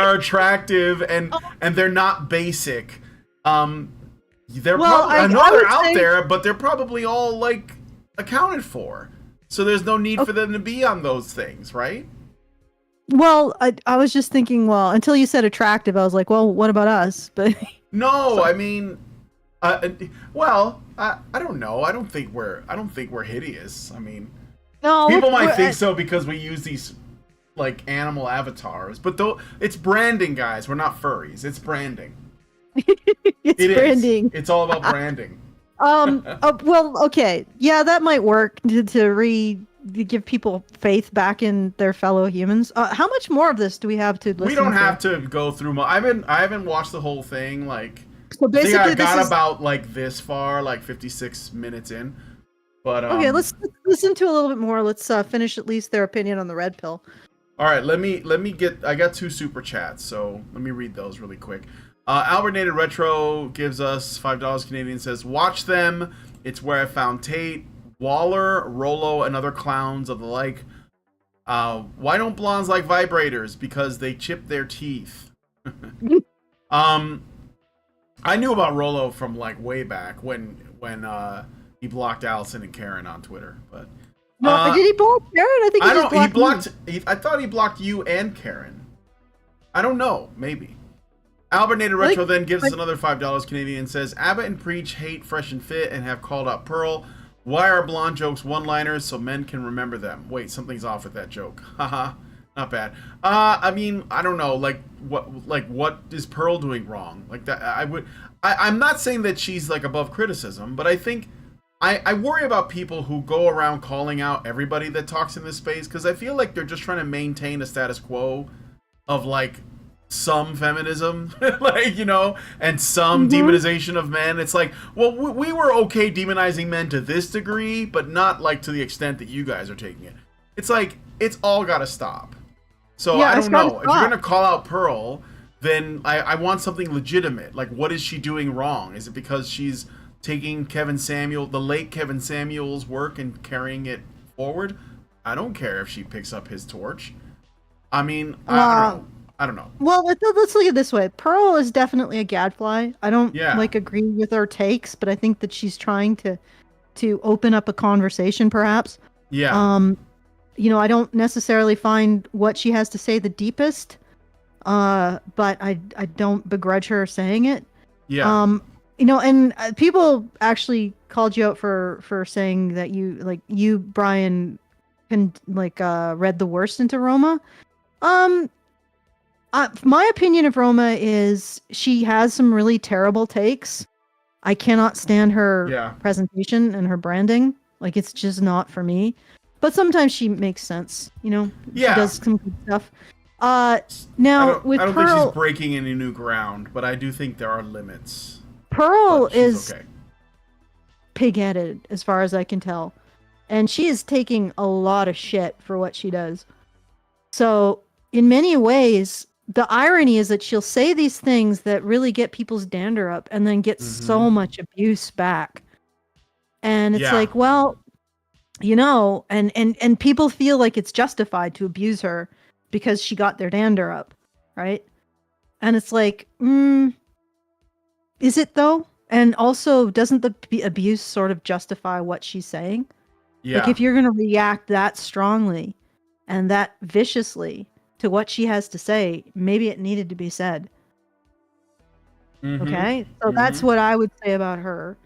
are attractive and they're not basic. They're they're out there, but they're probably all accounted for. So there's no need for them to be on those things, right? Well, I was just thinking, until you said attractive, I was like, well, what about us? But no, I mean, I don't know. I don't think we're hideous. I mean, no, people might think so because we use these animal avatars, but it's branding, guys. We're not furries. It's branding. It's branding. It's all about branding. Well, okay. Yeah, that might work to give people faith back in their fellow humans. How much more of this do we have to listen to? We don't have to go through. I haven't watched the whole thing. Like, So I think I basically, got about like this far, like 56 minutes in. But okay, let's listen to a little bit more. Let's finish at least their opinion on the red pill. All right, let me get. I got 2 super chats, so let me read those really quick. Albert Nated Retro gives us $5 Canadian. Says, "Watch them. It's where I found Tate, Waller, Rolo, and other clowns of the like. Why don't blondes like vibrators? Because they chip their teeth." I knew about Rolo from like way back when he blocked Allison and Karen on Twitter, but no, did he block Karen? I think he blocked. I thought he blocked you and Karen. I don't know. Maybe. Albert Nader Retro then gives us another $5 Canadian and says, Abbott and Preach hate Fresh and Fit and have called out Pearl. Why are blonde jokes one-liners so men can remember them? Wait, something's off with that joke. Haha, not bad. I mean, I don't know. What is Pearl doing wrong? Like that, I'm not saying that she's like above criticism, but I think I worry about people who go around calling out everybody that talks in this space because I feel like they're just trying to maintain a status quo of like some feminism, like, you know, and some demonization of men. It's like, well, we were okay demonizing men to this degree, but not like to the extent that you guys are taking it. It's like, it's all got to stop. So yeah, I don't know. If you're going to call out Pearl, then I want something legitimate. Like, what is she doing wrong? Is it because she's taking the late Kevin Samuel's work and carrying it forward? I don't care if she picks up his torch. I mean, I don't know. Well, let's look at it this way. Pearl is definitely a gadfly. I don't agree with her takes, but I think that she's trying to open up a conversation, perhaps. Yeah. You know, I don't necessarily find what she has to say the deepest, but I don't begrudge her saying it. Yeah. You know, and people actually called you out for saying that you Brian can read the worst into Roma. My opinion of Roma is she has some really terrible takes. I cannot stand her presentation and her branding. Like, it's just not for me. But sometimes she makes sense, you know? She does some good stuff. Now, with Pearl... I don't think she's breaking any new ground, but I do think there are limits. Pearl is pig-headed, as far as I can tell. And she is taking a lot of shit for what she does. So, in many ways... The irony is that she'll say these things that really get people's dander up and then get so much abuse back. And it's like, well, you know, and people feel like it's justified to abuse her because she got their dander up, right? And it's like, is it though? And also, doesn't the abuse sort of justify what she's saying? Yeah. Like, if you're going to react that strongly and that viciously to what she has to say, maybe it needed to be said. Okay, so that's what I would say about her.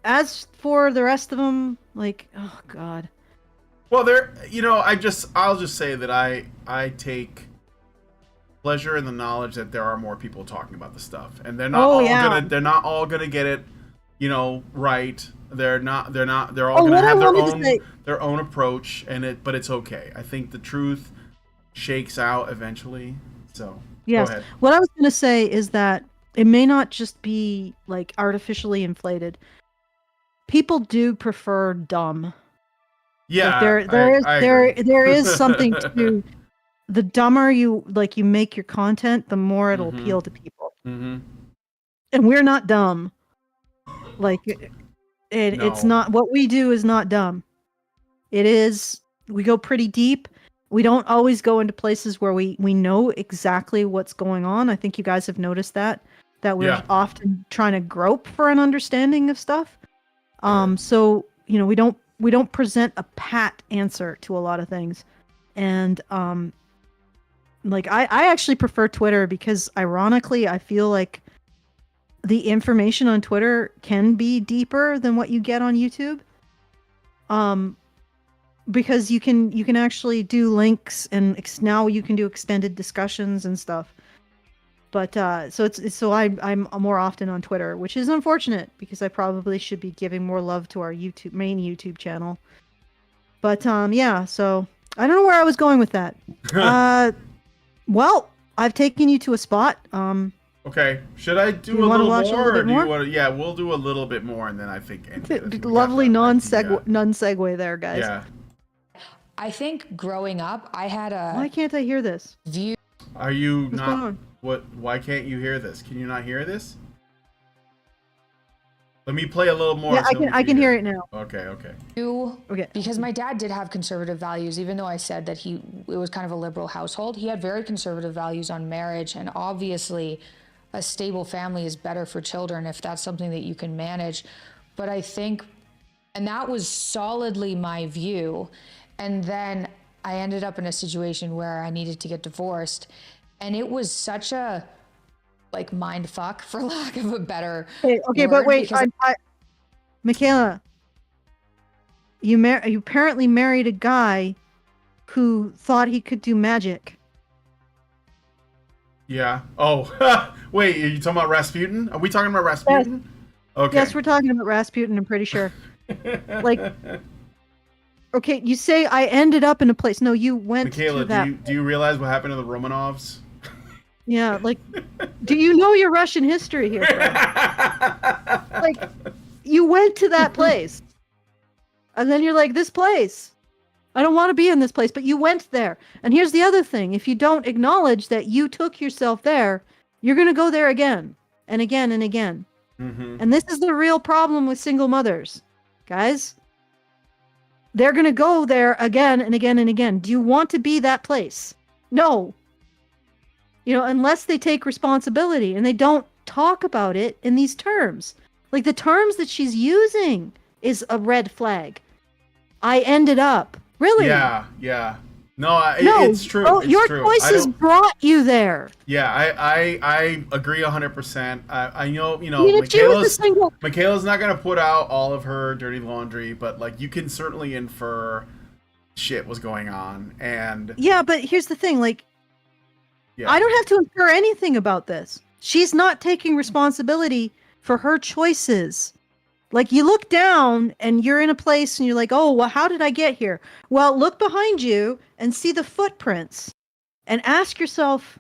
As for the rest of them, like, oh god. Well, I'll just say that I take pleasure in the knowledge that there are more people talking about the stuff, and they're not all gonna get it, you know, right. They're all gonna have their own approach, but it's okay. I think the truth shakes out eventually. So yes, go ahead. What I was gonna say is that it may not just be like artificially inflated. People do prefer dumb. Yeah, like there is something to the dumber you make your content, the more it'll appeal to people. And we're not dumb. Like. It's not, what we do is not dumb. It is, we go pretty deep. We don't always go into places where we know exactly what's going on. I think you guys have noticed that we're often trying to grope for an understanding of stuff. So, you know, we don't present a pat answer to a lot of things. And, like, I actually prefer Twitter because ironically, I feel like the information on Twitter can be deeper than what you get on YouTube. Because you can actually do links and now you can do extended discussions and stuff. But so I'm more often on Twitter, which is unfortunate because I probably should be giving more love to our main YouTube channel. But yeah, so I don't know where I was going with that. Well, I've taken you to a spot. Okay, should I do a little more, or do you want to? Yeah, we'll do a little bit more, and then I think. Lovely non-segue there, guys. Yeah. I think growing up, I had a. Why can't I hear this? View. Are you What's not? going on? What? Why can't you hear this? Can you not hear this? Let me play a little more. Yeah, I can hear it now. Okay. Okay. Because my dad did have conservative values, even though I said that it was kind of a liberal household. He had very conservative values on marriage, and obviously, a stable family is better for children if that's something that you can manage. But I think, and that was solidly my view. And then I ended up in a situation where I needed to get divorced, and it was such a mind fuck, for lack of a better okay, word, but wait, Mikhaila, you apparently married a guy who thought he could do magic. Yeah. Oh, wait. Are you talking about Rasputin? Are we talking about Rasputin? Yes. Okay. Yes, we're talking about Rasputin. I'm pretty sure. Okay, you say I ended up in a place. No, you went Mikhaila, to that. do you realize what happened to the Romanovs? Yeah, do you know your Russian history here, friend? You went to that place. And then you're like, this place. I don't want to be in this place, but you went there. And here's the other thing. If you don't acknowledge that you took yourself there, you're going to go there again and again and again. Mm-hmm. And this is the real problem with single mothers, guys. They're going to go there again and again and again. Do you want to be that place? No. Unless they take responsibility, and they don't talk about it in these terms. Like, the terms that she's using is a red flag. I ended up. Really? Yeah. No, it's true. Oh, it's your true. choices brought you there. Yeah, I agree 100%. I know, Mikhaila's not going to put out all of her dirty laundry, but, you can certainly infer shit was going on. And yeah, but here's the thing, yeah. I don't have to infer anything about this. She's not taking responsibility for her choices. You look down and you're in a place and you're like, oh, well, how did I get here? Well, look behind you and see the footprints and ask yourself,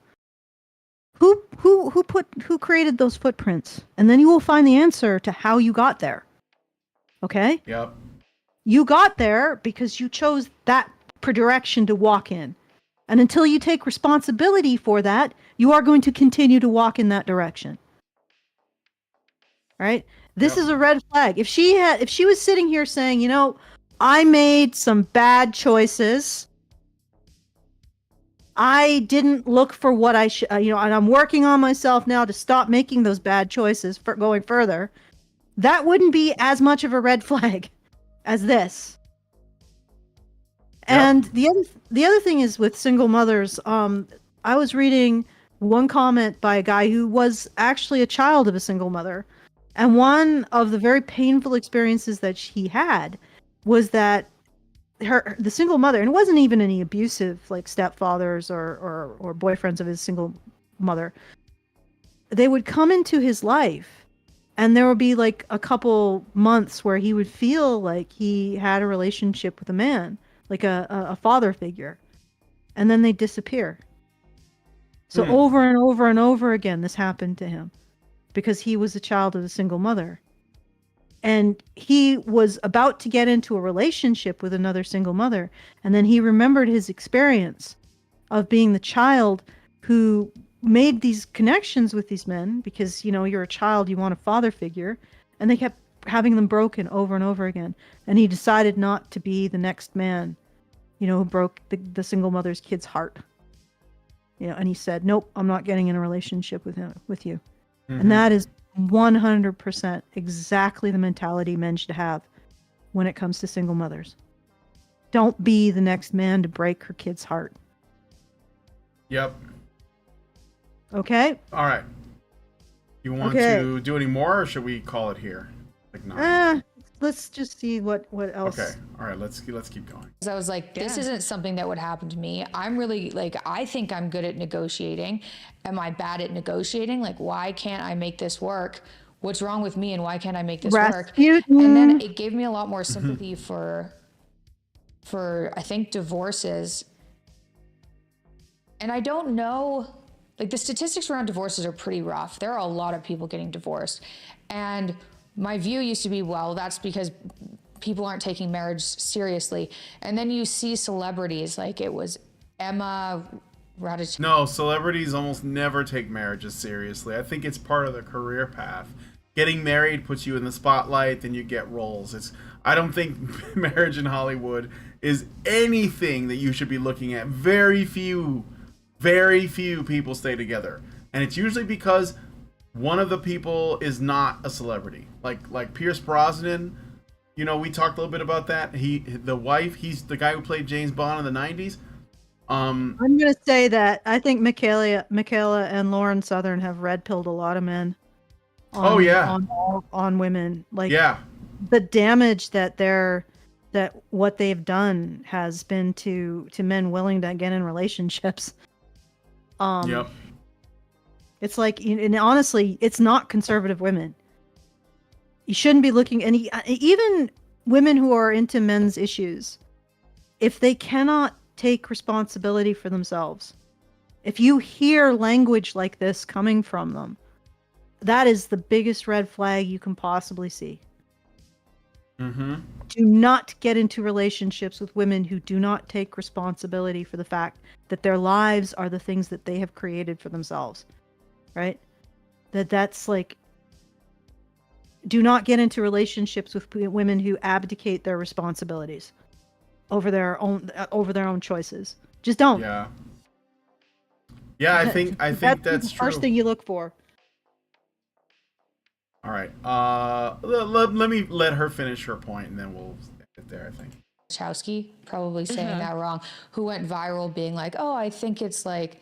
who created those footprints? And then you will find the answer to how you got there. Okay? Yep. You got there because you chose that direction to walk in. And until you take responsibility for that, you are going to continue to walk in that direction. All right? This is a red flag. If she was sitting here saying, I made some bad choices. I didn't look for what I should, and I'm working on myself now to stop making those bad choices for going further. That wouldn't be as much of a red flag as this. And the other thing is with single mothers, I was reading one comment by a guy who was actually a child of a single mother. And one of the very painful experiences that he had was that the single mother, and it wasn't even any abusive stepfathers or boyfriends of his single mother, they would come into his life and there would be a couple months where he would feel like he had a relationship with a man, like a father figure, and then they disappear. So over and over and over again, this happened to him because he was a child of a single mother. And he was about to get into a relationship with another single mother. And then he remembered his experience of being the child who made these connections with these men because, you're a child, you want a father figure. And they kept having them broken over and over again. And he decided not to be the next man, who broke the single mother's kid's heart. And he said, nope, I'm not getting in a relationship with you. Mm-hmm. And that is 100% exactly the mentality men should have when it comes to single mothers. Don't be the next man to break her kid's heart. Yep. Okay? All right. You want to do any more, or should we call it here? let's just see what else. Okay. All right. Let's keep going. I was like, this isn't something that would happen to me. I'm really like, I think I'm good at negotiating. Am I bad at negotiating? Like, why can't I make this work? What's wrong with me and why can't I make this work? And then it gave me a lot more sympathy for I think divorces. And I don't know, like the statistics around divorces are pretty rough. There are a lot of people getting divorced. And my view used to be, well, that's because people aren't taking marriage seriously. And then you see celebrities, like it was Emma Ratajkowski. No, celebrities almost never take marriages seriously. I think it's part of their career path. Getting married puts you in the spotlight, then you get roles. I don't think marriage in Hollywood is anything that you should be looking at. Very few people stay together. And it's usually because one of the people is not a celebrity. Like Pierce Brosnan, you know, we talked a little bit about that. The wife, he's the guy who played James Bond in the 90s. I'm gonna say that I think Mikhaila and Lauren Southern have red pilled a lot of men. On women. Like, yeah, the damage that what they've done has been to men willing to get in relationships. Yep. It's like, and honestly, it's not conservative women. You shouldn't be looking even women who are into men's issues. If they cannot take responsibility for themselves, if you hear language like this coming from them, that is the biggest red flag you can possibly see. Mm-hmm. Do not get into relationships with women who do not take responsibility for the fact that their lives are the things that they have created for themselves. Right? That's like, do not get into relationships with women who abdicate their responsibilities over their own choices. Just don't. Yeah. Yeah, I think that's the true. first thing you look for. All right. Let me let her finish her point, and then we'll get there, I think. Wachowski, probably saying that wrong, who went viral being like, oh, I think it's like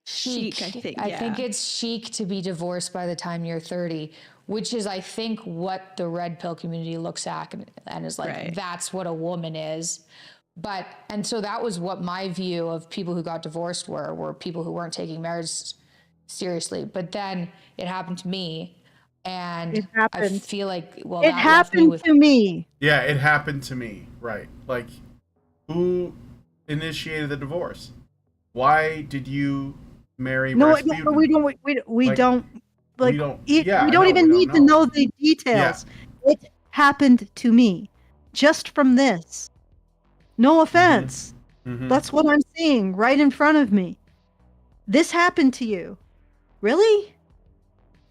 chic. I think it's chic to be divorced by the time you're 30, which is, I think, what the red pill community looks at and is like, that's what a woman is. And so that was what my view of people who got divorced were people who weren't taking marriage seriously. But then it happened to me. And I feel like, well, it happened to me. Yeah, it happened to me. Right. Like, who initiated the divorce? Why did you marry Rasputin? No, we don't even need to know the details. Yeah. It happened to me. Just from this. No offense. Mm-hmm. That's what I'm seeing right in front of me. This happened to you. Really?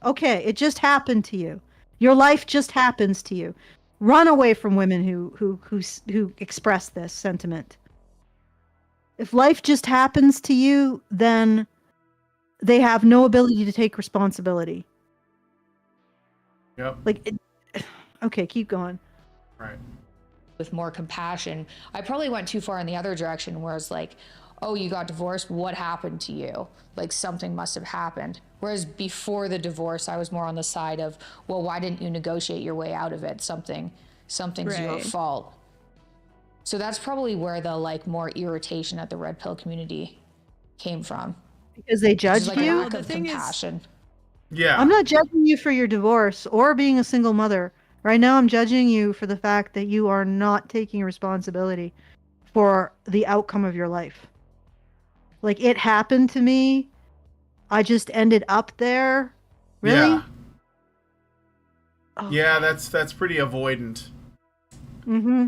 Okay, it just happened to you. Your life just happens to you. Run away from women who express this sentiment. If life just happens to you, then they have no ability to take responsibility. Yep. Okay, keep going. Right. With more compassion, I probably went too far in the other direction where it's like, oh, you got divorced, what happened to you? Like, something must have happened. Whereas before the divorce, I was more on the side of, well, why didn't you negotiate your way out of it? Something's your fault. So that's probably where the more irritation at the red pill community came from. Because they judged you? Lack of compassion. Yeah. I'm not judging you for your divorce or being a single mother. Right now, I'm judging you for the fact that you are not taking responsibility for the outcome of your life. Like, it happened to me. I just ended up there. Really? Yeah. Oh. Yeah, that's pretty avoidant. Mm-hmm.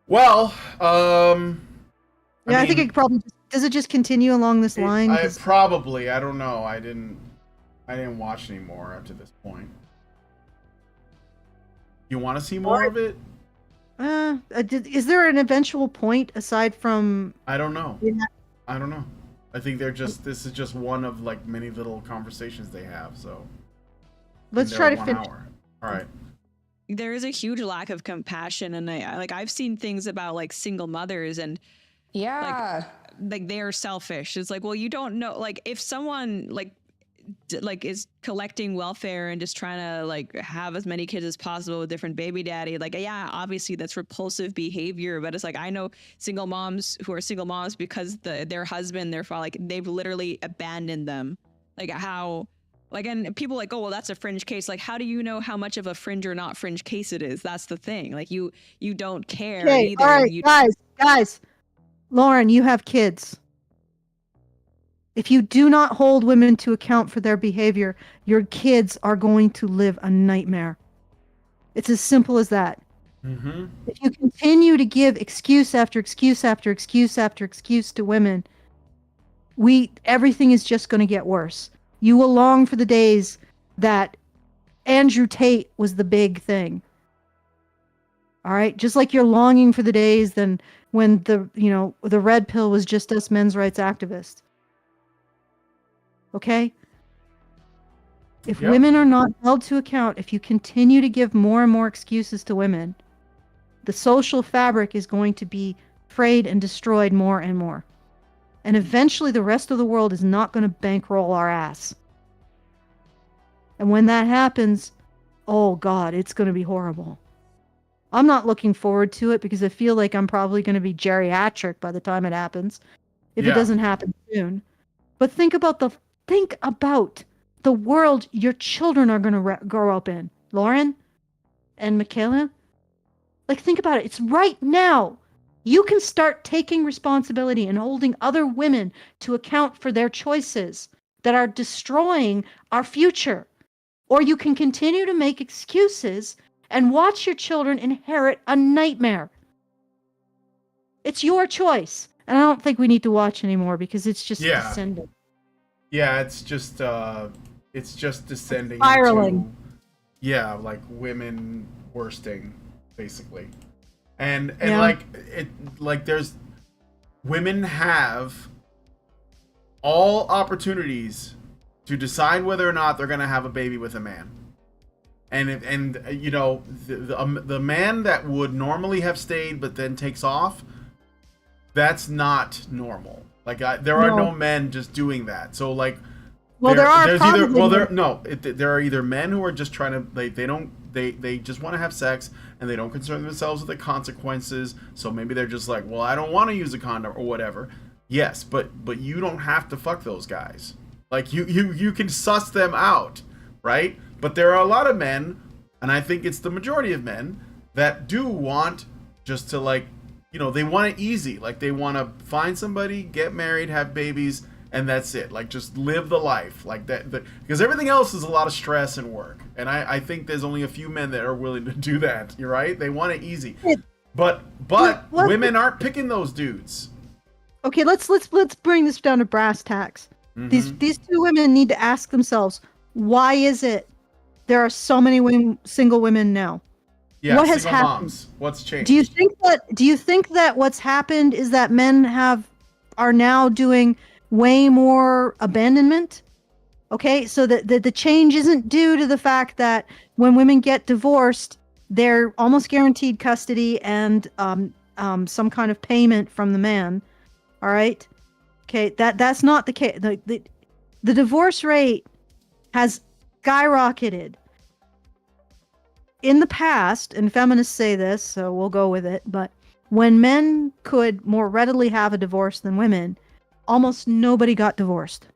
Well, I think it probably does. It just continue along this line? Probably. I don't know. I didn't watch anymore up to this point. You want to see more of it? Is there an eventual point aside from? I don't know. I don't know. I think this is just one of many little conversations they have. So let's try to finish. All right. There is a huge lack of compassion, and I've seen things about single mothers and they are selfish. It's like, well, you don't know, if someone like is collecting welfare and just trying to like have as many kids as possible with different baby daddy, like, yeah, obviously that's repulsive behavior, but it's like, I know single moms who are single moms because their husband, their father, like they've literally abandoned them. Like how, like, and people like, oh, well, that's a fringe case. Like, how do you know how much of a fringe or not fringe case it is? That's the thing. Like you don't care either. All right, guys, Lauren, you have kids. If you do not hold women to account for their behavior, your kids are going to live a nightmare. It's as simple as that. Mm-hmm. If you continue to give excuse after excuse after excuse after excuse to women, everything is just going to get worse. You will long for the days that Andrew Tate was the big thing. All right, just like you're longing for the days when the red pill was just us men's rights activists. Okay? If women are not held to account, if you continue to give more and more excuses to women, the social fabric is going to be frayed and destroyed more and more. And eventually the rest of the world is not going to bankroll our ass. And when that happens, oh God, it's going to be horrible. I'm not looking forward to it because I feel like I'm probably going to be geriatric by the time it happens, if it doesn't happen soon. But think about the world your children are going to grow up in, Lauren and Mikhaila. Like, think about it. It's right now. You can start taking responsibility and holding other women to account for their choices that are destroying our future. Or you can continue to make excuses and watch your children inherit a nightmare. It's your choice. And I don't think we need to watch anymore because it's just descending. Yeah, it's just descending spiraling. Into, like women worsting, basically. And there's women have all opportunities to decide whether or not they're going to have a baby with a man. And the man that would normally have stayed but then takes off, that's not normal. Like there are no men just doing that. So like, there are either men who are just trying to they just want to have sex and they don't concern themselves with the consequences. So maybe they're just like, well, I don't want to use a condom or whatever. Yes, but you don't have to fuck those guys. Like you can suss them out, right? But there are a lot of men, and I think it's the majority of men, that do want just to they want it easy. Like they want to find somebody, get married, have babies, and that's it. Like just live the life like that. Because everything else is a lot of stress and work. And I think there's only a few men that are willing to do that. You're right. They want it easy. But women aren't picking those dudes. Okay, let's bring this down to brass tacks. Mm-hmm. These two women need to ask themselves, why is it there are so many single women now? Yeah, what has happened? Moms. What's changed? Do you think that what's happened is that men are now doing way more abandonment? Okay, so the change isn't due to the fact that when women get divorced, they're almost guaranteed custody and some kind of payment from the man. All right, okay, that's not the case. The divorce rate has skyrocketed. In the past, and feminists say this, so we'll go with it, but when men could more readily have a divorce than women, almost nobody got divorced.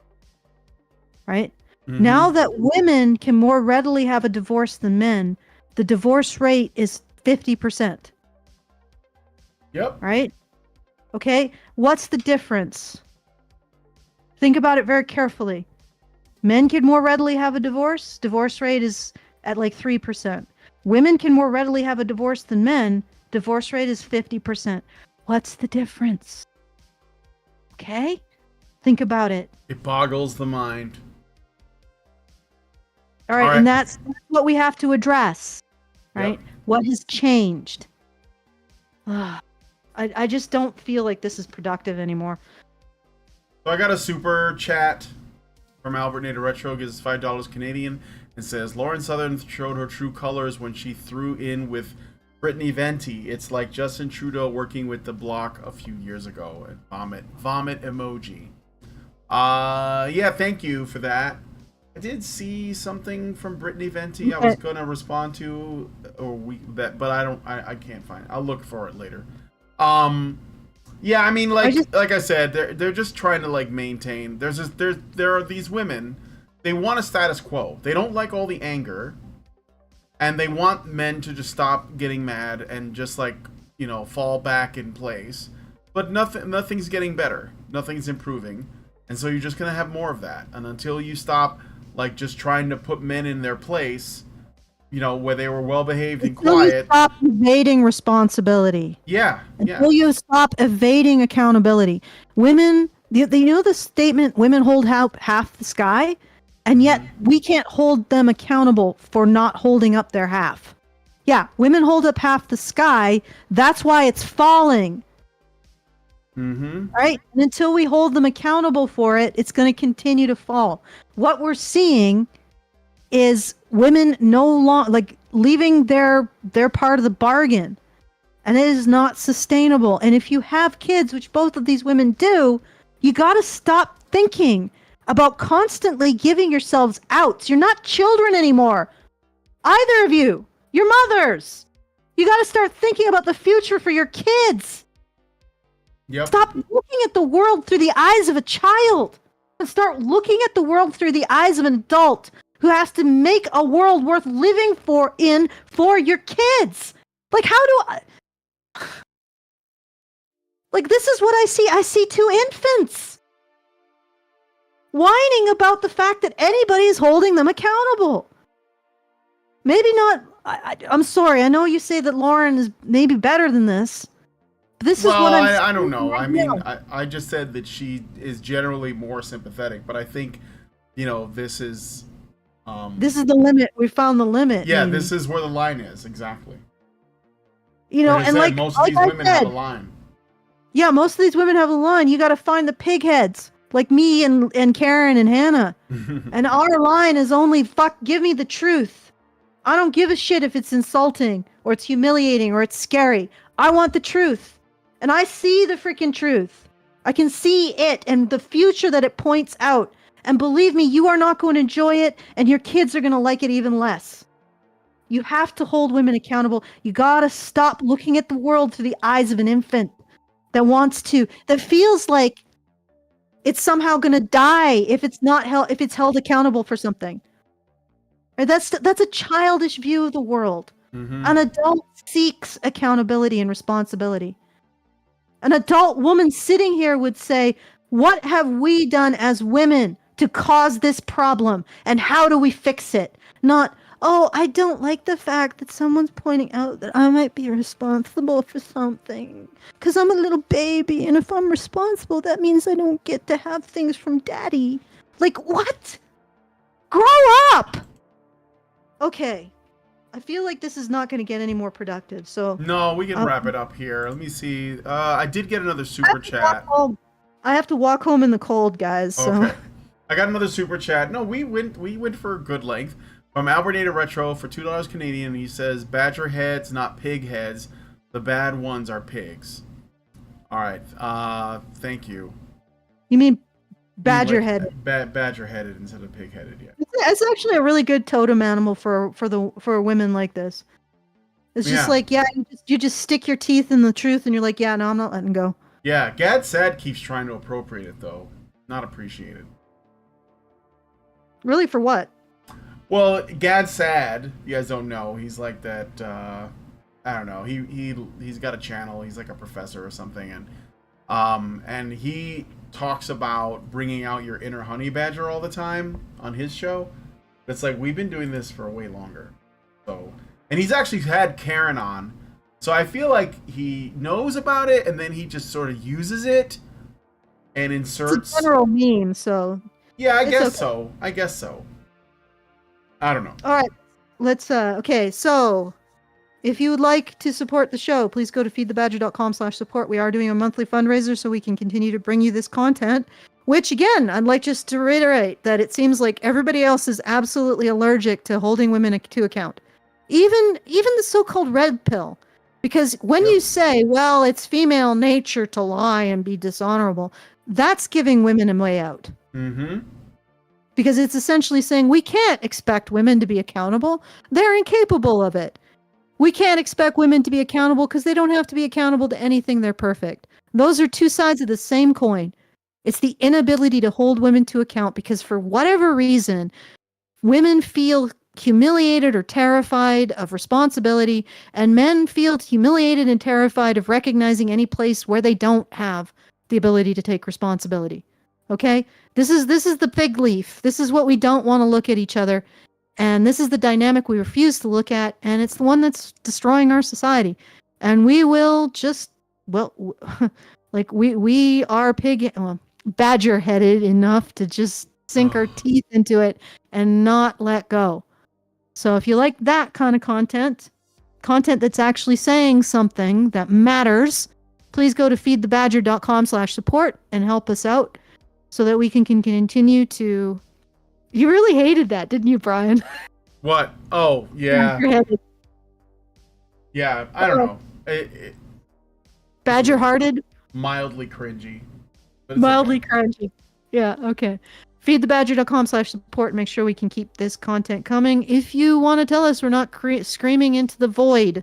Right? Mm-hmm. Now that women can more readily have a divorce than men, the divorce rate is 50%. Yep. Right? Okay? What's the difference? Think about it very carefully. Men can more readily have a divorce. Divorce rate is at like 3%. Women can more readily have a divorce than men. Divorce rate is 50%. What's the difference? Okay? Think about it. It boggles the mind. All right, and that's what we have to address. Right? Yep. What has changed? I just don't feel like this is productive anymore. So I got a super chat from Albert Nader Retro, gives $5 Canadian, and says, Lauren Southern showed her true colors when she threw in with Brittany Venti. It's like Justin Trudeau working with the Bloc a few years ago. And vomit emoji. Yeah, thank you for that. I did see something from Brittany Venti. I was gonna respond to, but I can't find it. I'll look for it later. Yeah, I mean, like I said, they're just trying to like maintain. There are these women. They want a status quo. They don't like all the anger, and they want men to just stop getting mad and just like fall back in place. But nothing's getting better. Nothing's improving, and so you're just gonna have more of that. And until you stop, like just trying to put men in their place, where they were well behaved and quiet. Stop evading responsibility. Yeah. Until you stop evading accountability. Women, they know the statement, women hold half the sky, and yet we can't hold them accountable for not holding up their half. Yeah, women hold up half the sky. That's why it's falling. Right? And until we hold them accountable for it, it's going to continue to fall. What we're seeing is women no longer like leaving their part of the bargain, and it is not sustainable. And if you have kids, which both of these women do, you got to stop thinking about constantly giving yourselves outs. You're not children anymore, either of you. You're mothers. You got to start thinking about the future for your kids. Yep. Stop looking at the world through the eyes of a child and start looking at the world through the eyes of an adult who has to make a world worth living for your kids. Like, how do I... Like, this is what I see. I see two infants whining about the fact that anybody is holding them accountable. Maybe not... I'm sorry. I know you say that Lauren is maybe better than this. This is what I don't know. I mean, I just said that she is generally more sympathetic, but I think, this is... this is the limit. We found the limit. Yeah, maybe. This is where the line is, exactly. And like most of these women have a line. Yeah, most of these women have a line. You got to find the pig heads, like me and Karen and Hannah. And our line is only, give me the truth. I don't give a shit if it's insulting or it's humiliating or it's scary. I want the truth. And I see the freaking truth. I can see it and the future that it points out. And believe me, you are not going to enjoy it, and your kids are going to like it even less. You have to hold women accountable. You got to stop looking at the world through the eyes of an infant that feels like it's somehow going to die if it's held accountable for something. Right? That's a childish view of the world. An adult seeks accountability and responsibility. An adult woman sitting here would say, what have we done as women to cause this problem, and how do we fix it? Not, oh, I don't like the fact that someone's pointing out that I might be responsible for something because I'm a little baby, and if I'm responsible, that means I don't get to have things from daddy. Like, what? Grow up! Okay. I feel like this is not going to get any more productive, so... No, we can wrap it up here. Let me see. I did get another super chat. I have to walk home in the cold, guys, so... Okay. I got another super chat. No, we went for a good length. From Albernator Retro for $2 Canadian. He says, badger heads, not pig heads. The bad ones are pigs. All right. Thank you. You mean badger-headed? Badger-headed instead of pig-headed, yeah. It's actually a really good totem animal for women like this. It's just like, you just stick your teeth in the truth, and you're like, yeah, no, I'm not letting go. Yeah, Gad Sad keeps trying to appropriate it, though. Not appreciate it. Really, for what? Well, Gad Sad, you guys don't know, he's like that, I don't know, he's got a channel, he's like a professor or something, and he talks about bringing out your inner honey badger all the time on his show. It's like, we've been doing this for way longer. So, and he's actually had Karen on, so I feel like he knows about it, and then he just sort of uses it and inserts... It's a general meme, so... Yeah, I guess so. I don't know. All right, let's, okay, so if you would like to support the show, please go to feedthebadger.com/support. We are doing a monthly fundraiser so we can continue to bring you this content, which, again, I'd like just to reiterate that it seems like everybody else is absolutely allergic to holding women to account. Even the so-called red pill. Because when you say, well, it's female nature to lie and be dishonorable, that's giving women a way out. because it's essentially saying we can't expect women to be accountable. They're incapable of it. We can't expect women to be accountable because they don't have to be accountable to anything. They're perfect. Those are two sides of the same coin. It's the inability to hold women to account because for whatever reason, women feel humiliated or terrified of responsibility, and men feel humiliated and terrified of recognizing any place where they don't have the ability to take responsibility. Okay? This is the fig leaf. This is what we don't want to look at each other. And this is the dynamic we refuse to look at, and it's the one that's destroying our society. And we will just, well, like we are badger-headed enough to just sink our teeth into it and not let go. So if you like that kind of content that's actually saying something that matters, please go to feedthebadger.com/support and help us out so that we can continue to... You really hated that, didn't you, Brian? What? Oh, yeah. Yeah, I don't know. Badger-hearted? Mildly cringy. Mildly cringy. Yeah, okay. Feedthebadger.com/support. Make sure we can keep this content coming. If you want to tell us we're not screaming into the void,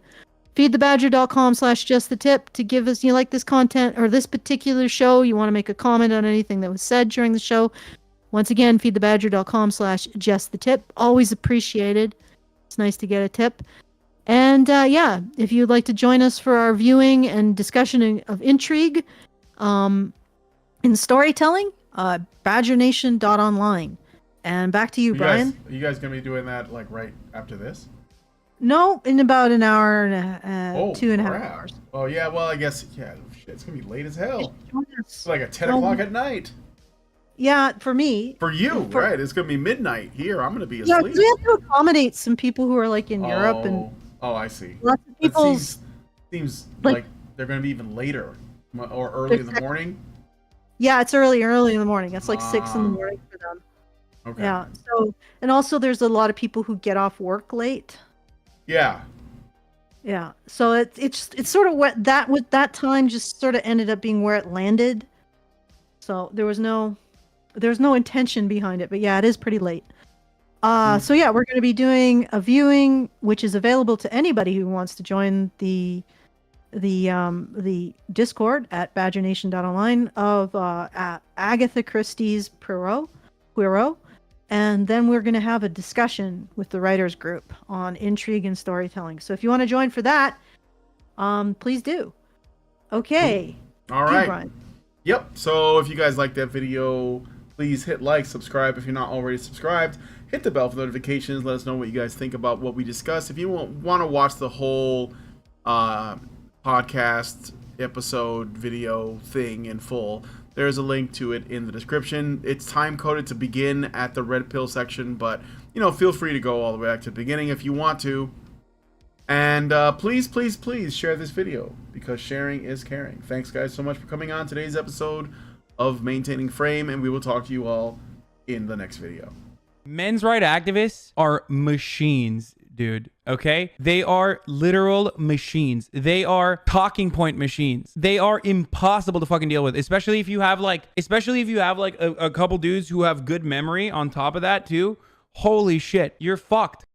feedthebadger.com/justthetip to give us, you like this content or this particular show, you want to make a comment on anything that was said during the show. Once again, feedthebadger.com/justthetip. Always appreciated. It's nice to get a tip. And yeah, if you'd like to join us for our viewing and discussion of intrigue in storytelling, badgernation.online. And back to you, Brian. Are you guys going to be doing that like right after this? No, in about an hour and 2.5 hours. Oh, yeah, well, I guess, yeah, shit, it's going to be late as hell. It's like at 10 o'clock at night. Yeah, for me. For you, right. It's going to be midnight here. I'm going to be asleep. Yeah, we have to accommodate some people who are like in Europe. And oh, I see. Lots of people. Seems like they're going to be even later or early in the morning. Yeah, it's early in the morning. It's like 6 in the morning for them. Okay. Yeah. So, and also there's a lot of people who get off work late. Yeah. Yeah. So it's sort of what that time just sort of ended up being where it landed. So there's no intention behind it, but yeah, it is pretty late. So yeah, we're going to be doing a viewing, which is available to anybody who wants to join the Discord at badgernation.online of Agatha Christie's Poirot, and then we're going to have a discussion with the writers group on intrigue and storytelling. So if you want to join for that, please do. Okay. All right. Yep. So if you guys like that video, please hit like, subscribe if you're not already subscribed. Hit the bell for notifications. Let us know what you guys think about what we discussed. If you want to watch the whole podcast episode video thing in full, there's a link to it in the description. It's time coded to begin at the red pill section, but feel free to go all the way back to the beginning if you want to. And please share this video, because sharing is caring. Thanks guys so much for coming on today's episode of Maintaining Frame, and we will talk to you all in the next video. Men's rights activists are machines, dude. Okay? They are literal machines. They are talking point machines. They are impossible to fucking deal with, especially if you have like a couple dudes who have good memory on top of that too. Holy shit, you're fucked.